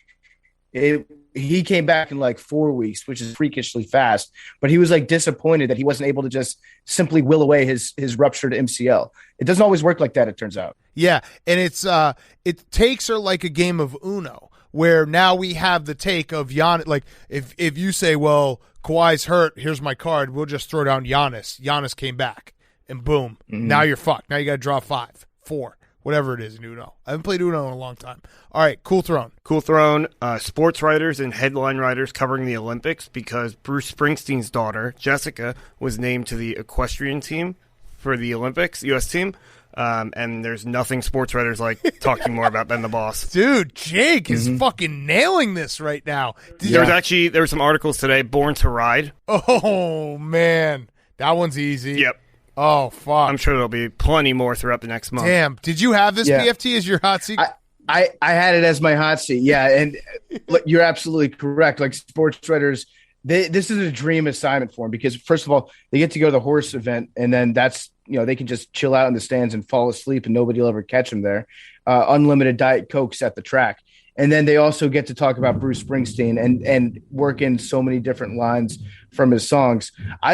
he came back in like 4 weeks, which is freakishly fast. But he was like disappointed that he wasn't able to just simply will away his ruptured MCL. It doesn't always work like that, it turns out. Yeah, and it takes her like a game of Uno, where now we have the take of Giannis. Like if you say, well, Kawhi's hurt, here's my card, we'll just throw down Giannis. Giannis came back, and boom, now you're fucked. Now you got to draw 5, 4. Whatever it is in Uno. I haven't played Uno in a long time. All right, Cool Throne. Cool Throne, sports writers and headline writers covering the Olympics, because Bruce Springsteen's daughter, Jessica, was named to the equestrian team for the Olympics, U.S. team. And there's nothing sports writers like talking more about than the boss. Dude, Jake is fucking nailing this right now. There were some articles today, Born to Ride. Oh, man. That one's easy. Yep. Oh, fuck. I'm sure there'll be plenty more throughout the next month. Damn. Did you have this PFT as your hot seat? I had it as my hot seat. Yeah, and you're absolutely correct. Like sports writers, this is a dream assignment for them because first of all, they get to go to the horse event, and then that's they can just chill out in the stands and fall asleep, and nobody will ever catch them there. Unlimited Diet Cokes at the track, and then they also get to talk about Bruce Springsteen and work in so many different lines from his songs.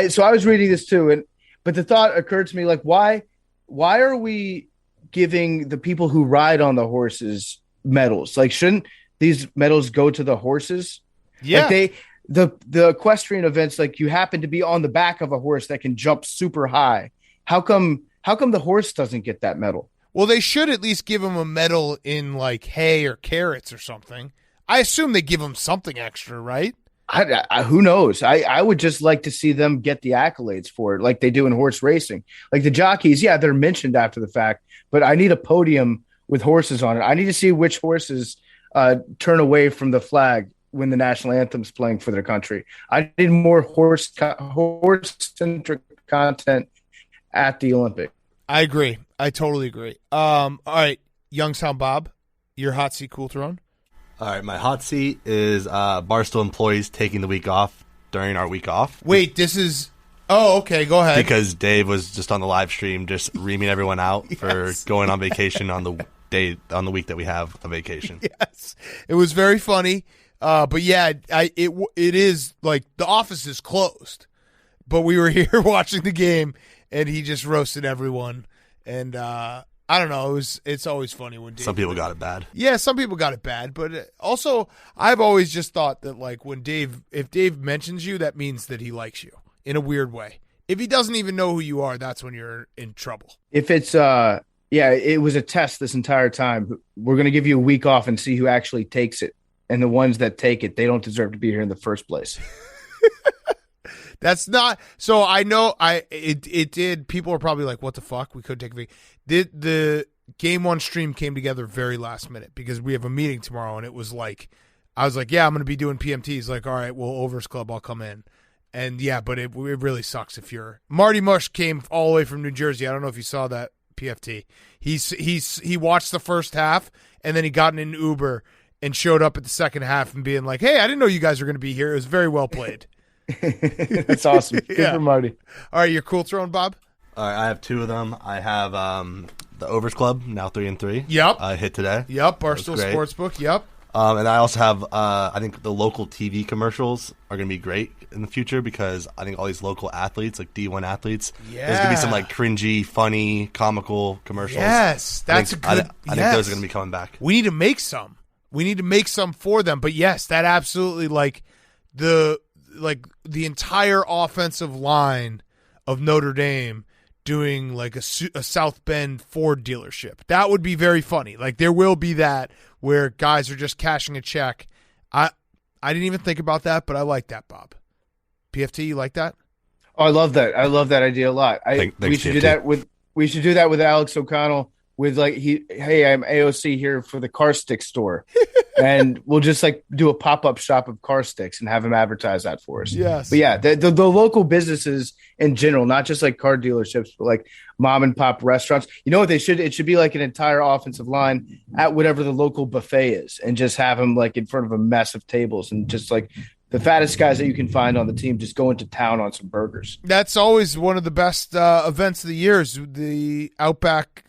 So I was reading this too, but the thought occurred to me like why are we giving the people who ride on the horses medals? Like, shouldn't these medals go to the horses? Yeah. Like the equestrian events, like you happen to be on the back of a horse that can jump super high. How come the horse doesn't get that medal? Well, they should at least give him a medal in like hay or carrots or something. I assume they give him something extra, right? Who knows? I would just like to see them get the accolades for it like they do in horse racing. Like the jockeys, yeah, they're mentioned after the fact, but I need a podium with horses on it. I need to see which horses turn away from the flag when the national anthem's playing for their country. I need more horse-centric content at the Olympics. I agree. I totally agree. All right, Youngstown Bob, your hot seat cool throne. All right, my hot seat is Barstool employees taking the week off during our week off. Wait, this is... Oh, okay, go ahead. Because Dave was just on the live stream just reaming everyone out for going on vacation on the week that we have a vacation. Yes, it was very funny. But yeah, it is like the office is closed, but we were here watching the game, and he just roasted everyone. And I don't know. It's always funny when Dave, some people got it bad. Yeah, some people got it bad, but also I've always just thought that like if Dave mentions you, that means that he likes you in a weird way. If he doesn't even know who you are, that's when you're in trouble. If it's it was a test this entire time. We're going to give you a week off and see who actually takes it. And the ones that take it, they don't deserve to be here in the first place. That's not so. I know. It did. People are probably like, "What the fuck? We could take a week." The game one stream came together very last minute because we have a meeting tomorrow, and it was like, I was like, "Yeah, I'm going to be doing PMTs." Like, all right, well, Overs Club, I'll come in, and yeah, but it really sucks if you're Marty Mush came all the way from New Jersey. I don't know if you saw that PFT. He watched the first half, and then he got in an Uber and showed up at the second half and being like, "Hey, I didn't know you guys were going to be here. It was very well played." That's awesome. Good for Marty. All right, your cool throne, Bob? All right, I have two of them. I have the Overs Club, now 3-3. Yep. Hit today. Yep, Barstool Sportsbook. Yep. And I also have, I think the local TV commercials are going to be great in the future because I think all these local athletes, like D1 athletes, there's going to be some like cringy, funny, comical commercials. Yes, that's I think those are going to be coming back. We need to make some. We need to make some for them. But yes, that absolutely like the entire offensive line of Notre Dame doing like a South Bend Ford dealership. That would be very funny. Like there will be that where guys are just cashing a check. I didn't even think about that, but I like that, Bob. PFT, you like that? Oh, I love that. I love that idea a lot. We should do that with Alex O'Connell. With like hey, I'm AOC here for the car stick store, and we'll just like do a pop-up shop of car sticks and have him advertise that for us. Yes, but yeah, the local businesses in general, not just like car dealerships, but like mom and pop restaurants. You know what they should? It should be like an entire offensive line at whatever the local buffet is, and just have them like in front of a mess of tables and just like the fattest guys that you can find on the team just go into town on some burgers. That's always one of the best events of the year is the Outback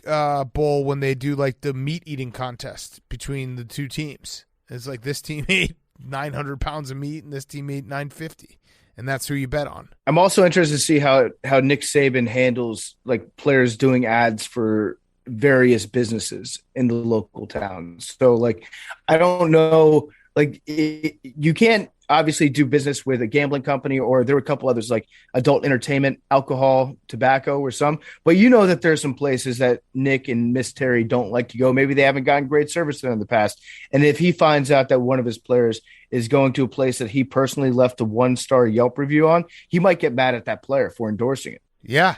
Bowl when they do like the meat eating contest between the two teams. It's like this team ate 900 pounds of meat and this team ate 950, and that's who you bet on. I'm also interested to see how Nick Saban handles like players doing ads for various businesses in the local towns. So like, I don't know, like you can't obviously do business with a gambling company, or there were a couple others like adult entertainment, alcohol, tobacco, or some, but you know that there's some places that Nick and Miss Terry don't like to go. Maybe they haven't gotten great service there in the past. And if he finds out that one of his players is going to a place that he personally left a 1-star Yelp review on, he might get mad at that player for endorsing it. Yeah.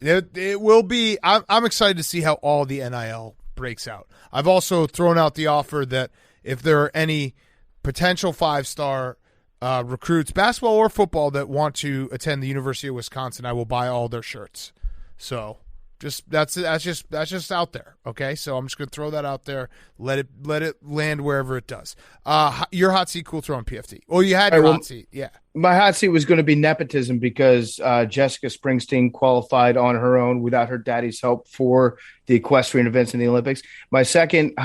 It will be. I'm excited to see how all the NIL breaks out. I've also thrown out the offer that if there are any potential 5-star recruits, basketball or football, that want to attend the University of Wisconsin, I will buy all their shirts. So That's just out there. Okay, so I'm just gonna throw that out there. Let it land wherever it does. Your hot seat, cool throw on PFT. Oh, you had your hot seat. Yeah. My hot seat was going to be nepotism because Jessica Springsteen qualified on her own without her daddy's help for the equestrian events in the Olympics. My second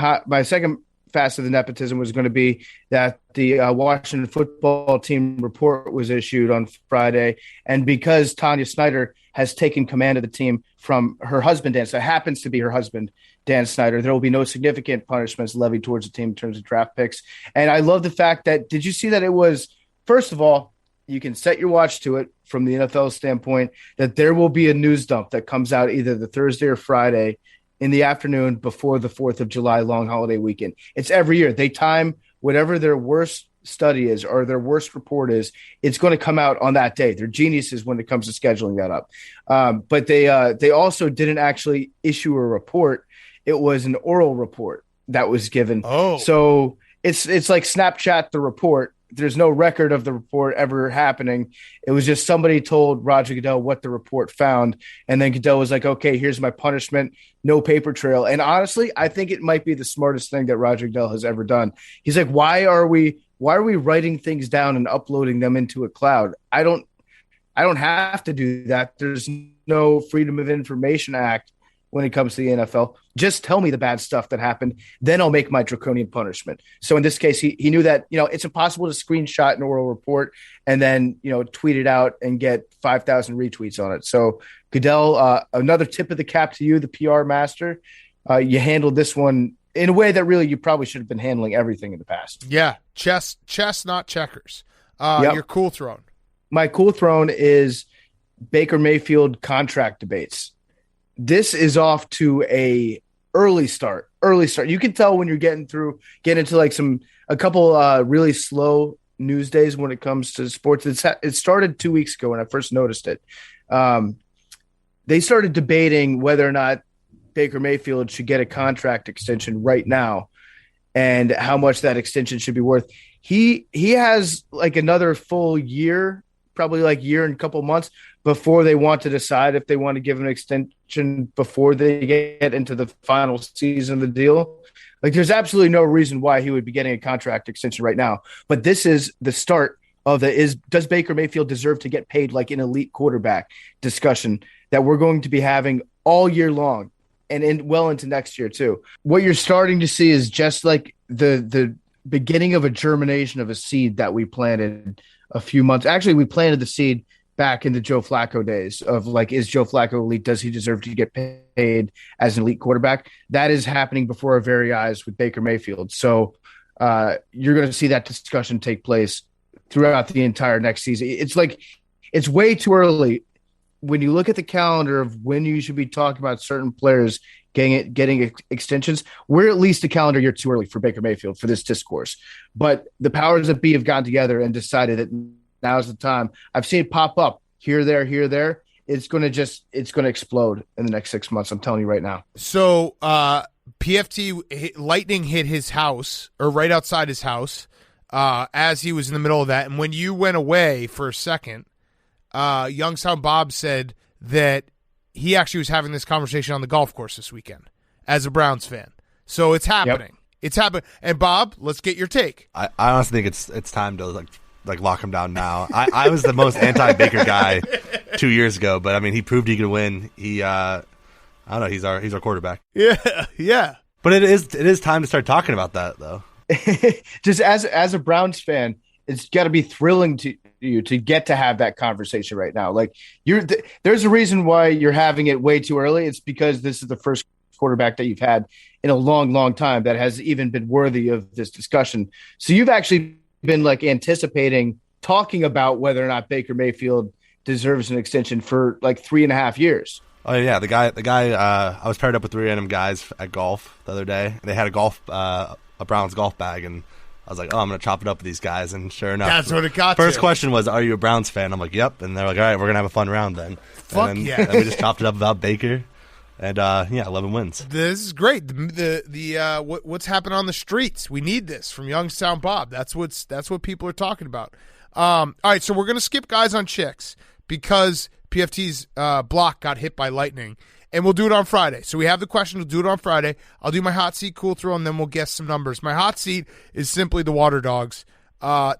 facet of the nepotism was going to be that the Washington football team report was issued on Friday, and because Tanya Snyder has taken command of the team from her husband, Dan. So it happens to be her husband, Dan Snyder. There will be no significant punishments levied towards the team in terms of draft picks. And I love the fact that, did you see that it was, first of all, you can set your watch to it from the NFL standpoint, that there will be a news dump that comes out either the Thursday or Friday in the afternoon before the 4th of July long holiday weekend. It's every year. They time whatever their worst study is or their worst report is, it's going to come out on that day. They're geniuses when it comes to scheduling that up. But they also didn't actually issue a report. It was an oral report that was given. Oh, so it's like Snapchat the report. There's no record of the report ever happening. It was just somebody told Roger Goodell what the report found. And then Goodell was like, okay, here's my punishment. No paper trail. And honestly, I think it might be the smartest thing that Roger Goodell has ever done. He's like, why are we writing things down and uploading them into a cloud? I don't have to do that. There's no Freedom of Information Act when it comes to the NFL. Just tell me the bad stuff that happened. Then I'll make my draconian punishment. So in this case, he knew that, it's impossible to screenshot an oral report and then, tweet it out and get 5,000 retweets on it. So Goodell, another tip of the cap to you, the PR master. You handled this one in a way that really you probably should have been handling everything in the past. Yeah. Chess, not checkers. Your cool throne. My cool throne is Baker Mayfield contract debates. This is off to a early start. You can tell when you're getting into like a couple really slow news days when it comes to sports. It started 2 weeks ago when I first noticed it. They started debating whether or not Baker Mayfield should get a contract extension right now and how much that extension should be worth. He has like another full year, probably like year and a couple months before they want to decide if they want to give him an extension before they get into the final season of the deal. Like there's no reason why he would be getting a contract extension right now. But this is the start of does Baker Mayfield deserve to get paid like an elite quarterback discussion that we're going to be having all year long and well into next year too. What you're starting to see is just like the beginning of a germination of a seed that we planted a few months. Actually, we planted the seed back in the Joe Flacco days of like, is Joe Flacco elite? Does he deserve to get paid as an elite quarterback? That is happening before our very eyes with Baker Mayfield. So you're going to see that discussion take place throughout the entire next season. It's like, it's way too early when you look at the calendar of when you should be talking about certain players getting extensions. We're at least a calendar year too early for Baker Mayfield for this discourse. But the powers that be have gotten together and decided that now's the time. I've seen it pop up here, there. It's going to explode in the next 6 months. I'm telling you right now. So PFT lightning hit his house or right outside his house as he was in the middle of that. And when you went away for a second, Youngstown Bob said that he actually was having this conversation on the golf course this weekend as a Browns fan. So it's happening. Yep. It's happening. And Bob, let's get your take. I honestly think it's time to like lock him down now. I was the most anti-Baker guy 2 years ago, but I mean, he proved he could win. I don't know. He's our quarterback. Yeah. But it is time to start talking about that, though. Just as a Browns fan, it's got to be thrilling to you to get to have that conversation right now. Like there's a reason why you're having it way too early. It's because this is the first quarterback that you've had in a long, long time that has even been worthy of this discussion. So you've actually been like anticipating talking about whether or not Baker Mayfield deserves an extension for like 3.5 years. Oh yeah, the guy. I was paired up with 3 random guys at golf the other day. They had a Browns golf bag, and I was like, oh, I'm gonna chop it up with these guys. And sure enough, that's what it got. First question was, are you a Browns fan? I'm like, yep. And they're like, all right, we're gonna have a fun round then. Fuck yeah. And we just chopped it up about Baker. And 11 wins. This is great. What's happening on the streets? We need this from Youngstown Bob. That's what people are talking about. All right, so we're gonna skip guys on chicks because PFT's block got hit by lightning, and we'll do it on Friday. So we have the question. We'll do it on Friday. I'll do my hot seat cool throw, and then we'll guess some numbers. My hot seat is simply the Water Dogs.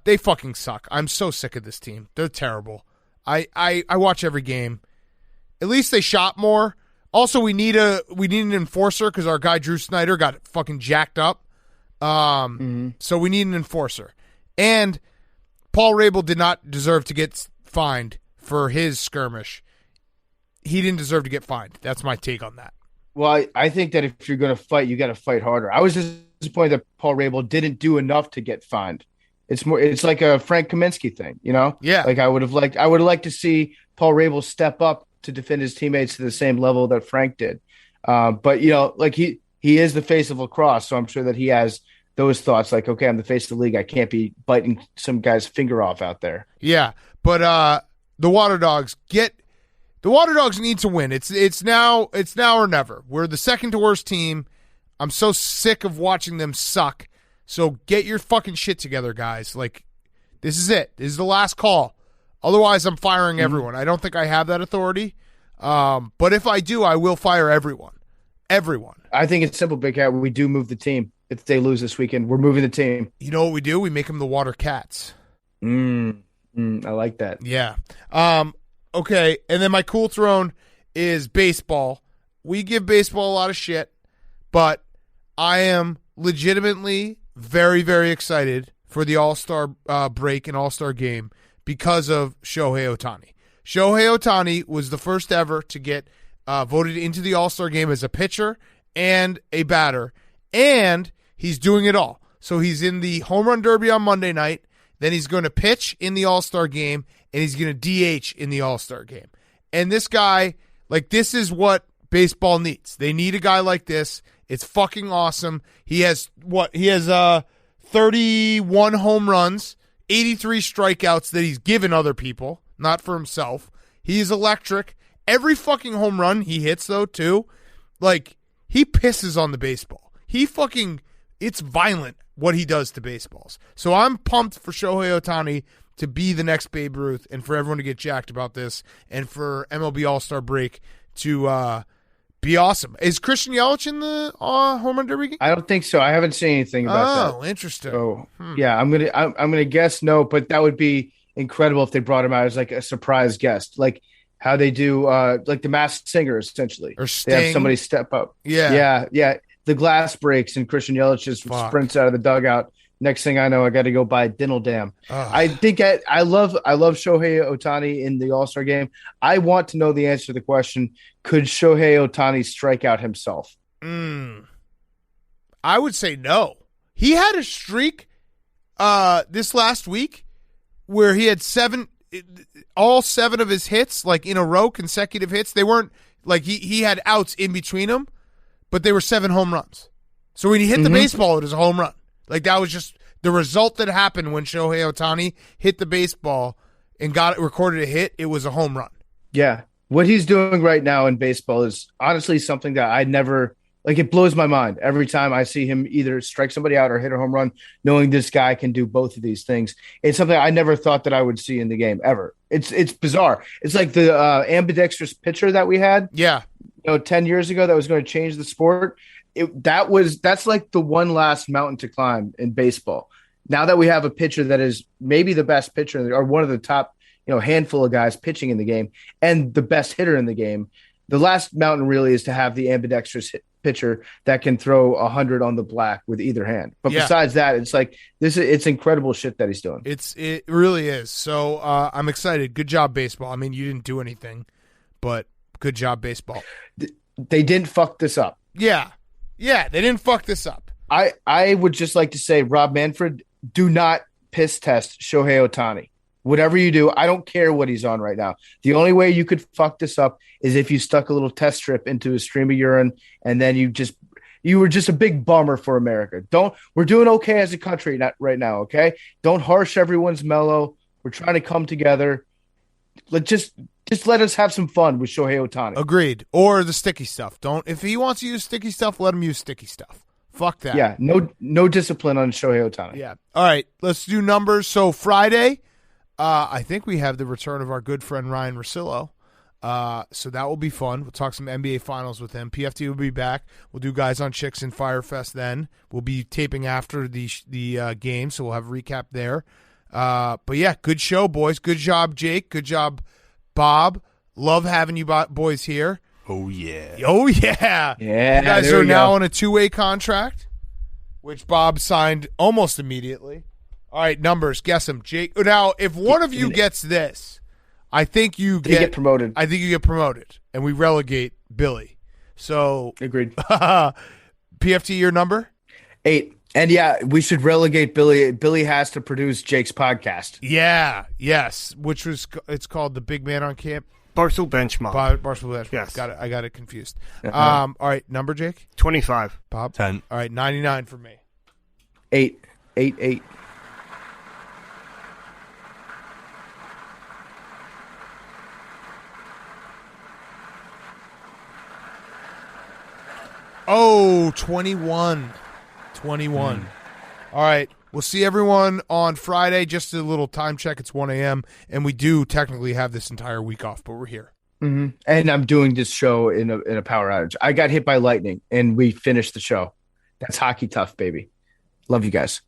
They fucking suck. I'm so sick of this team. They're terrible. I watch every game. At least they shot more. Also, we need an enforcer because our guy Drew Snyder got fucking jacked up. So we need an enforcer. And Paul Rabel did not deserve to get fined for his skirmish. He didn't deserve to get fined. That's my take on that. Well, I think that if you're going to fight, you got to fight harder. I was disappointed that Paul Rabel didn't do enough to get fined. It's like a Frank Kaminsky thing, you know? Yeah. Like I would have liked to see Paul Rabel step up to defend his teammates to the same level that Frank did. But you know, like he is the face of lacrosse, so I'm sure that he has those thoughts like, okay, I'm the face of the league. I can't be biting some guy's finger off out there. Yeah. But the Water Dogs need to win. It's now or never. We're the second to worst team. I'm so sick of watching them suck. So get your fucking shit together, guys. Like, this is it. This is the last call. Otherwise, I'm firing everyone. I don't think I have that authority. But if I do, I will fire everyone. Everyone. I think it's simple, Big Cat. We do move the team. If they lose this weekend, we're moving the team. You know what we do? We make them the Water Cats. I like that. Yeah. Okay, and then my cool throne is baseball. We give baseball a lot of shit, but I am legitimately very, very excited for the All-Star break and All-Star game because of Shohei Ohtani. Shohei Ohtani was the first ever to get voted into the All-Star game as a pitcher and a batter, and he's doing it all. So he's in the home run derby on Monday night, then he's going to pitch in the All-Star game, and he's going to DH in the All-Star game. And this guy, like, this is what baseball needs. They need a guy like this. It's fucking awesome. He has 31 home runs, 83 strikeouts that he's given other people, not for himself. He's electric. Every fucking home run he hits, though, too, like, he pisses on the baseball. It's violent what he does to baseballs. So I'm pumped for Shohei Ohtani to be the next Babe Ruth and for everyone to get jacked about this and for MLB All-Star break to be awesome. Is Christian Yelich in the home run derby game? I don't think so. I haven't seen anything about that. Oh, interesting. So yeah, I'm gonna guess no, but that would be incredible if they brought him out as like a surprise guest, like how they do like the Masked Singer essentially. Or Sting. They have somebody step up. Yeah. The glass breaks and Christian Yelich just sprints out of the dugout. Next thing I know, I got to go buy Dinnell Dam. I think I love Shohei Ohtani in the All-Star game. I want to know the answer to the question: could Shohei Ohtani strike out himself? I would say no. He had a streak this last week where he had all seven of his hits, like in a row, consecutive hits. They weren't like he had outs in between them, but they were 7 home runs. So when he hit the baseball, it was a home run. Like, that was just the result that happened when Shohei Ohtani hit the baseball and recorded a hit. It was a home run. Yeah. What he's doing right now in baseball is honestly something that I never – like, it blows my mind every time I see him either strike somebody out or hit a home run, knowing this guy can do both of these things. It's something I never thought that I would see in the game ever. It's bizarre. It's like the ambidextrous pitcher that we had 10 years ago that was going to change the sport. That's like the one last mountain to climb in baseball. Now that we have a pitcher that is maybe the best pitcher or one of the top, handful of guys pitching in the game and the best hitter in the game, the last mountain really is to have the ambidextrous pitcher that can throw 100 on the black with either hand. But besides that, it's like it's incredible shit that he's doing. It really is. So I'm excited. Good job, baseball. I mean, you didn't do anything, but good job, baseball. They didn't fuck this up. Yeah, they didn't fuck this up. I would just like to say, Rob Manfred, do not piss test Shohei Ohtani. Whatever you do, I don't care what he's on right now. The only way you could fuck this up is if you stuck a little test strip into a stream of urine and then you were just a big bummer for America. We're doing okay as a country right now, okay? Don't harsh everyone's mellow. We're trying to come together. Just let us have some fun with Shohei Ohtani. Agreed. Or the sticky stuff. If he wants to use sticky stuff, let him use sticky stuff. Fuck that. Yeah, no discipline on Shohei Ohtani. Yeah. All right, let's do numbers. So Friday, I think we have the return of our good friend Ryan Russillo. So that will be fun. We'll talk some NBA Finals with him. PFT will be back. We'll do Guys on Chicks and Firefest then. We'll be taping after the game, so we'll have a recap there. But yeah, good show, boys. Good job, Jake. Good job, Bob. Love having you boys here. Oh, yeah. Oh, yeah. Yeah. You guys are now on a 2-way contract, which Bob signed almost immediately. All right, numbers. Guess them. Jake. Now, if one of you gets this, I think you get promoted. I think you get promoted, and we relegate Billy. So agreed. PFT, your number? 8. And yeah, we should relegate Billy. Billy has to produce Jake's podcast. Yeah. Yes. It's called The Big Man on Camp. Barstool Benchmark. Barstool Benchmark. Yes. I got it confused. All right, number, Jake? 25. Bob? 10. All right, 99 for me. 8. 8. 8. Oh, 21. 21. All right. We'll see everyone on Friday. Just a little time check. It's 1 a.m. And we do technically have this entire week off, but we're here. Mm-hmm. And I'm doing this show in a power outage. I got hit by lightning, and we finished the show. That's hockey tough, baby. Love you guys.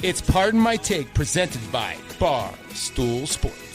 It's Pardon My Take, presented by Barstool Sports.